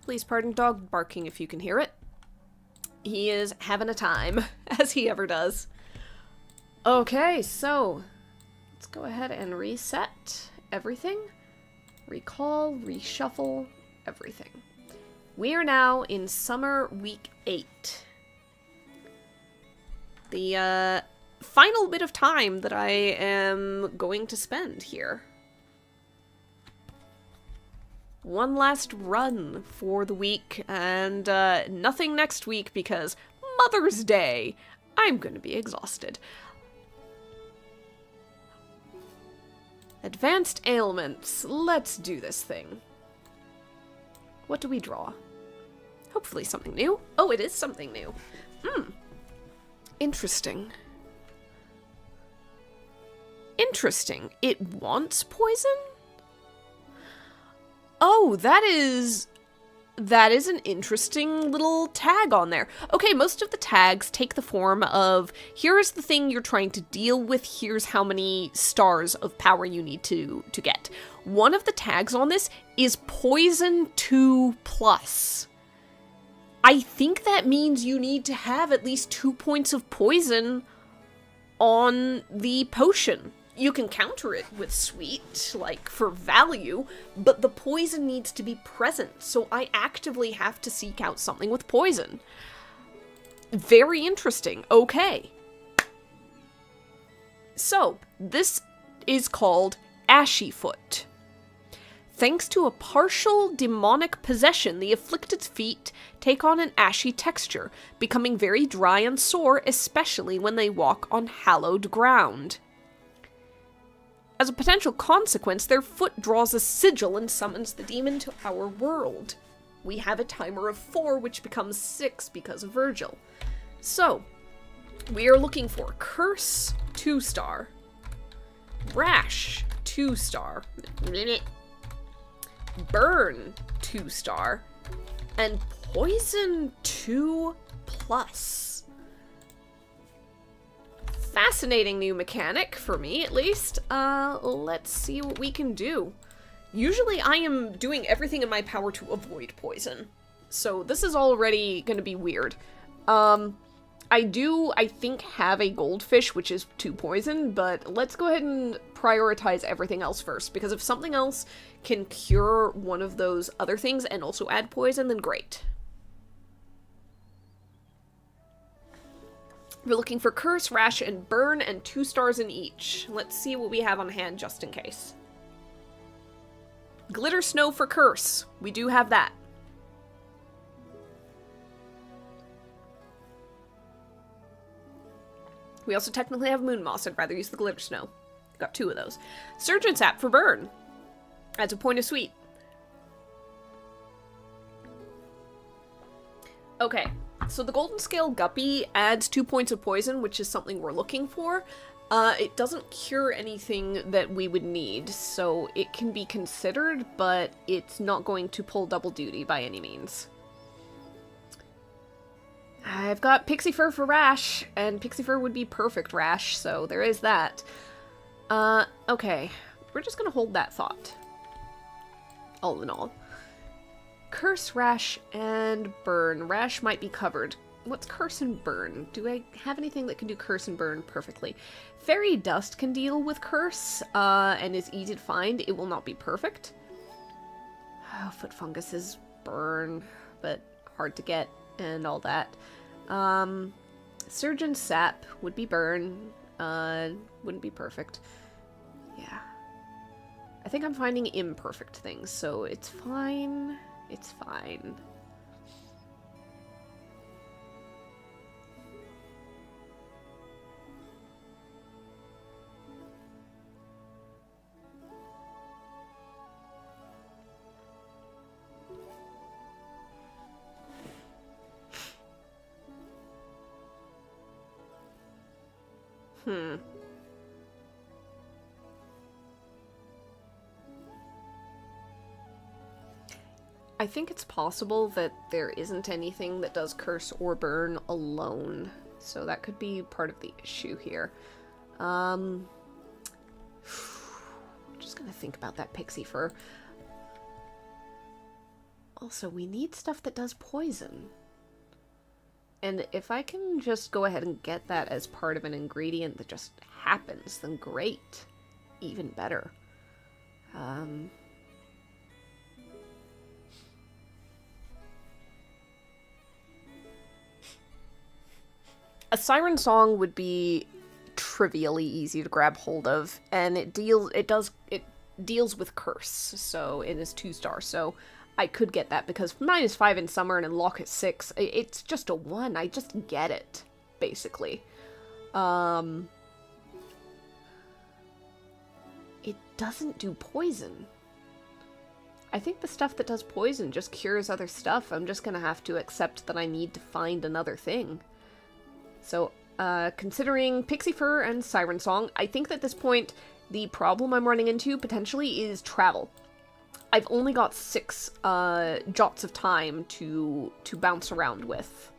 Please pardon dog barking if you can hear it. He is having a time, as he ever does. Okay, so let's go ahead and reset everything. Recall, reshuffle, everything. We are now in summer week 8. The final bit of time that I am going to spend here. One last run for the week, and nothing next week because Mother's Day. I'm going to be exhausted. Advanced ailments. Let's do this thing. What do we draw? Hopefully something new. Oh, it is something new. Interesting. Interesting. It wants poison? Oh, that is an interesting little tag on there. Okay, most of the tags take the form of, here is the thing you're trying to deal with, here's how many stars of power you need to get. One of the tags on this is Poison 2+. I think that means you need to have at least 2 points of poison on the potion. You can counter it with sweet, like, for value, but the poison needs to be present, so I actively have to seek out something with poison. Very interesting. Okay. So, this is called Ashy Foot. Thanks to a partial demonic possession, the afflicted's feet take on an ashy texture, becoming very dry and sore, especially when they walk on hallowed ground. As a potential consequence, their foot draws a sigil and summons the demon to our world. We have a timer of 4, which becomes 6 because of Virgil. So, we are looking for Curse, 2-star. Rash, 2-star. Burn, 2-star. And Poison, 2+. Fascinating new mechanic, for me at least. Let's see what we can do. Usually I am doing everything in my power to avoid poison, so this is already gonna be weird. I do, I think, have a goldfish, which is 2 poison, but let's go ahead and prioritize everything else first, because if something else can cure one of those other things and also add poison, then great. We're looking for Curse, Rash, and Burn, and 2 stars in each. Let's see what we have on hand, just in case. Glitter Snow for Curse. We do have that. We also technically have Moon Moss. I'd rather use the Glitter Snow. Got 2 of those. Surgeon Sap for Burn. Adds a point of sweet. Okay, so the Golden Scale Guppy adds 2 points of poison, which is something we're looking for. It doesn't cure anything that we would need, so it can be considered, but it's not going to pull double duty by any means. I've got Pixie Fur for Rash, and Pixie Fur would be perfect Rash, so there is that. Okay. We're just gonna hold that thought. All in all. Curse, Rash, and Burn. Rash might be covered. What's Curse and Burn? Do I have anything that can do Curse and Burn perfectly? Fairy Dust can deal with Curse, and is easy to find. It will not be perfect. Oh, Foot Fungus is Burn, but hard to get. And all that. Surgeon Sap would be Burn. Wouldn't be perfect. Yeah. I think I'm finding imperfect things, so it's fine. It's fine. I think it's possible that there isn't anything that does Curse or Burn alone, so that could be part of the issue here. Just gonna think about that Pixie Fur. Also, we need stuff that does poison. And if I can just go ahead and get that as part of an ingredient that just happens, then great. Even better. A Siren Song would be trivially easy to grab hold of, and it deals with Curse, so it is 2-star, so I could get that, because -5 in Summer and in Lock at 6, it's just a 1, I just get it, basically. It doesn't do poison. I think the stuff that does poison just cures other stuff. I'm just gonna have to accept that I need to find another thing. So, considering Pixie Fur and Siren Song, I think that at this point, the problem I'm running into, potentially, is travel. I've only got 6, jots of time to bounce around with.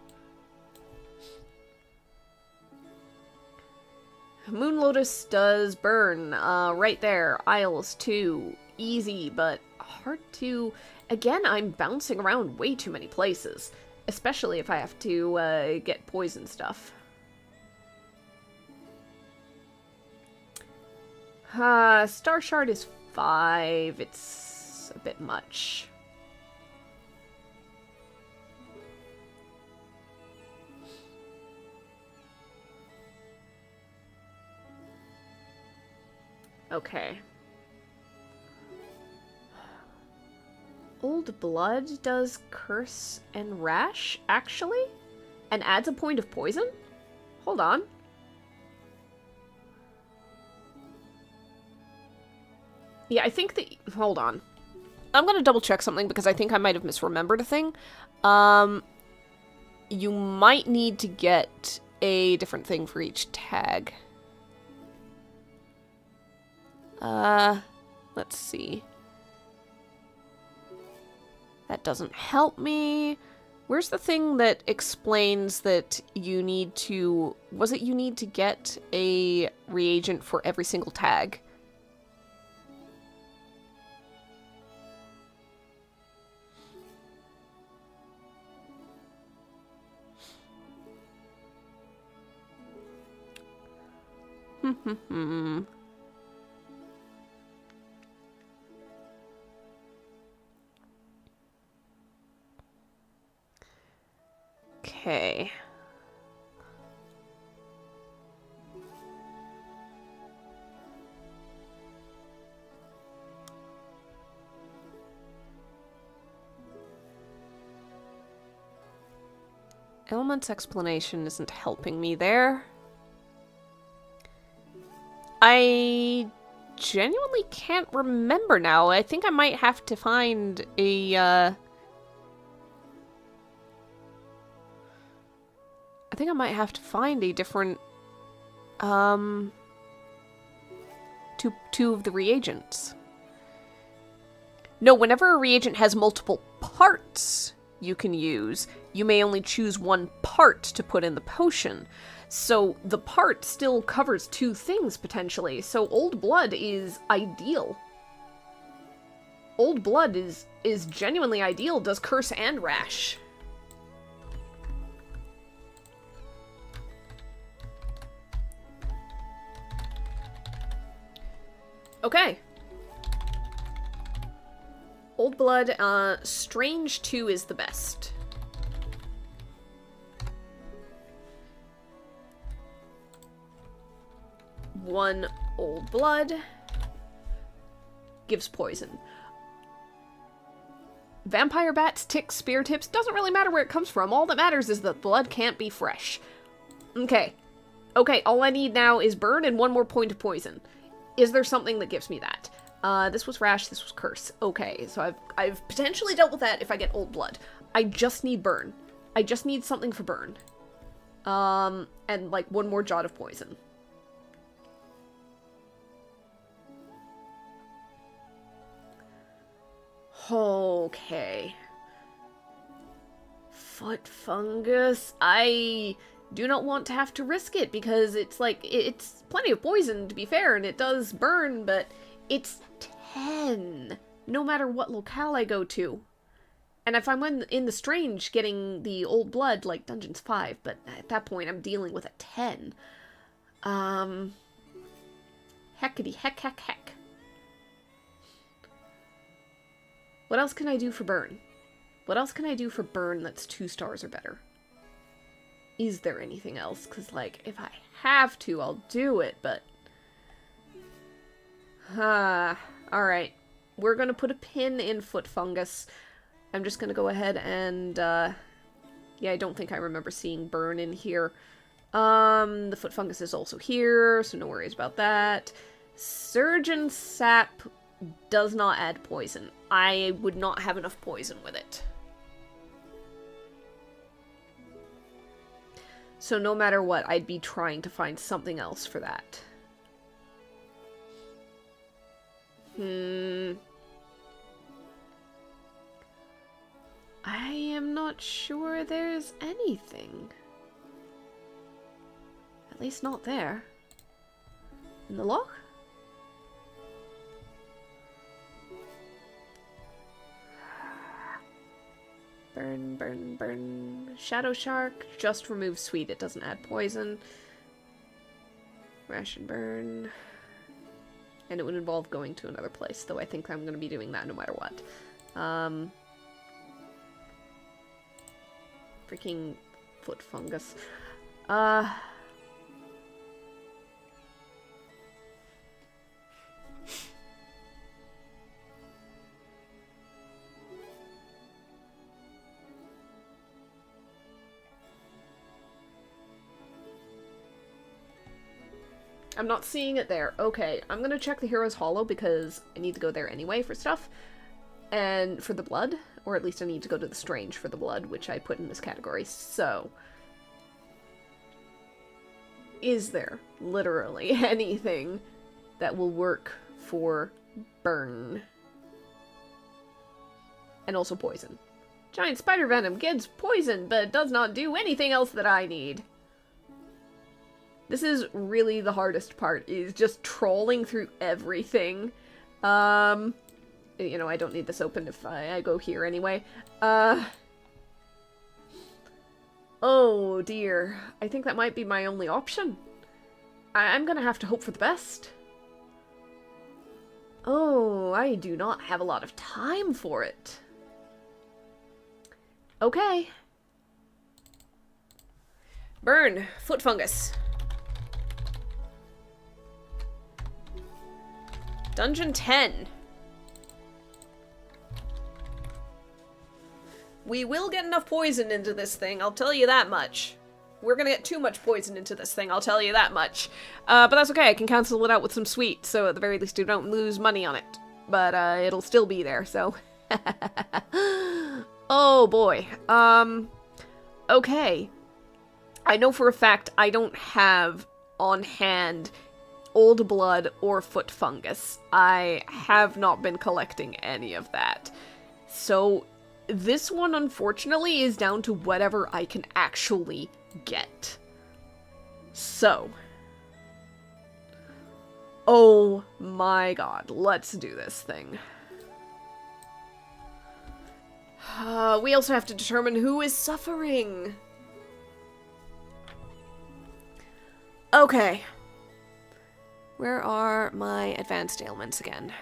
Moon Lotus does Burn, right there. Isles, too. Easy, but hard to... Again, I'm bouncing around way too many places. Especially if I have to get poison stuff. Star Shard is 5. It's a bit much. Okay. Old Blood does Curse and Rash, actually? And adds a point of poison? Hold on. Yeah, I think that... Hold on. I'm gonna double check something because I think I might have misremembered a thing. You might need to get a different thing for each tag. Let's see. That doesn't help me. Where's the thing that explains that you need to... Was it you need to get a reagent for every single tag? Okay. Ailments explanation isn't helping me there. I genuinely can't remember now. I think I might have to find a, I think I might have to find a different, two of the reagents. No, whenever a reagent has multiple parts you can use, you may only choose one part to put in the potion. So the part still covers 2 things, potentially. So Old Blood is ideal. Old Blood is genuinely ideal, does Curse and Rash. Okay. Old Blood, Strange 2 is the best. One Old Blood gives poison. Vampire bats, ticks, spear tips, doesn't really matter where it comes from. All that matters is that blood can't be fresh. Okay. Okay, all I need now is burn and 1 more point of poison. Is there something that gives me that? This was Rash, this was Curse. Okay, so I've potentially dealt with that if I get Old Blood. I just need burn. I just need something for burn. And like 1 more jot of poison. Okay. Foot fungus. I do not want to have to risk it because it's like, it's plenty of poison to be fair, and it does burn, but it's 10 no matter what locale I go to. And if I'm in the Strange getting the Old Blood, like Dungeon's 5, but at that point I'm dealing with a 10. Heckity heck heck heck. What else can I do for burn? What else can I do for burn that's 2 stars or better? Is there anything else? Because, like, if I have to, I'll do it, but... Alright. We're gonna put a pin in foot fungus. I'm just gonna go ahead and, yeah, I don't think I remember seeing burn in here. The foot fungus is also here, so no worries about that. Surgeon Sap does not add poison. I would not have enough poison with it. So no matter what, I'd be trying to find something else for that. I am not sure there's anything. At least not there. In the lock? Burn, burn, burn. Shadow Shark just removes sweet. It doesn't add poison. Ration burn. And it would involve going to another place, though I think I'm going to be doing that no matter what. Freaking foot fungus. I'm not seeing it there. Okay, I'm gonna check the Hero's Hollow because I need to go there anyway for stuff. And for the blood, or at least I need to go to the Strange for the blood, which I put in this category. So, is there literally anything that will work for burn? And also poison. Giant spider venom gives poison, but does not do anything else that I need. This is really the hardest part, is just trawling through everything. You know, I don't need this open if I go here anyway. Oh dear. I think that might be my only option. I'm gonna have to hope for the best. Oh, I do not have a lot of time for it. Okay. Burn. Foot fungus. Dungeon 10. We will get enough poison into this thing, I'll tell you that much. We're gonna get too much poison into this thing, I'll tell you that much. But that's okay, I can cancel it out with some sweet, so at the very least you don't lose money on it. But, it'll still be there, so... Oh boy. Okay. I know for a fact I don't have on hand old blood or foot fungus. I have not been collecting any of that. So this one, unfortunately, is down to whatever I can actually get. So. Oh my god, let's do this thing. We also have to determine who is suffering. Okay. Where are my advanced ailments again?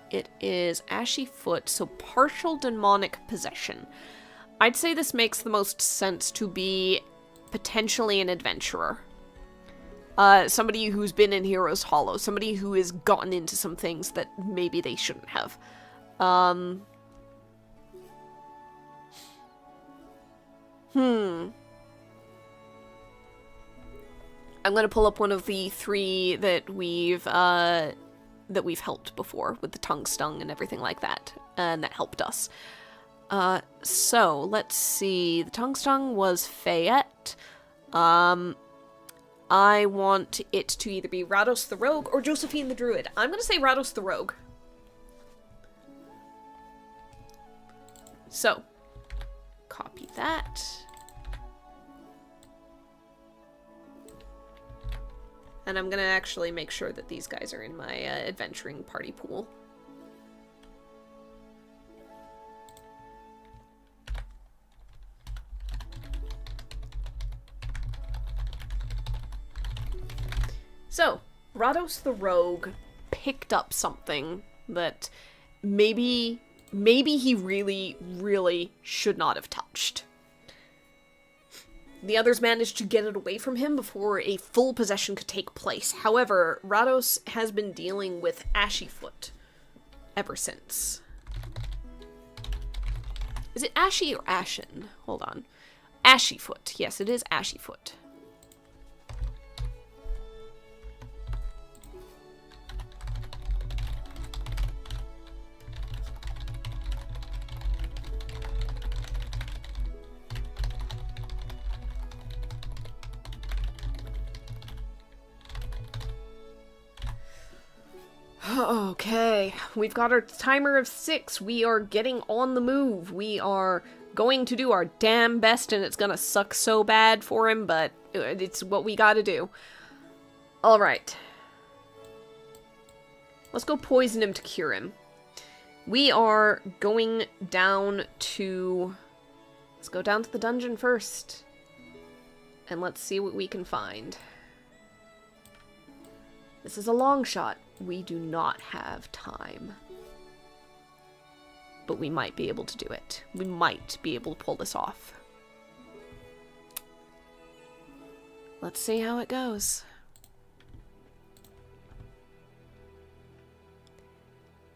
It is Ashy Foot, so partial demonic possession. I'd say this makes the most sense to be potentially an adventurer. Somebody who's been in Hero's Hollow. Somebody who has gotten into some things that maybe they shouldn't have. I'm gonna pull up one of the three that we've helped before with the tongue stung and everything like that, and that helped us. So let's see. The tongue stung was Fayette. I want it to either be Rados the Rogue or Josephine the Druid. I'm gonna say Rados the Rogue. So, copy that. And I'm gonna actually make sure that these guys are in my adventuring party pool. So, Rados the Rogue picked up something that maybe he really, really should not have touched. The others managed to get it away from him before a full possession could take place. However, Rados has been dealing with Ashy Foot ever since. Is it Ashy or Ashen? Hold on. Ashy Foot. Yes, it is Ashy Foot. Okay, we've got our timer of 6. We are getting on the move. We are going to do our damn best, and it's gonna suck so bad for him, but it's what we gotta do. Alright. Let's go poison him to cure him. We are going down to Let's go down to the dungeon first. And let's see what we can find. This is a long shot. We do not have time. But we might be able to do it. We might be able to pull this off. Let's see how it goes.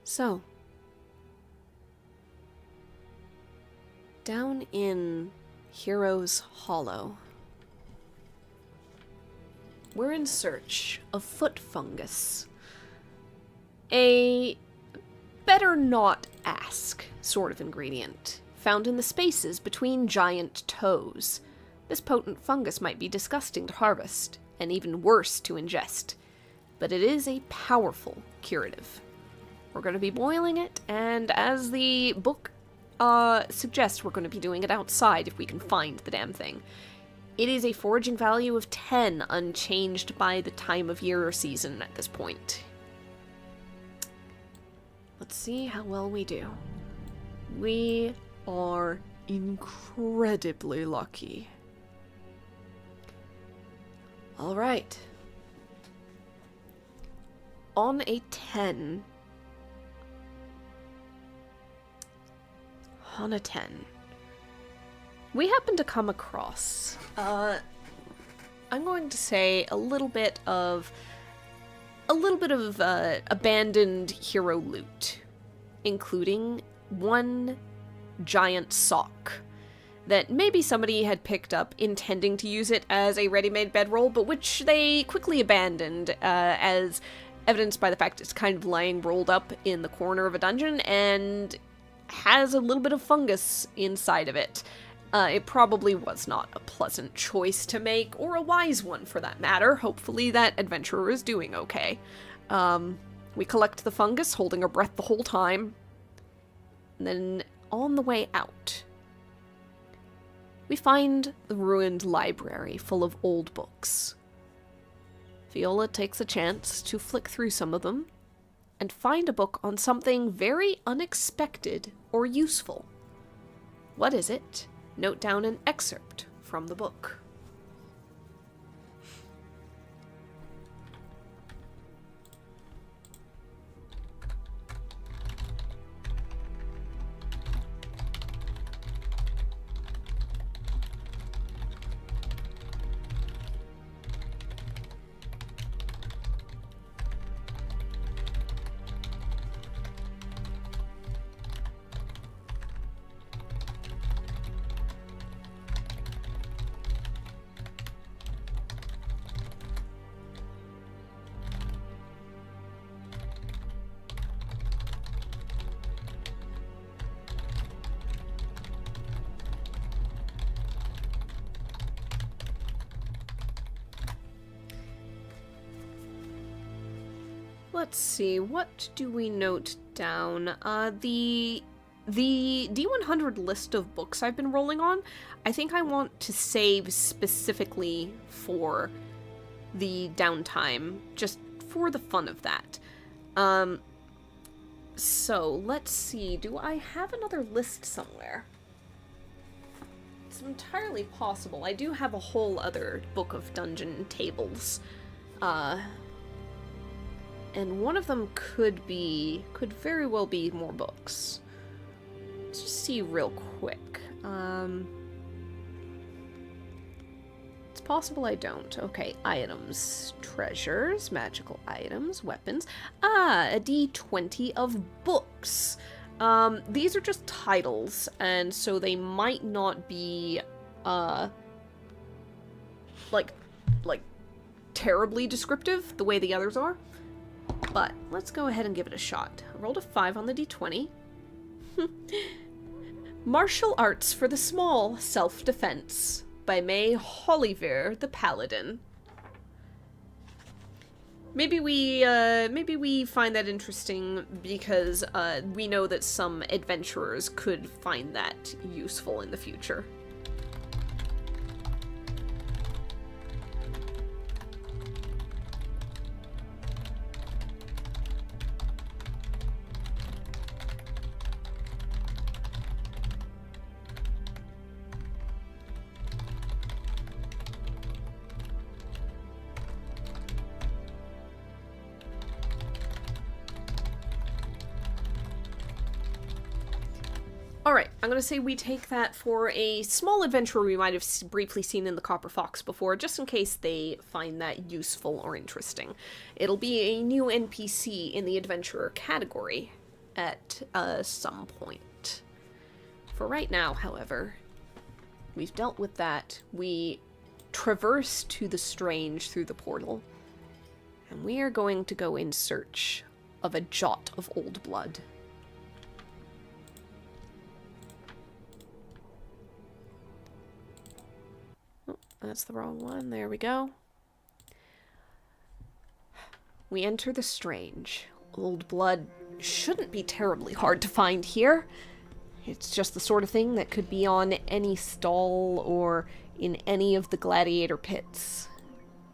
So, down in Hero's Hollow, we're in search of foot fungus. A better not ask sort of ingredient, found in the spaces between giant toes. This potent fungus might be disgusting to harvest, and even worse to ingest, but it is a powerful curative. We're going to be boiling it, and as the book suggests, we're going to be doing it outside if we can find the damn thing. It is a foraging value of 10, unchanged by the time of year or season at this point. Let's see how well we do. We are incredibly lucky. Alright. On a 10. On a 10. We happen to come across, I'm going to say a little bit of abandoned hero loot, including one giant sock that maybe somebody had picked up intending to use it as a ready-made bedroll, but which they quickly abandoned, as evidenced by the fact it's kind of lying rolled up in the corner of a dungeon and has a little bit of fungus inside of it. It probably was not a pleasant choice to make, or a wise one for that matter. Hopefully that adventurer is doing okay. We collect the fungus, holding our breath the whole time. And then, on the way out, we find the ruined library full of old books. Viola takes a chance to flick through some of them, and find a book on something very unexpected or useful. What is it? Note down an excerpt from the book. Let's see, what do we note down? The D100 list of books I've been rolling on, I think I want to save specifically for the downtime, just for the fun of that. So, let's see, do I have another list somewhere? It's entirely possible. I do have a whole other book of dungeon tables. And one of them could very well be more books. Let's just see real quick. It's possible I don't. Okay, items, treasures, magical items, weapons. A D20 of books. These are just titles, and so they might not be, like terribly descriptive the way the others are. But let's go ahead and give it a shot. I rolled a 5 on the D20. Martial Arts for the Small, Self-Defense by May Hollyver the Paladin. Maybe we find that interesting because we know that some adventurers could find that useful in the future. Alright, I'm gonna say we take that for a small adventure we might have briefly seen in the Copper Fox before, just in case they find that useful or interesting. It'll be a new NPC in the adventurer category at some point. For right now, however, we've dealt with that. We traverse to the strange through the portal, and we are going to go in search of a jot of old blood. Oh, that's the wrong one. There we go. We enter the strange. Old blood shouldn't be terribly hard to find here. It's just the sort of thing that could be on any stall or in any of the gladiator pits.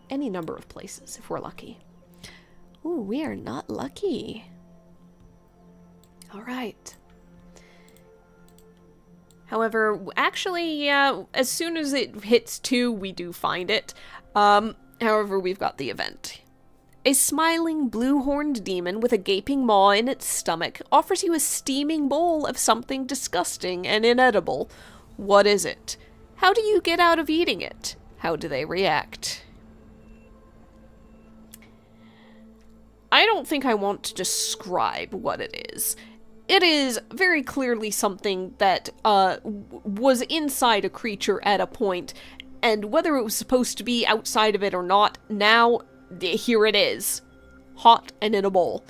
Any number of places, if we're lucky. Ooh, we are not lucky. Alright. However, actually, yeah, as soon as it hits 2, we do find it. However, we've got the event. A smiling, blue-horned demon with a gaping maw in its stomach offers you a steaming bowl of something disgusting and inedible. What is it? How do you get out of eating it? How do they react? I don't think I want to describe what it is. It is very clearly something that was inside a creature at a point, and whether it was supposed to be outside of it or not, now here it is. Hot and in a bowl.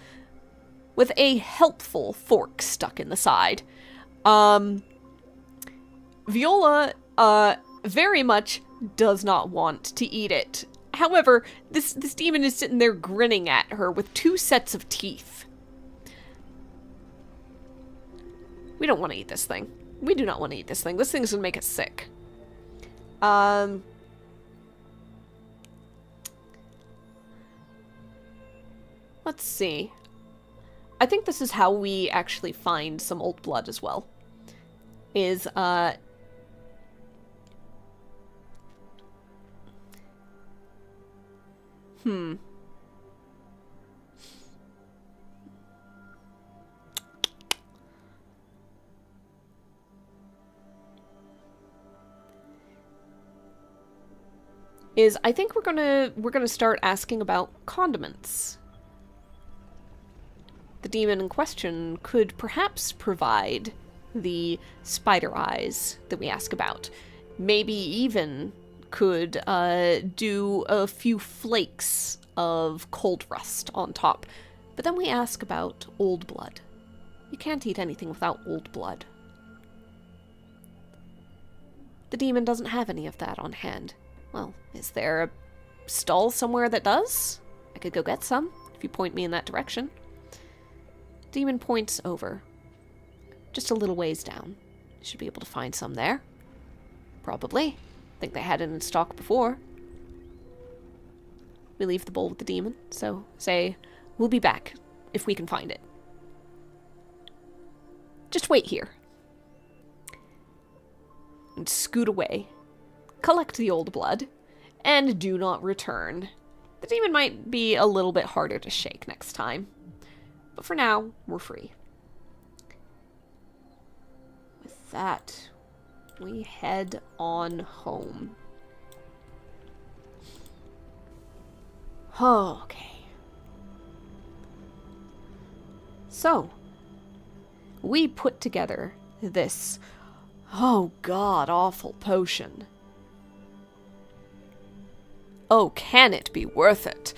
With a helpful fork stuck in the side. Viola, very much does not want to eat it. However, this demon is sitting there grinning at her with 2 sets of teeth. We don't want to eat this thing. We do not want to eat this thing. This thing's gonna make us sick. Let's see. I think this is how we actually find some old blood as well. Is, I think we're gonna start asking about condiments. The demon in question could perhaps provide the spider eyes that we ask about. Maybe even could do a few flakes of cold rust on top. But then we ask about old blood. You can't eat anything without old blood. The demon doesn't have any of that on hand. Well, is there a stall somewhere that does? I could go get some, if you point me in that direction. Demon points over. Just a little ways down. Should be able to find some there. Probably. Think they had it in stock before. We leave the bowl with the demon, so say, we'll be back if we can find it. Just wait here. And scoot away. Collect the old blood. And do not return. The demon might be a little bit harder to shake next time. But for now, we're free. With that, we head on home. Okay. So, we put together this, oh god awful potion. Oh, can it be worth it?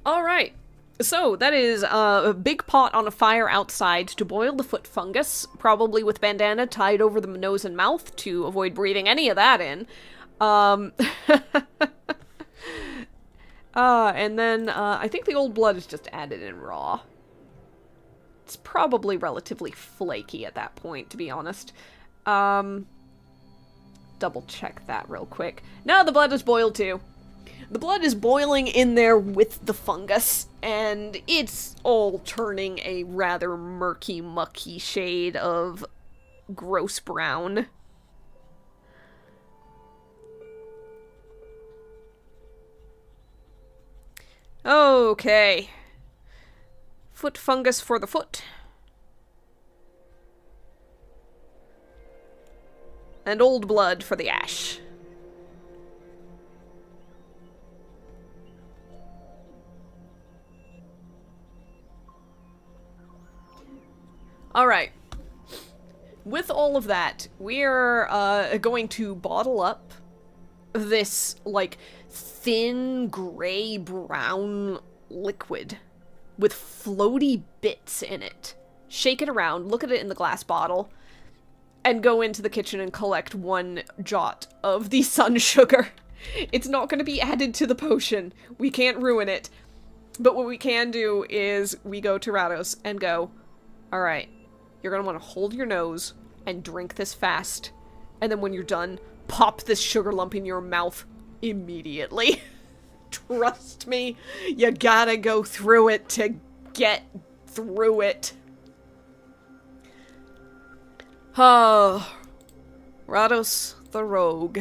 Alright, so that is a big pot on a fire outside to boil the foot fungus, probably with bandana tied over the nose and mouth to avoid breathing any of that in. And then, I think the old blood is just added in raw. It's probably relatively flaky at that point, to be honest. Double check that real quick. No, the blood is boiled too. The blood is boiling in there with the fungus, and it's all turning a rather murky, mucky shade of gross brown. Okay. Foot fungus for the foot. And old blood for the ash. Alright. With all of that, we're going to bottle up this, like, thin, gray-brown liquid with floaty bits in it. Shake it around, look at it in the glass bottle, and go into the kitchen and collect 1 jot of the sun sugar. It's not going to be added to the potion. We can't ruin it. But what we can do is we go to Rados and go, alright, you're going to want to hold your nose and drink this fast. And then when you're done, pop this sugar lump in your mouth immediately. Trust me, you gotta go through it to get through it. Oh, Rados the Rogue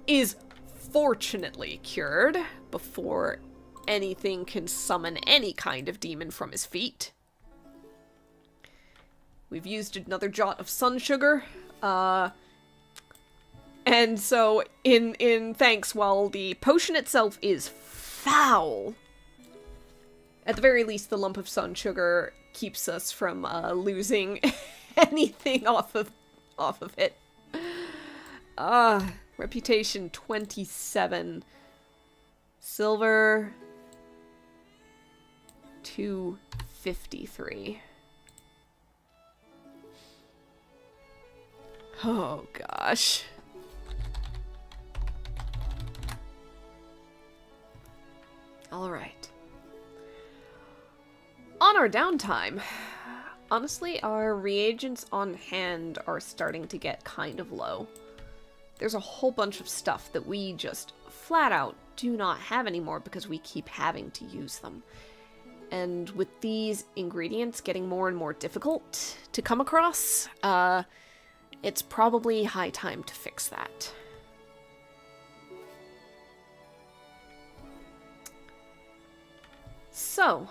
is fortunately cured before anything can summon any kind of demon from his feet. We've used another jot of sun sugar, and so, in thanks, while the potion itself is foul, at the very least, the lump of sun sugar keeps us from losing anything off of it. Reputation 27. Silver 253. Oh gosh. Alright. On our downtime, honestly, our reagents on hand are starting to get kind of low. There's a whole bunch of stuff that we just flat out do not have anymore because we keep having to use them. And with these ingredients getting more and more difficult to come across, it's probably high time to fix that. So,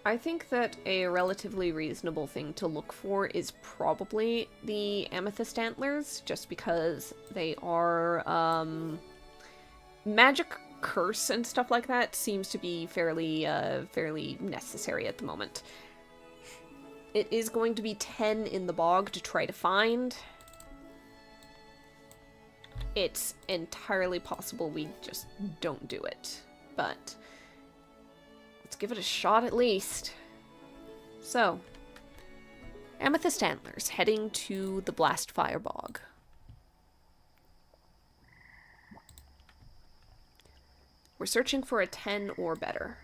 I think that a relatively reasonable thing to look for is probably the amethyst antlers, just because they are, magic curse and stuff like that seems to be fairly necessary at the moment. It is going to be 10 in the bog to try to find. It's entirely possible we just don't do it, but let's give it a shot at least. So, amethyst antlers, heading to the Blast Fire Bog. We're searching for a 10 or better.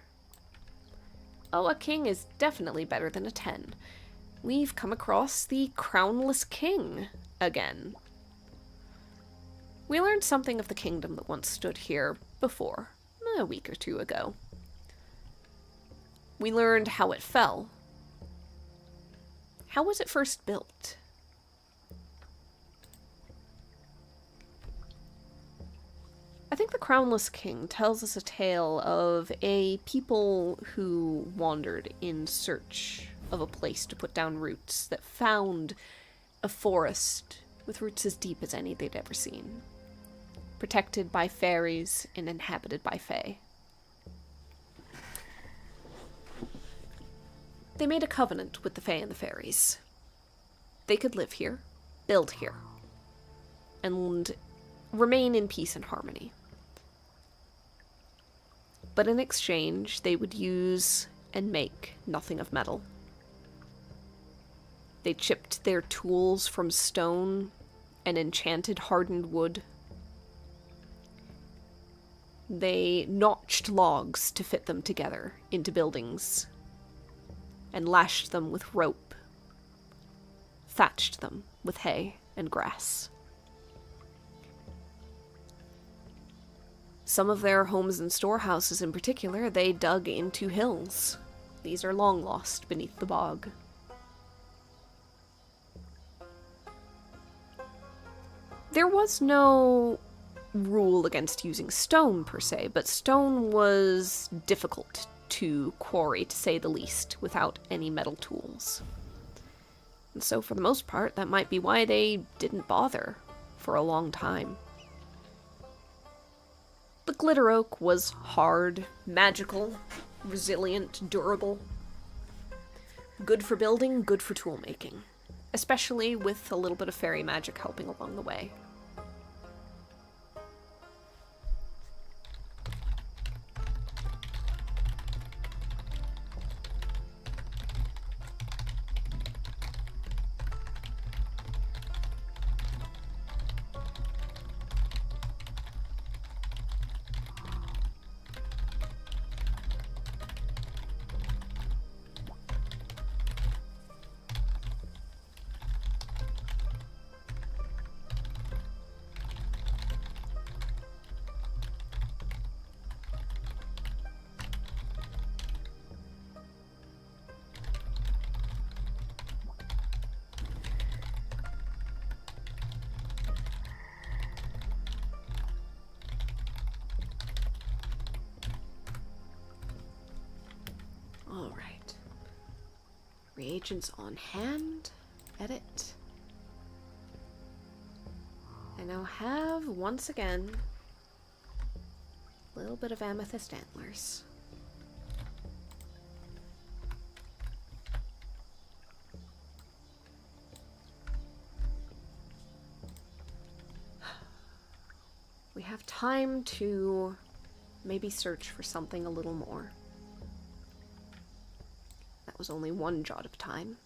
Oh, a king is definitely better than a 10. We've come across the Crownless King again. We learned something of the kingdom that once stood here before, a week or 2 ago. We learned how it fell. How was it first built? I think the Crownless King tells us a tale of a people who wandered in search of a place to put down roots that found a forest with roots as deep as any they'd ever seen, protected by fairies and inhabited by fae. They made a covenant with the fae and the fairies. They could live here, build here, and remain in peace and harmony. But in exchange, they would use and make nothing of metal. They chipped their tools from stone and enchanted hardened wood. They notched logs to fit them together into buildings, and lashed them with rope, thatched them with hay and grass. Some of their homes and storehouses in particular, they dug into hills. These are long lost beneath the bog. There was no rule against using stone per se, but stone was difficult to quarry, to say the least, without any metal tools. And so for the most part, that might be why they didn't bother for a long time. The glitter oak was hard, magical, resilient, durable. Good for building, good for tool making, especially with a little bit of fairy magic helping along the way. Alright. Reagents on hand. Edit. I now have, once again, a little bit of amethyst antlers. We have time to maybe search for something a little more. That was only one jot of time.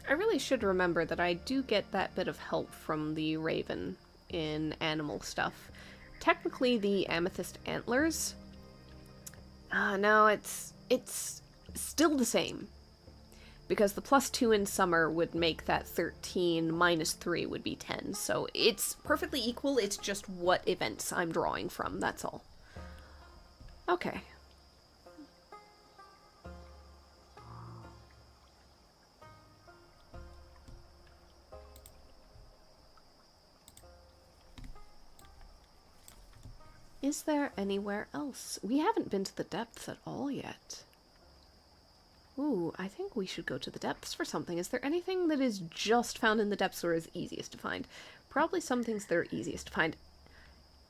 I really should remember that I do get that bit of help from the raven in animal stuff. Technically, the amethyst antlers... no, it's still the same. Because the +2 in summer would make that 13, -3 would be 10. So it's perfectly equal, it's just what events I'm drawing from, that's all. Okay. Is there anywhere else? We haven't been to the depths at all yet. Ooh, I think we should go to the depths for something. Is there anything that is just found in the depths or is easiest to find? Probably some things that are easiest to find.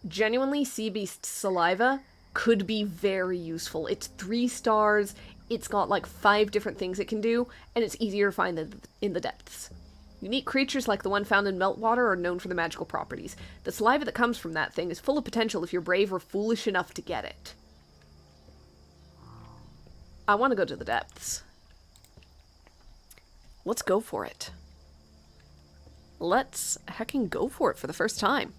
Genuinely, sea beast saliva could be very useful. It's 3 stars, it's got like 5 different things it can do, and it's easier to find than in the depths. Unique creatures like the one found in meltwater are known for their magical properties. The saliva that comes from that thing is full of potential if you're brave or foolish enough to get it. I want to go to the depths. Let's go for it. Let's heckin' go for it for the first time.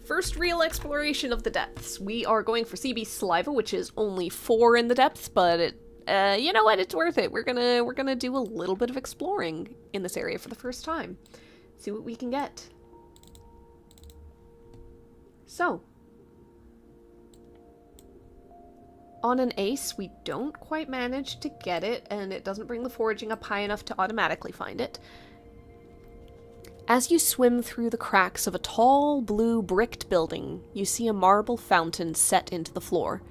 First real exploration of the depths. We are going for sea beast saliva, which is only 4 in the depths, but it, you know what? It's worth it. We're gonna do a little bit of exploring in this area for the first time. See what we can get. So, on an ace, we don't quite manage to get it, and it doesn't bring the foraging up high enough to automatically find it. As you swim through the cracks of a tall, blue bricked building, you see a marble fountain set into the floor.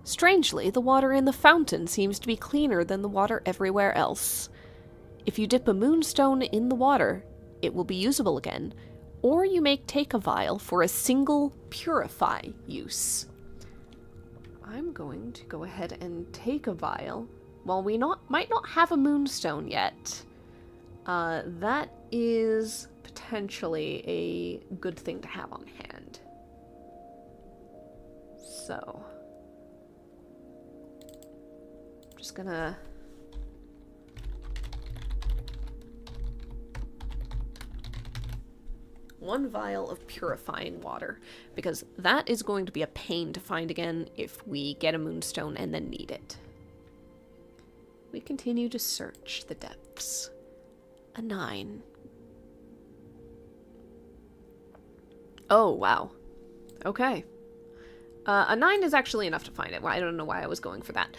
Strangely, the water in the fountain seems to be cleaner than the water everywhere else. If you dip a moonstone in the water, it will be usable again, or you may take a vial for a single purify use. I'm going to go ahead and take a vial. While we might not have a moonstone yet, that is potentially a good thing to have on hand. So, I'm just gonna one vial of purifying water, because that is going to be a pain to find again if we get a moonstone and then need it. We continue to search the depths. A 9. Oh, wow. Okay. A 9 is actually enough to find it. Well, I don't know why I was going for that.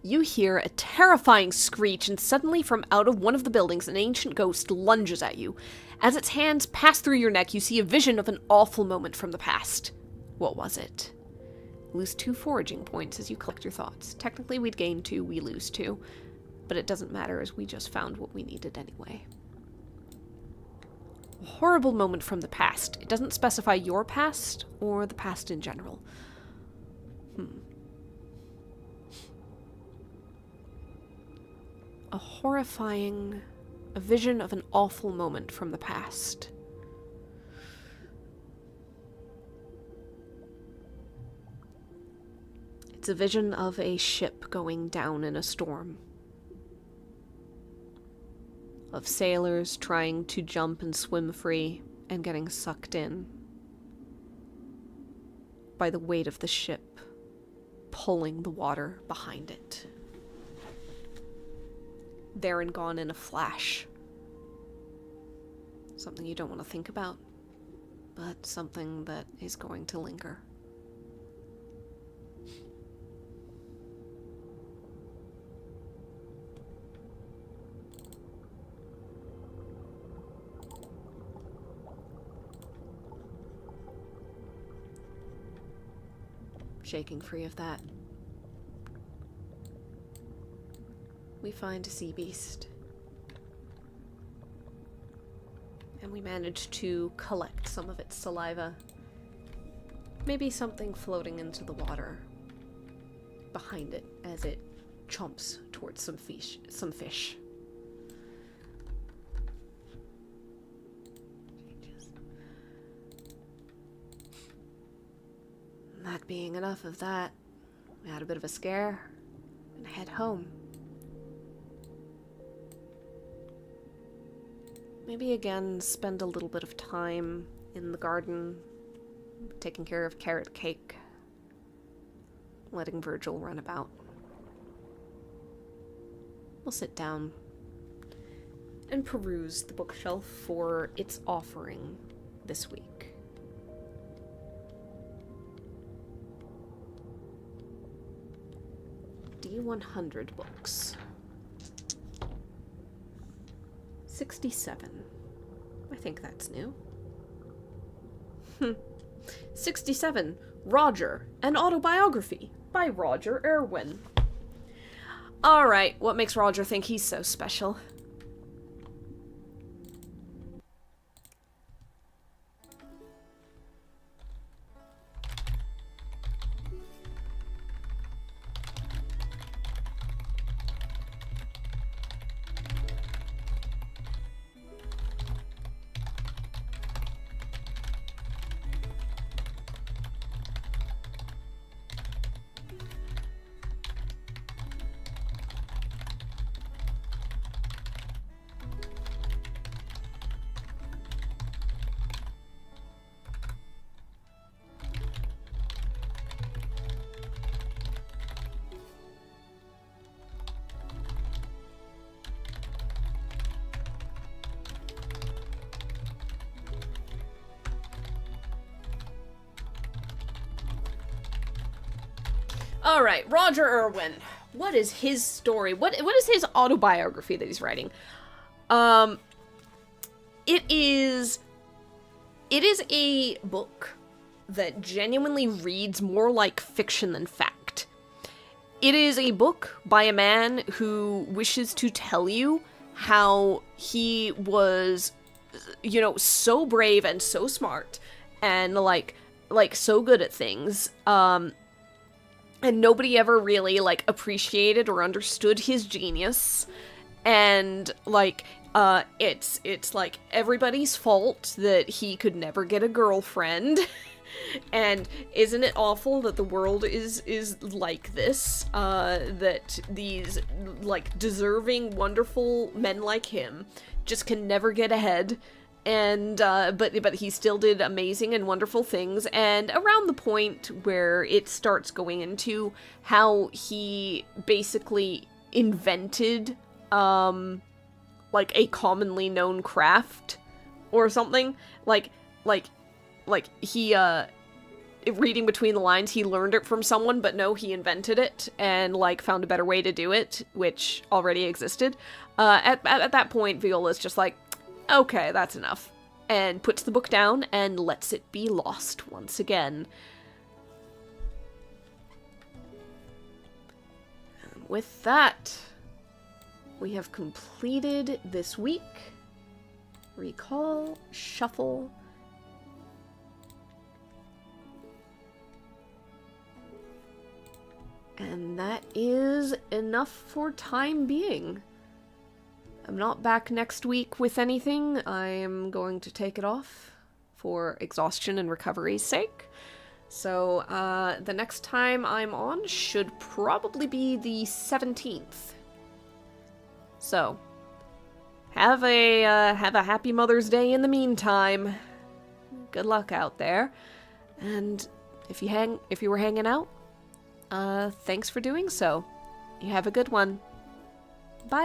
You hear a terrifying screech, and suddenly from out of one of the buildings, an ancient ghost lunges at you. As its hands pass through your neck, you see a vision of an awful moment from the past. What was it? Lose 2 foraging points as you collect your thoughts. Technically, we'd gain 2, we lose 2. But it doesn't matter, as we just found what we needed anyway. A horrible moment from the past. It doesn't specify your past, or the past in general. A vision of an awful moment from the past. It's a vision of a ship going down in a storm. Of sailors trying to jump and swim free and getting sucked in by the weight of the ship pulling the water behind it. There and gone in a flash. Something you don't want to think about, but something that is going to linger. Shaking free of that, we find a sea beast. And we manage to collect some of its saliva. Maybe something floating into the water behind it as it chomps towards some fish. That being enough of that, we had a bit of a scare and head home. Maybe again spend a little bit of time in the garden, taking care of carrot cake, letting Virgil run about. We'll sit down and peruse the bookshelf for its offering this week. D100 books. 67. I think that's new. 67. Roger, an autobiography by Roger Irwin. Alright, what makes Roger think he's so special? Alright, Roger Irwin. What is his story? What is his autobiography that he's writing? It is a book that genuinely reads more like fiction than fact. It is a book by a man who wishes to tell you how he was, you know, so brave and so smart and like so good at things, and nobody ever really like appreciated or understood his genius, and like it's like everybody's fault that he could never get a girlfriend. And isn't it awful that the world is like this, that these like deserving wonderful men like him just can never get ahead. And but he still did amazing and wonderful things. And around the point where it starts going into how he basically invented like a commonly known craft or something, like he reading between the lines, he learned it from someone, but no, he invented it and like found a better way to do it, which already existed. At that point, Viola's just like, okay, that's enough, and puts the book down and lets it be lost once again. And with that, we have completed this week. Recall, shuffle, and that is enough for time being. I'm not back next week with anything. I am going to take it off for exhaustion and recovery's sake. So, the next time I'm on should probably be the 17th. So, have a happy Mother's Day in the meantime. Good luck out there. And if you were hanging out, thanks for doing so. You have a good one. Bye.